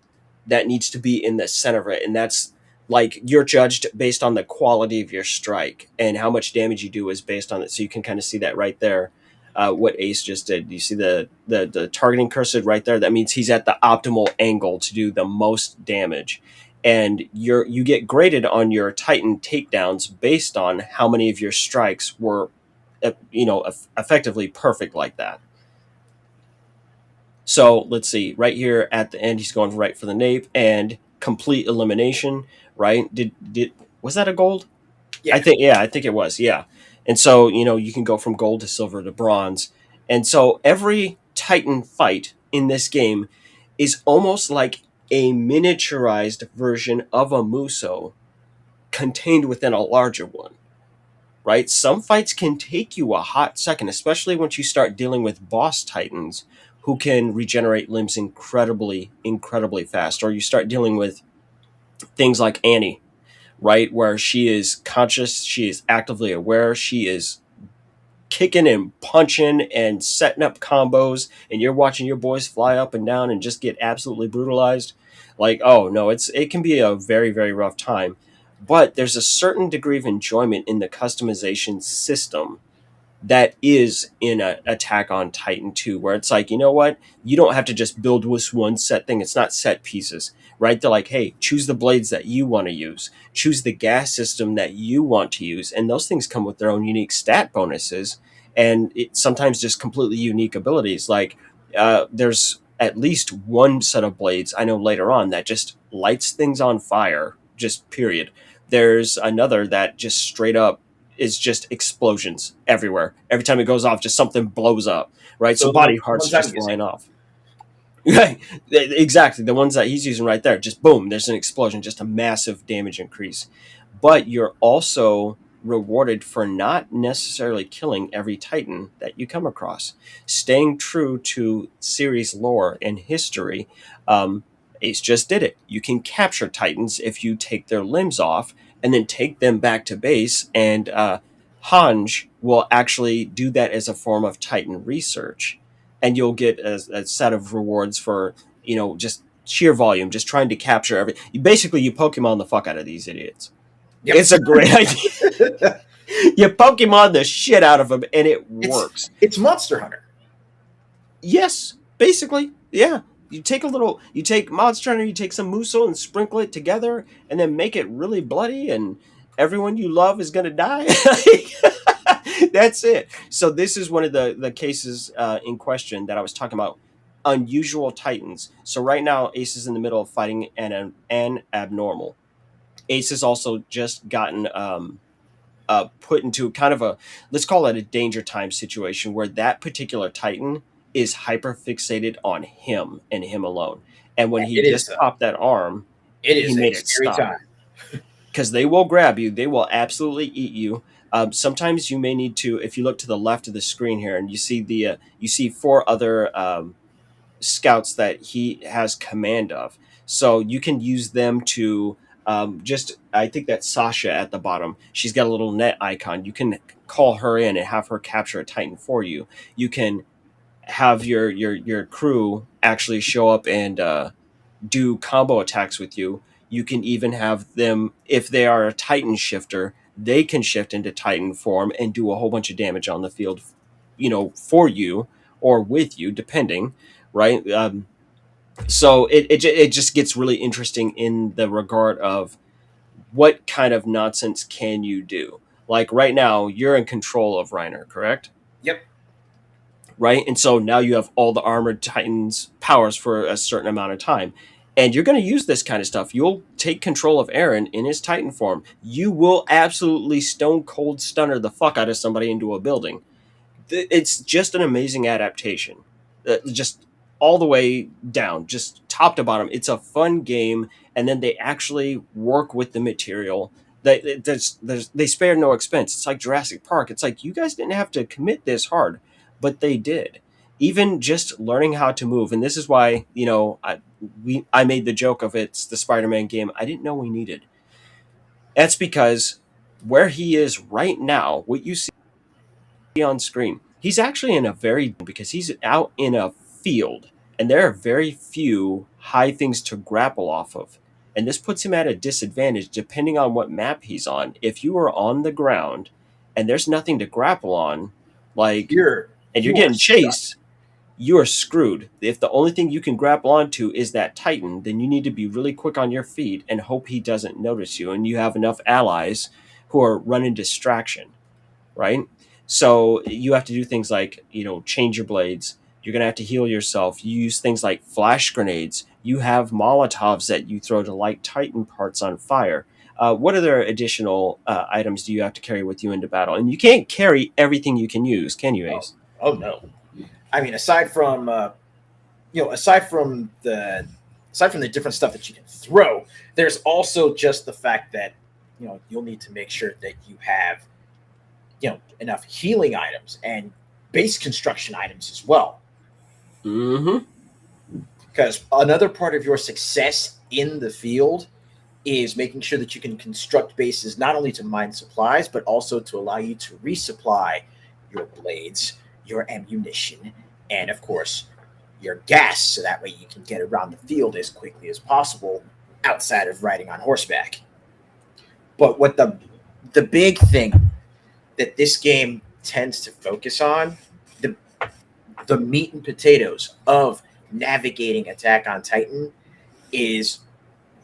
that needs to be in the center of it. And that's like, you're judged based on the quality of your strike, and how much damage you do is based on it. So you can kind of see that right there. What Ace just did. You see the targeting cursor right there? That means he's at the optimal angle to do the most damage. And you get graded on your Titan takedowns based on how many of your strikes were, effectively perfect like that. So let's see, right here at the end, he's going right for the nape and complete elimination. Right? Was that a gold? Yeah. I think it was. Yeah. And so, you can go from gold to silver to bronze. And so every Titan fight in this game is almost like a miniaturized version of a Musou contained within a larger one, right? Some fights can take you a hot second, especially once you start dealing with boss Titans who can regenerate limbs incredibly, incredibly fast. Or you start dealing with things like Annie, right? Where she is conscious, she is actively aware, she is kicking and punching and setting up combos, and you're watching your boys fly up and down and just get absolutely brutalized. Like, oh no, it can be a very, very rough time. But there's a certain degree of enjoyment in the customization system that is in a Attack on Titan 2, where it's like, you know what? You don't have to just build this one set thing. It's not set pieces, right? They're like, hey, choose the blades that you want to use, choose the gas system that you want to use. And those things come with their own unique stat bonuses and sometimes just completely unique abilities. Like there's at least one set of blades I know later on that just lights things on fire, just period. There's another that just straight up is just explosions everywhere. Every time it goes off, just something blows up, right? So body parts just flying off. Right, exactly. The ones that he's using right there, just boom, there's an explosion, just a massive damage increase. But you're also rewarded for not necessarily killing every Titan that you come across. Staying true to series lore and history, Ace just did it. You can capture Titans if you take their limbs off and then take them back to base, and Hanj will actually do that as a form of Titan research, and you'll get a set of rewards for, just sheer volume, just trying to capture every. Basically, you Pokemon the fuck out of these idiots. Yep. It's a great idea. You Pokemon the shit out of them, and it works. It's Monster Hunter. Yes, basically, yeah. You take Monster Hunter, you take some Musou and sprinkle it together, and then make it really bloody, and everyone you love is gonna die. That's it. So this is one of the cases in question that I was talking about. Unusual Titans. So right now, Ace is in the middle of fighting an abnormal. Ace has also just gotten put into kind of let's call it a danger time situation, where that particular Titan is hyper fixated on him and him alone. And when he just popped that arm, he made it stop. Because they will grab you. They will absolutely eat you. Sometimes you may need to, if you look to the left of the screen here, and you see 4 other scouts that he has command of. So you can use them to I think that's Sasha at the bottom. She's got a little net icon. You can call her in and have her capture a Titan for you. You can have your crew actually show up and do combo attacks with you. You can even have them, if they are a Titan shifter, they can shift into Titan form and do a whole bunch of damage on the field, for you or with you, depending, right? So it just gets really interesting in the regard of what kind of nonsense can you do? Like right now, you're in control of Reiner, correct? Yep. Right? And so now you have all the armored Titans powers for a certain amount of time. And you're going to use this kind of stuff. You'll take control of Eren in his Titan form. You will absolutely stone cold stunner the fuck out of somebody into a building. It's just an amazing adaptation. Just all the way down, just top to bottom. It's a fun game. And then they actually work with the material. They spare no expense. It's like Jurassic Park. It's like, you guys didn't have to commit this hard. But they did. Even just learning how to move. And this is why, I made the joke of it's the Spider-Man game I didn't know we needed. That's because where he is right now, what you see on screen, he's actually because he's out in a field. And there are very few high things to grapple off of. And this puts him at a disadvantage depending on what map he's on. If you are on the ground and there's nothing to grapple on, you're getting chased, you are screwed. If the only thing you can grapple onto is that Titan, then you need to be really quick on your feet and hope he doesn't notice you, and you have enough allies who are running distraction, right? So you have to do things like, change your blades. You're going to have to heal yourself. You use things like flash grenades. You have Molotovs that you throw to light Titan parts on fire. What other additional items do you have to carry with you into battle? And you can't carry everything you can use, can you, Ace? Oh no. I mean, aside from the different stuff that you can throw, there's also just the fact that you'll need to make sure that you have enough healing items and base construction items as well. Mm-hmm. Because another part of your success in the field is making sure that you can construct bases not only to mine supplies, but also to allow you to resupply your blades, your ammunition, and of course, your gas, so that way you can get around the field as quickly as possible outside of riding on horseback. But what the big thing that this game tends to focus on, the the meat and potatoes of navigating Attack on Titan, is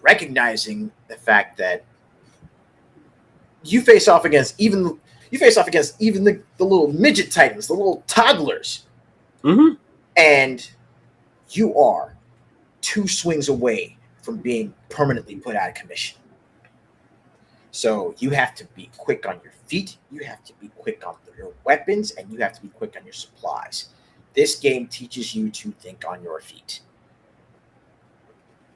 recognizing the fact that you face off against even the little midget titans, the little toddlers, Mm-hmm. and you are 2 swings away from being permanently put out of commission. So you have to be quick on your feet, you have to be quick on your weapons, and you have to be quick on your supplies. This game teaches you to think on your feet.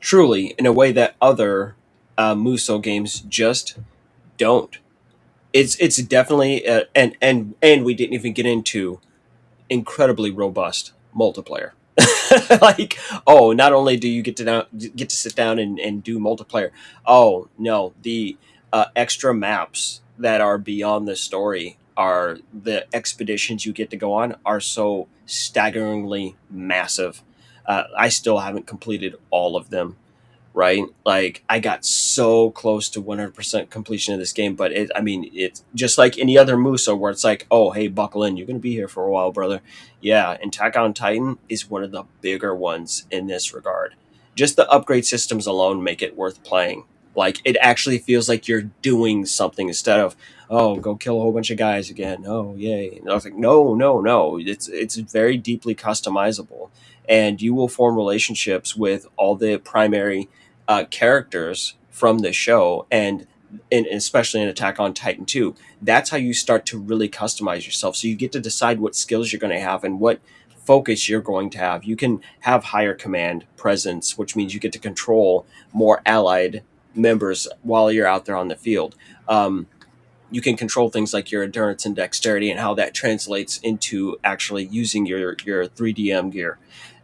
Truly, in a way that other Musou games just don't. It's definitely and we didn't even get into incredibly robust multiplayer. Like, oh, not only do you get to sit down and do multiplayer, oh no, the extra maps that are beyond the story, are the expeditions you get to go on, are so staggeringly massive. I still haven't completed all of them, right? Like, I got so close to 100% completion of this game, but it's just like any other Muso where it's like, oh, hey, buckle in, you're going to be here for a while, brother. Yeah, and Attack on Titan is one of the bigger ones in this regard. Just the upgrade systems alone make it worth playing. Like, it actually feels like you're doing something instead of, oh, go kill a whole bunch of guys again. Oh, yay. And I was like, no. It's very deeply customizable, and you will form relationships with all the primary characters from the show, and especially in Attack on Titan 2. That's how you start to really customize yourself. So you get to decide what skills you're going to have and what focus you're going to have. You can have higher command presence, which means you get to control more allied members while you're out there on the field. You can control things like your endurance and dexterity and how that translates into actually using your 3DM gear.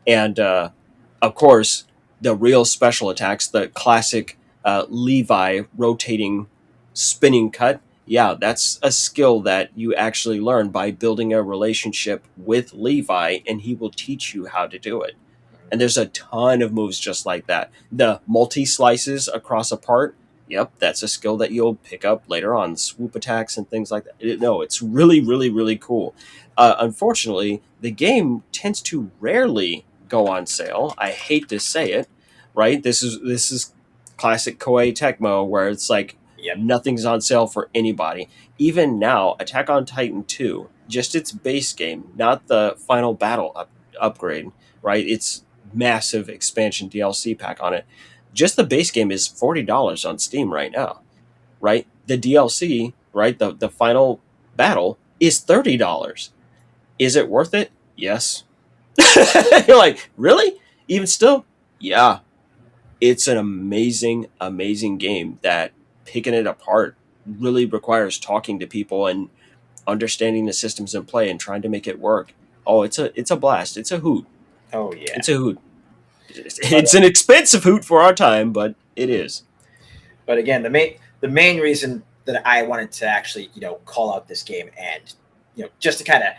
And of course, the real special attacks, the classic Levi rotating spinning cut. Yeah, that's a skill that you actually learn by building a relationship with Levi, and he will teach you how to do it. And there's a ton of moves just like that. The multi-slices across a part, yep, that's a skill that you'll pick up later on. Swoop attacks and things like that. No, it's really, really, really cool. Unfortunately, the game tends to rarely go on sale. I hate to say it, right? This is classic Koei Tecmo, where it's like, Yep. nothing's on sale for anybody. Even now, Attack on Titan 2, just its base game, not the final battle upgrade, right? It's massive expansion DLC pack on it. Just the base game is $40 on Steam right now, right? The DLC, right, the final battle is $30. Is it worth it? Yes. You're like, really? Even still? Yeah. It's an amazing, amazing game that picking it apart really requires talking to people and understanding the systems in play and trying to make it work. Oh, it's a blast. It's a hoot. Oh yeah. It's a hoot. It's an expensive hoot for our time, but it is. But again, the main reason that I wanted to actually, call out this game and, just to kind of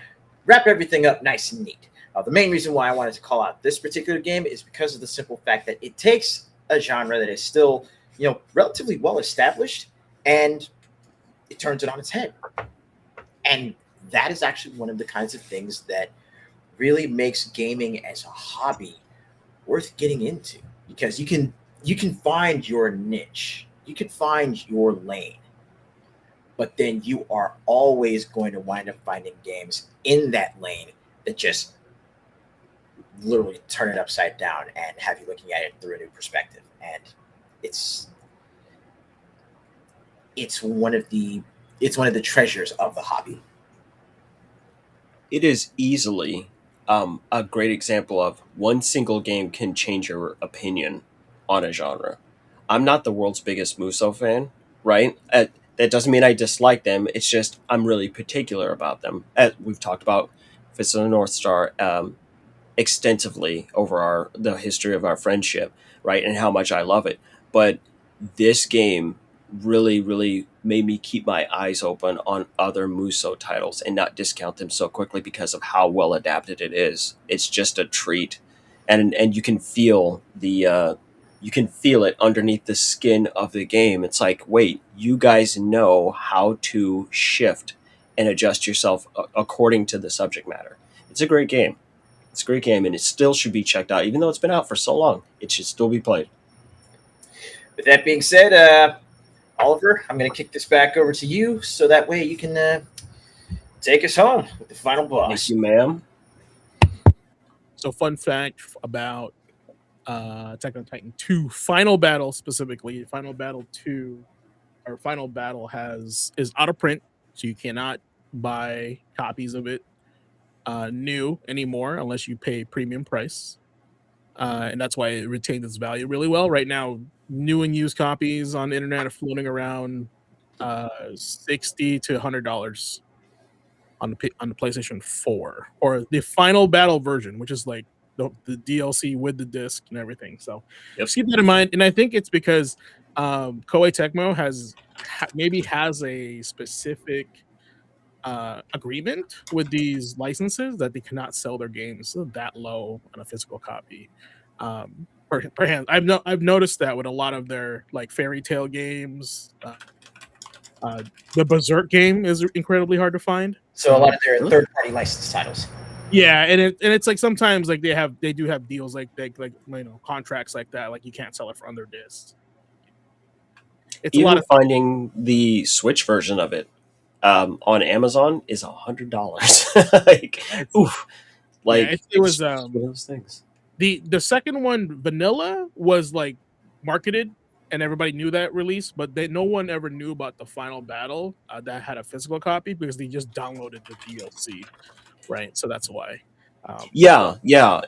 wrap everything up nice and neat. The main reason why I wanted to call out this particular game is because of the simple fact that it takes a genre that is still, relatively well established, and it turns it on its head. And that is actually one of the kinds of things that really makes gaming as a hobby worth getting into, because you can find your niche, you can find your lane, but then you are always going to wind up finding games in that lane that just literally turn it upside down and have you looking at it through a new perspective. And it's one of the treasures of the hobby. It is easily a great example of one single game can change your opinion on a genre. I'm not the world's biggest Musou fan, right? That doesn't mean I dislike them. It's just I'm really particular about them. We've talked about Fist of the North Star extensively over the history of our friendship, right? And how much I love it. But this game really, really made me keep my eyes open on other Musou titles and not discount them so quickly because of how well adapted it is. It's just a treat, and you can feel you can feel it underneath the skin of the game. It's like, wait, you guys know how to shift and adjust yourself according to the subject matter. It's a great game. It's a great game, and it still should be checked out, even though it's been out for so long. It should still be played. With that being said, Oliver, I'm going to kick this back over to you so that way you can take us home with the final boss. Thank you, ma'am. So, fun fact about Attack on Titan 2 Final Battle specifically. Final Battle 2 or Final Battle is out of print, so you cannot buy copies of it new anymore unless you pay premium price. And that's why it retained its value really well. Right now, new and used copies on the internet are floating around $60 to $100 on the PlayStation 4 or the Final Battle version, which is like the DLC with the disc and everything. So just keep that in mind. And I think it's because Koei Tecmo has a specific agreement with these licenses that they cannot sell their games that low on a physical copy per hand. I've noticed that with a lot of their like Fairy Tail games. The Berserk game is incredibly hard to find. So a lot of their third-party licensed titles. Yeah, and it's like sometimes like they do have deals like contracts like that. Like you can't sell it for under discs. It's Even a lot of finding the Switch version of it on Amazon is $100. Like, oof! Like it was one of those things. The second one, Vanilla, was like marketed and everybody knew that release, but no one ever knew about the Final Battle that had a physical copy because they just downloaded the DLC, right? So that's why. Yeah.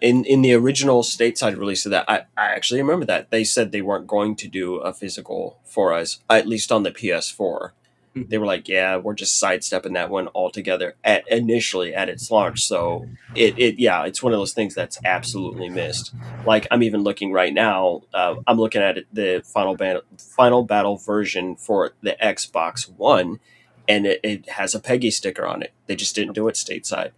In the original stateside release of that, I actually remember that they said they weren't going to do a physical for us, at least on the PS4. They were like, yeah, we're just sidestepping that one altogether initially at its launch. So it's one of those things that's absolutely missed. Like I'm even looking right now, I'm looking at the Final Battle version for the Xbox One, and it has a Peggy sticker on it. They just didn't do it stateside.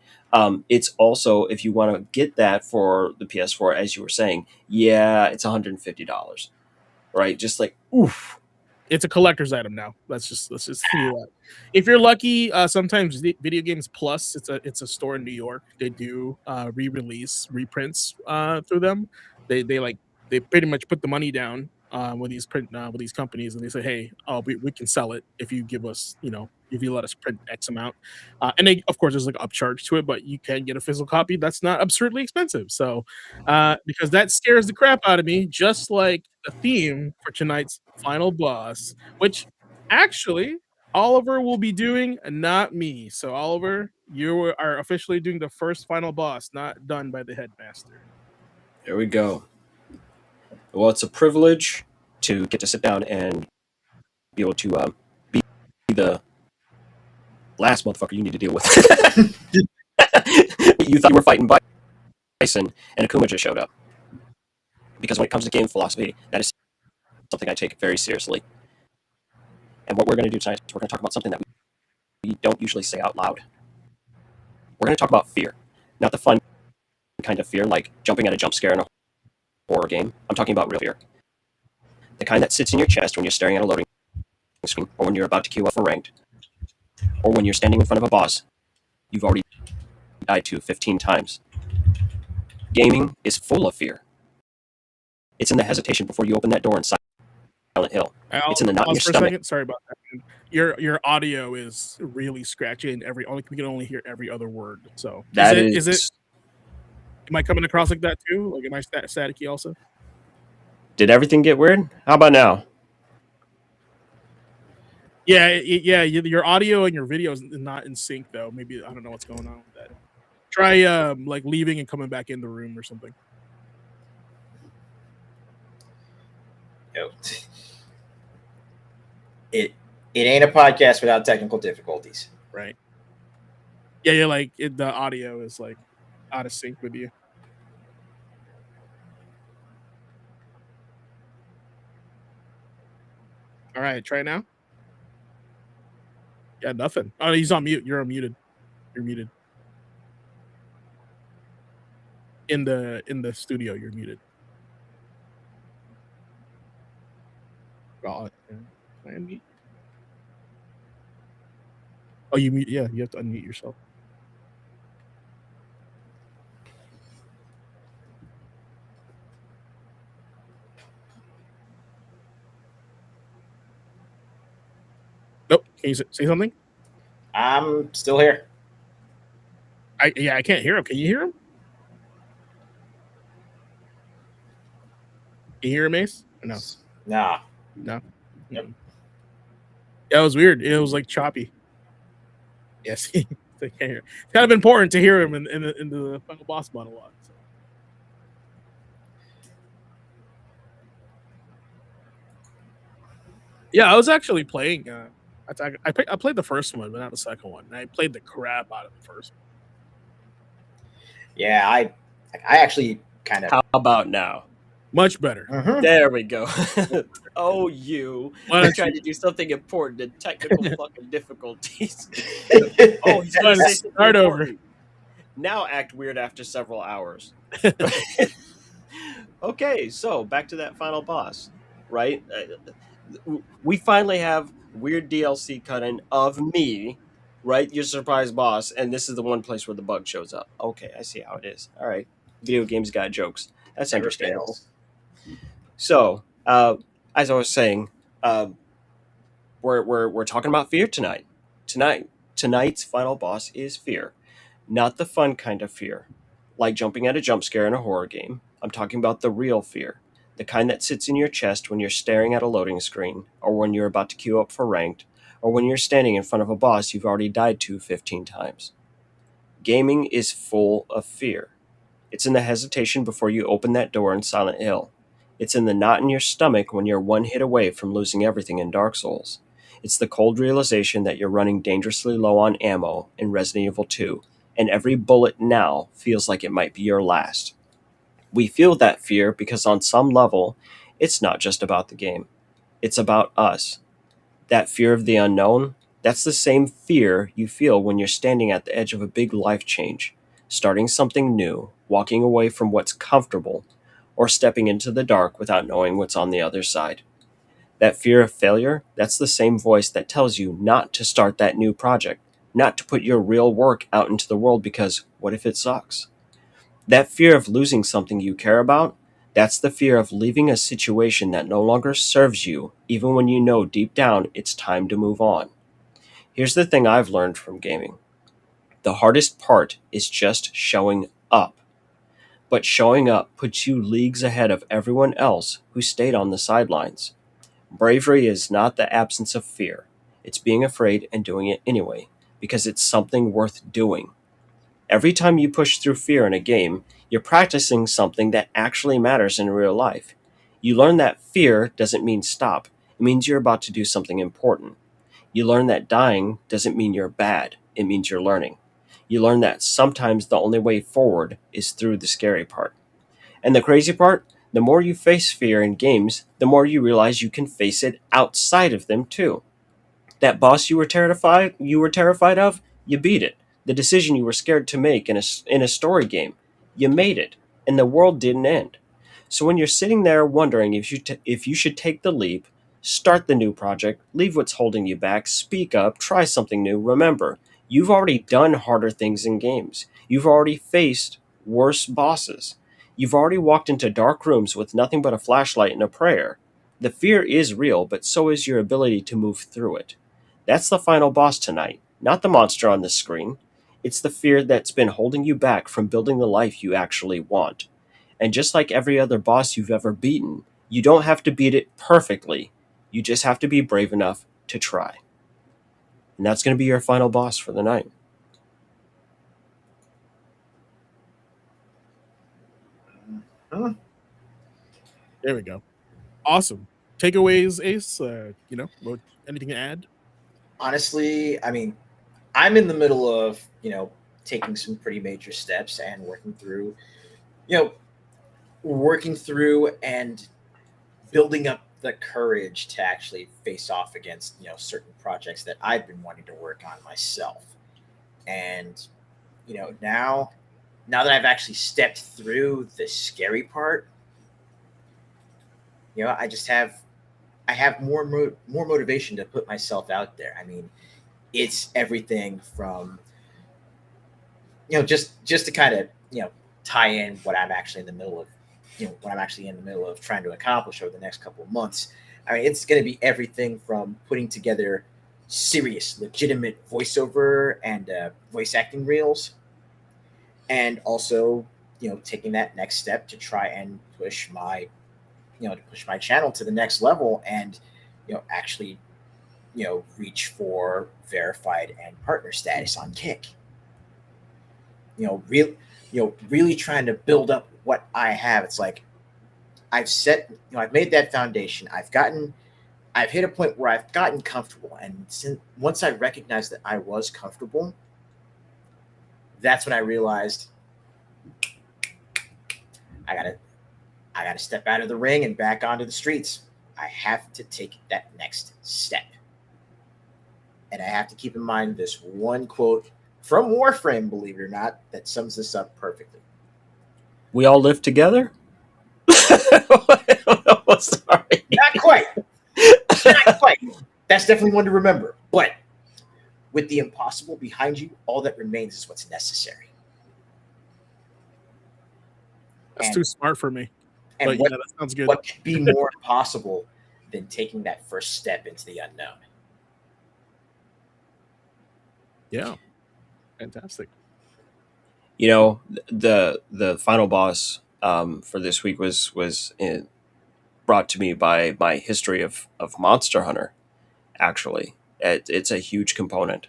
It's also, if you want to get that for the PS4, as you were saying, it's $150, right? Just like, oof. It's a collector's item now. Let's just feel that. If you're lucky, sometimes Video Games Plus, it's a store in New York. They do re-release reprints through them. They pretty much put the money down with these companies, and they say, hey, we can sell it if you give us, if you let us print X amount. And they, of course, there's like upcharge to it, but you can get a physical copy that's not absurdly expensive. So because that scares the crap out of me, just like the theme for tonight's final boss, which actually Oliver will be doing, not me. So Oliver, you are officially doing the first final boss, not done by the headmaster. There we go. Well, it's a privilege to get to sit down and be able to be the last motherfucker you need to deal with. You thought you were fighting Bison, and Akuma just showed up. Because when it comes to game philosophy, that is something I take very seriously. And what we're going to do tonight is we're going to talk about something that we don't usually say out loud. We're going to talk about fear. Not the fun kind of fear, like jumping at a jump scare in a horror game. I'm talking about real fear. The kind that sits in your chest when you're staring at a loading screen, or when you're about to queue up for ranked, or when you're standing in front of a boss you've already died to 15 times. Gaming is full of fear. It's in the hesitation before you open that door in Silent Hill. It's in the knot in your stomach. Sorry about that. Your audio is really scratchy, and we can only hear every other word. So is it? Am I coming across like that too? Like, am I staticky also? Did everything get weird? How about now? Yeah. Your audio and your video is not in sync though. Maybe I don't know what's going on with that. Try like leaving and coming back in the room or something. It ain't a podcast without technical difficulties, right? Yeah, like the audio is like out of sync with you. All right, try it now. Yeah, nothing. Oh, he's on mute. You're unmuted. You're muted. In the studio, you're muted. God. Can I unmute? Oh, you mute. Yeah, you have to unmute yourself. Nope. Can you say something? I'm still here. I can't hear him. Can you hear him? Can you hear him, Ace? Or no. Nah. No. Yep. Yeah, it was weird. It was like choppy. Yes. I can't hear. It's kind of important to hear him in the final boss battle lot. So. Yeah, I was actually playing. I played the first one, but not the second one. And I played the crap out of the first one. Yeah, I actually kind of. How about now? Much better. Mhm. There we go. Oh, you. I'm trying to do something important and technical fucking difficulties. Oh, he's going to say something Start over. important. Now act weird after several hours. Okay, so back to that final boss, right? We finally have weird DLC cut-in of me, right? Your surprise boss, and this is the one place where the bug shows up. Okay, I see how it is. All right, video games got jokes. That's Never understandable. fails. So, as I was saying, we're talking about fear tonight. Tonight's final boss is fear, not the fun kind of fear, like jumping at a jump scare in a horror game. I'm talking about the real fear, the kind that sits in your chest when you're staring at a loading screen, or when you're about to queue up for ranked, or when you're standing in front of a boss you've already died to 15 times. Gaming is full of fear. It's in the hesitation before you open that door in Silent Hill. It's in the knot in your stomach when you're one hit away from losing everything in Dark Souls. It's the cold realization that you're running dangerously low on ammo in Resident Evil 2, and every bullet now feels like it might be your last. We feel that fear because on some level, it's not just about the game. It's about us. That fear of the unknown, that's the same fear you feel when you're standing at the edge of a big life change, starting something new, walking away from what's comfortable, or stepping into the dark without knowing what's on the other side. That fear of failure, that's the same voice that tells you not to start that new project, not to put your real work out into the world because what if it sucks? That fear of losing something you care about, that's the fear of leaving a situation that no longer serves you, even when you know deep down it's time to move on. Here's the thing I've learned from gaming. The hardest part is just showing up. But showing up puts you leagues ahead of everyone else who stayed on the sidelines. Bravery is not the absence of fear. It's being afraid and doing it anyway, because it's something worth doing. Every time you push through fear in a game, you're practicing something that actually matters in real life. You learn that fear doesn't mean stop. It means you're about to do something important. You learn that dying doesn't mean you're bad. It means you're learning. You learn that sometimes the only way forward is through the scary part. And the crazy part, the more you face fear in games, the more you realize you can face it outside of them too. That boss you were terrified of, you beat it. The decision you were scared to make in a story game, you made it, and the world didn't end. So when you're sitting there wondering if you should take the leap, start the new project, leave what's holding you back, speak up, try something new, remember, you've already done harder things in games. You've already faced worse bosses. You've already walked into dark rooms with nothing but a flashlight and a prayer. The fear is real, but so is your ability to move through it. That's the final boss tonight, not the monster on the screen. It's the fear that's been holding you back from building the life you actually want. And just like every other boss you've ever beaten, you don't have to beat it perfectly. You just have to be brave enough to try. And that's going to be your final boss for the night. There we go. Awesome. Takeaways, Ace. Anything to add? Honestly, I mean, I'm in the middle of, taking some pretty major steps and working through and building up the courage to actually face off against certain projects that I've been wanting to work on myself. And now that I've actually stepped through the scary part, I have more motivation to put myself out there. I mean, it's everything from just to kind of tie in what I'm actually in the middle of trying to accomplish over the next couple of months. I mean, it's going to be everything from putting together serious, legitimate voiceover and voice acting reels, and also taking that next step to try and push my channel to the next level, and actually reach for verified and partner status on Kick. Really trying to build up what I have. It's like I've made that foundation. I've hit a point where I've gotten comfortable, and once I recognized that I was comfortable, that's when I realized I gotta step out of the ring and back onto the streets. I have to take that next step. And I have to keep in mind this one quote from Warframe, believe it or not, that sums this up perfectly. We all live together? Sorry. Not quite. Not quite. That's definitely one to remember. But with the impossible behind you, all that remains is what's necessary. That's too smart for me. And but that sounds good. What could be more impossible than taking that first step into the unknown? Yeah. Fantastic. The final boss for this week was brought to me by my history of Monster Hunter. Actually, it's a huge component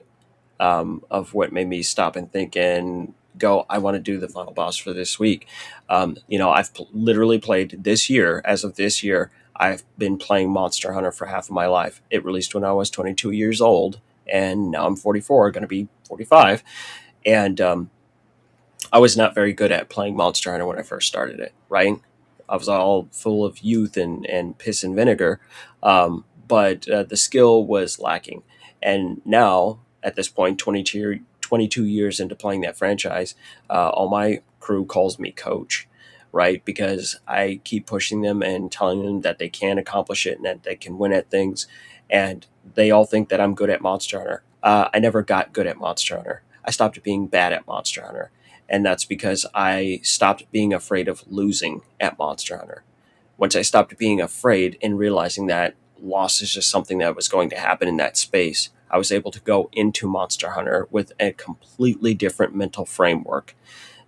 of what made me stop and think and go, I want to do the final boss for this week. I've literally played this year. As of this year, I've been playing Monster Hunter for half of my life. It released when I was 22 years old, and now I'm 44, going to be 45. And I was not very good at playing Monster Hunter when I first started it, right? I was all full of youth and piss and vinegar, but the skill was lacking. And now, at this point, 22 years into playing that franchise, all my crew calls me coach, right? Because I keep pushing them and telling them that they can accomplish it and that they can win at things. And they all think that I'm good at Monster Hunter. I never got good at Monster Hunter. I stopped being bad at Monster Hunter. And that's because I stopped being afraid of losing at Monster Hunter. Once I stopped being afraid and realizing that loss is just something that was going to happen in that space, I was able to go into Monster Hunter with a completely different mental framework.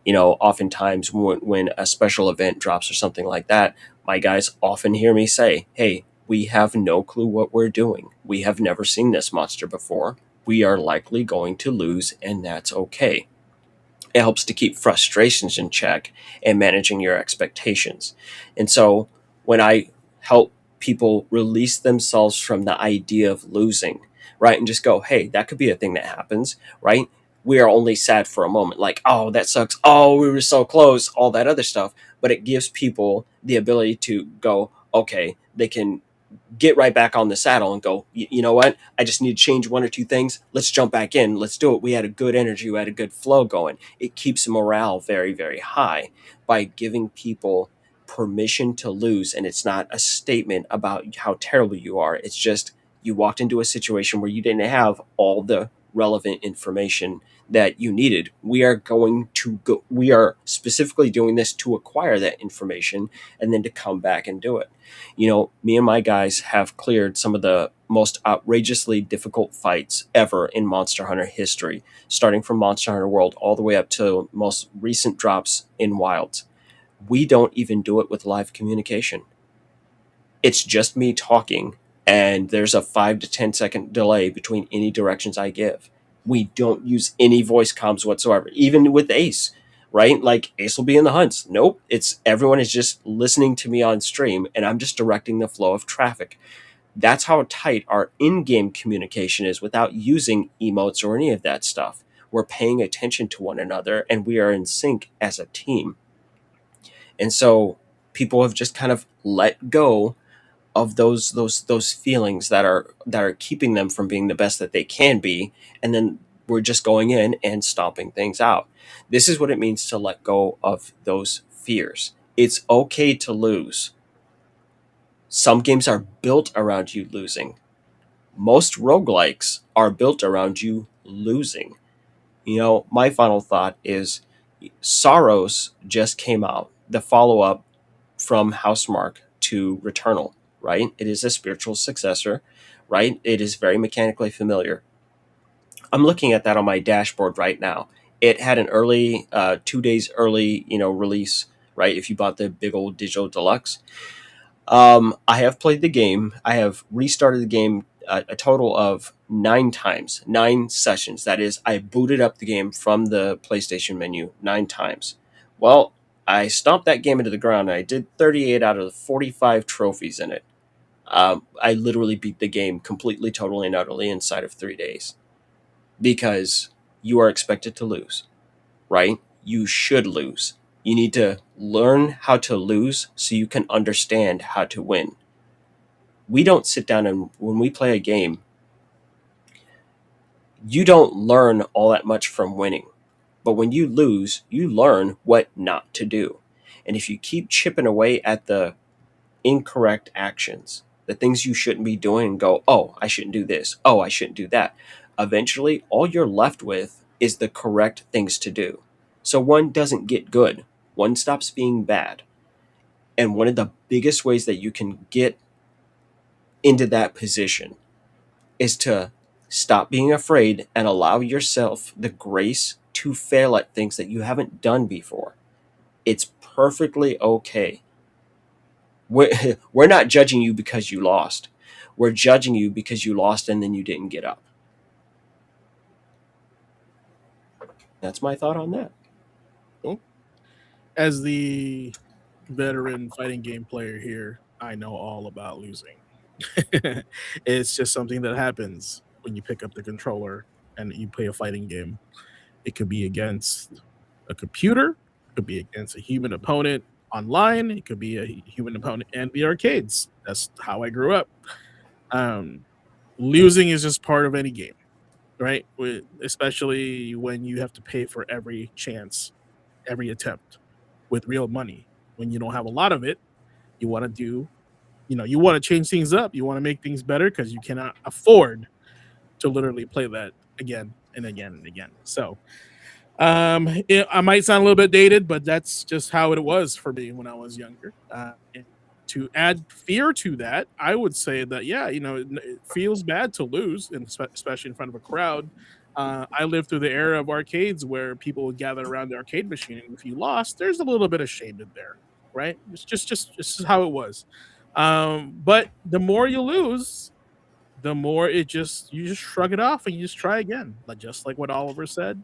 Oftentimes when a special event drops or something like that, my guys often hear me say, hey, we have no clue what we're doing. We have never seen this monster before. We are likely going to lose, and that's okay. It helps to keep frustrations in check and managing your expectations. And so when I help people release themselves from the idea of losing, right, and just go, hey, that could be a thing that happens, right? We are only sad for a moment, like, oh, that sucks. Oh, we were so close, all that other stuff. But it gives people the ability to go, okay, they can get right back on the saddle and go, you know what? I just need to change one or two things. Let's jump back in. Let's do it. We had a good energy. We had a good flow going. It keeps morale very, very high by giving people permission to lose. And it's not a statement about how terrible you are. It's just you walked into a situation where you didn't have all the relevant information that you needed. We are specifically doing this to acquire that information and then to come back and do it. Me and my guys have cleared some of the most outrageously difficult fights ever in Monster Hunter history, starting from Monster Hunter World all the way up to most recent drops in Wilds. We don't even do it with live communication. It's just me talking, and there's a 5 to 10 second delay between any directions I give. We don't use any voice comms whatsoever, even with Ace, right? Like Ace will be in the hunts. Nope. Everyone is just listening to me on stream, and I'm just directing the flow of traffic. That's how tight our in-game communication is without using emotes or any of that stuff. We're paying attention to one another, and we are in sync as a team. And so people have just kind of let go of those feelings that are keeping them from being the best that they can be, and then we're just going in and stomping things out. This is what it means to let go of those fears. It's okay to lose. Some games are built around you losing. Most roguelikes are built around you losing. My final thought is Sorrows just came out, the follow-up from Housemarque to Returnal, right? It is a spiritual successor, right? It is very mechanically familiar. I'm looking at that on my dashboard right now. It had an early, 2 days early, release, right? If you bought the big old digital deluxe. I have played the game. I have restarted the game a total of 9 times, 9 sessions. That is, I booted up the game from the PlayStation menu 9 times. Well, I stomped that game into the ground, and I did 38 out of the 45 trophies in it. I literally beat the game completely, totally, and utterly inside of 3 days. Because you are expected to lose, right? You should lose. You need to learn how to lose so you can understand how to win. We don't sit down and when we play a game, you don't learn all that much from winning. But when you lose, you learn what not to do. And if you keep chipping away at the incorrect actions, the things you shouldn't be doing, and go, oh, I shouldn't do this. Oh, I shouldn't do that. Eventually, all you're left with is the correct things to do. So one doesn't get good. One stops being bad. And one of the biggest ways that you can get into that position is to stop being afraid and allow yourself the grace to fail at things that you haven't done before. It's perfectly okay. We're not judging you because you lost. We're judging you because you lost and then you didn't get up. That's my thought on that. Cool. As the veteran fighting game player here, I know all about losing. It's just something that happens when you pick up the controller and you play a fighting game. It could be against a computer, it could be against a human opponent online, it could be a human opponent in the arcades. That's how I grew up. Losing is just part of any game, right? Especially when you have to pay for every chance, every attempt with real money. When you don't have a lot of it, you want to do, you want to change things up. You want to make things better because you cannot afford to literally play that again and again and again. So I might sound a little bit dated, but that's just how it was for me when I was younger. And to add fear to that, I would say that, it feels bad to lose, and especially in front of a crowd. I lived through the era of arcades where people would gather around the arcade machine, and if you lost, there's a little bit of shame in there, right? It's just how it was. But the more you lose, the more you just shrug it off and you just try again. Just like what Oliver said,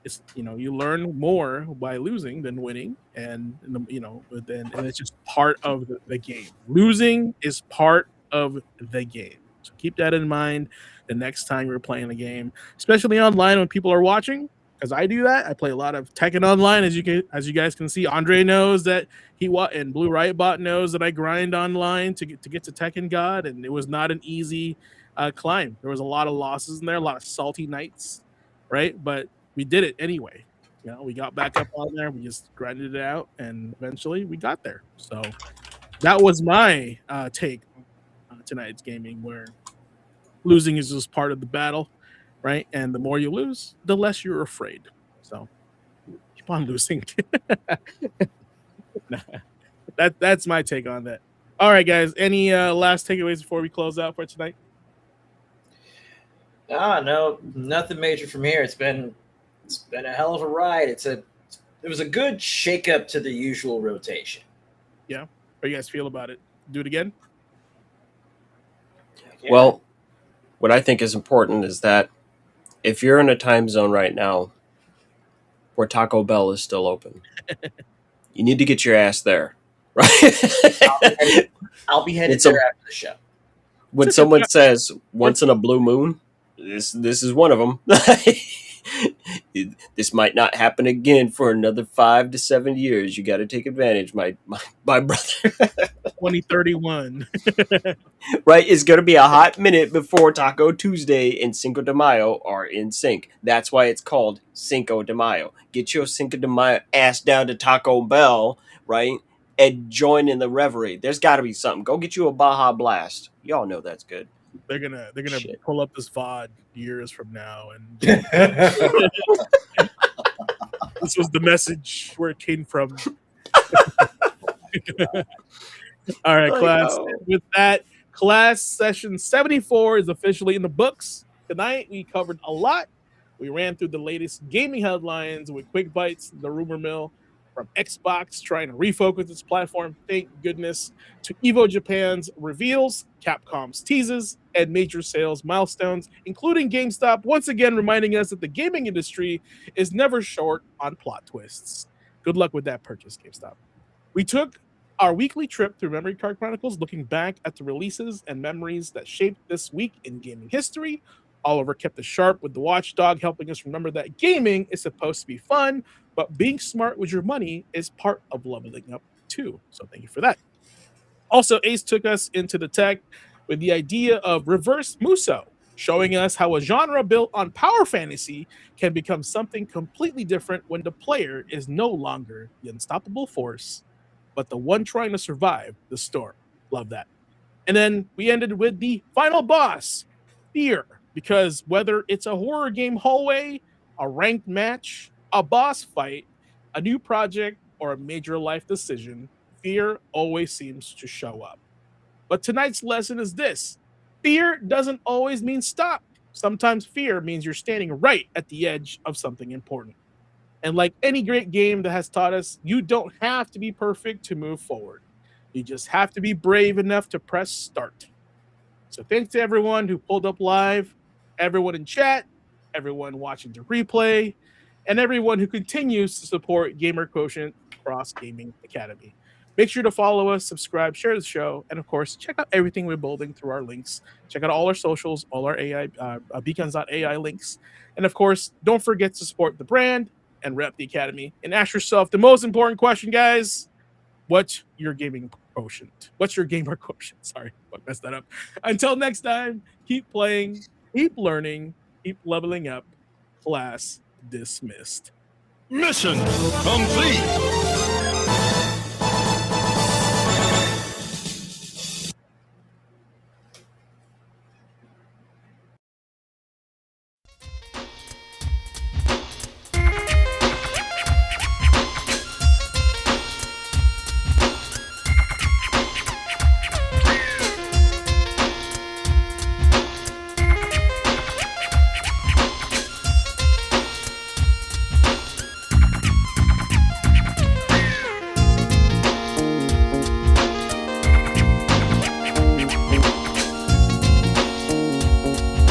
it's you learn more by losing than winning, and it's just part of the game. Losing is part of the game, so keep that in mind the next time you're playing a game, especially online when people are watching. Because I do that. I play a lot of Tekken online, as you guys can see. Andre knows that and Blue Riot Bot knows that I grind online to get to Tekken God, and it was not an easy climb. There was a lot of losses in there, a lot of salty nights, right? But we did it anyway. We got back up on there. We just grinded it out, and eventually we got there. So that was my take on tonight's gaming, where losing is just part of the battle, right? And the more you lose, the less you're afraid. So keep on losing. That's my take on that. All right, guys. Any last takeaways before we close out for tonight? No, nothing major from here. It's been a hell of a ride. It was a good shakeup to the usual rotation. Yeah. How do you guys feel about it? Do it again? Yeah. Well, what I think is important is that if you're in a time zone right now where Taco Bell is still open, you need to get your ass there, right? I'll be headed there after the show. When someone says once in a blue moon, this is one of them. This might not happen again for another 5 to 7 years. You got to take advantage, my brother. 2031. Right? It's going to be a hot minute before Taco Tuesday and Cinco de Mayo are in sync. That's why it's called Cinco de Mayo. Get your Cinco de Mayo ass down to Taco Bell, right? And join in the reverie. There's got to be something. Go get you a Baja Blast. Y'all know that's good. They're gonna Shit. pull up this VOD years from now, and this was the message where it came from. All right, class. know. With that, class session 74 is officially in the books. Tonight we covered a lot. We ran through the latest gaming headlines with quick bites, the rumor mill from Xbox trying to refocus its platform, thank goodness, to EVO Japan's reveals, Capcom's teases, and major sales milestones, including GameStop once again reminding us that the gaming industry is never short on plot twists. Good luck with that purchase, GameStop. We took our weekly trip through Memory Card Chronicles, looking back at the releases and memories that shaped this week in gaming history. Oliver kept us sharp with the watchdog, helping us remember that gaming is supposed to be fun, but being smart with your money is part of leveling up too. So thank you for that. Also, Ace took us into the tech with the idea of Reverse Musou, showing us how a genre built on power fantasy can become something completely different when the player is no longer the unstoppable force, but the one trying to survive the storm. Love that. And then we ended with the final boss, Fear, because whether it's a horror game hallway, a ranked match, a boss fight, a new project, or a major life decision, fear always seems to show up. But tonight's lesson is this: fear doesn't always mean stop. Sometimes fear means you're standing right at the edge of something important. And like any great game that has taught us, you don't have to be perfect to move forward. You just have to be brave enough to press start. So thanks to everyone who pulled up live, everyone in chat, everyone watching the replay, and everyone who continues to support Gamer Quotient Cross Gaming Academy. Make sure to follow us, subscribe, share the show, and of course, check out everything we're building through our links. Check out all our socials, all our AI, beacons.ai links. And of course, don't forget to support the brand and rep the academy. And ask yourself the most important question, guys. What's your gaming quotient? What's your gamer quotient? Sorry, I messed that up. Until next time, keep playing, keep learning, keep leveling up. Class dismissed. Mission complete.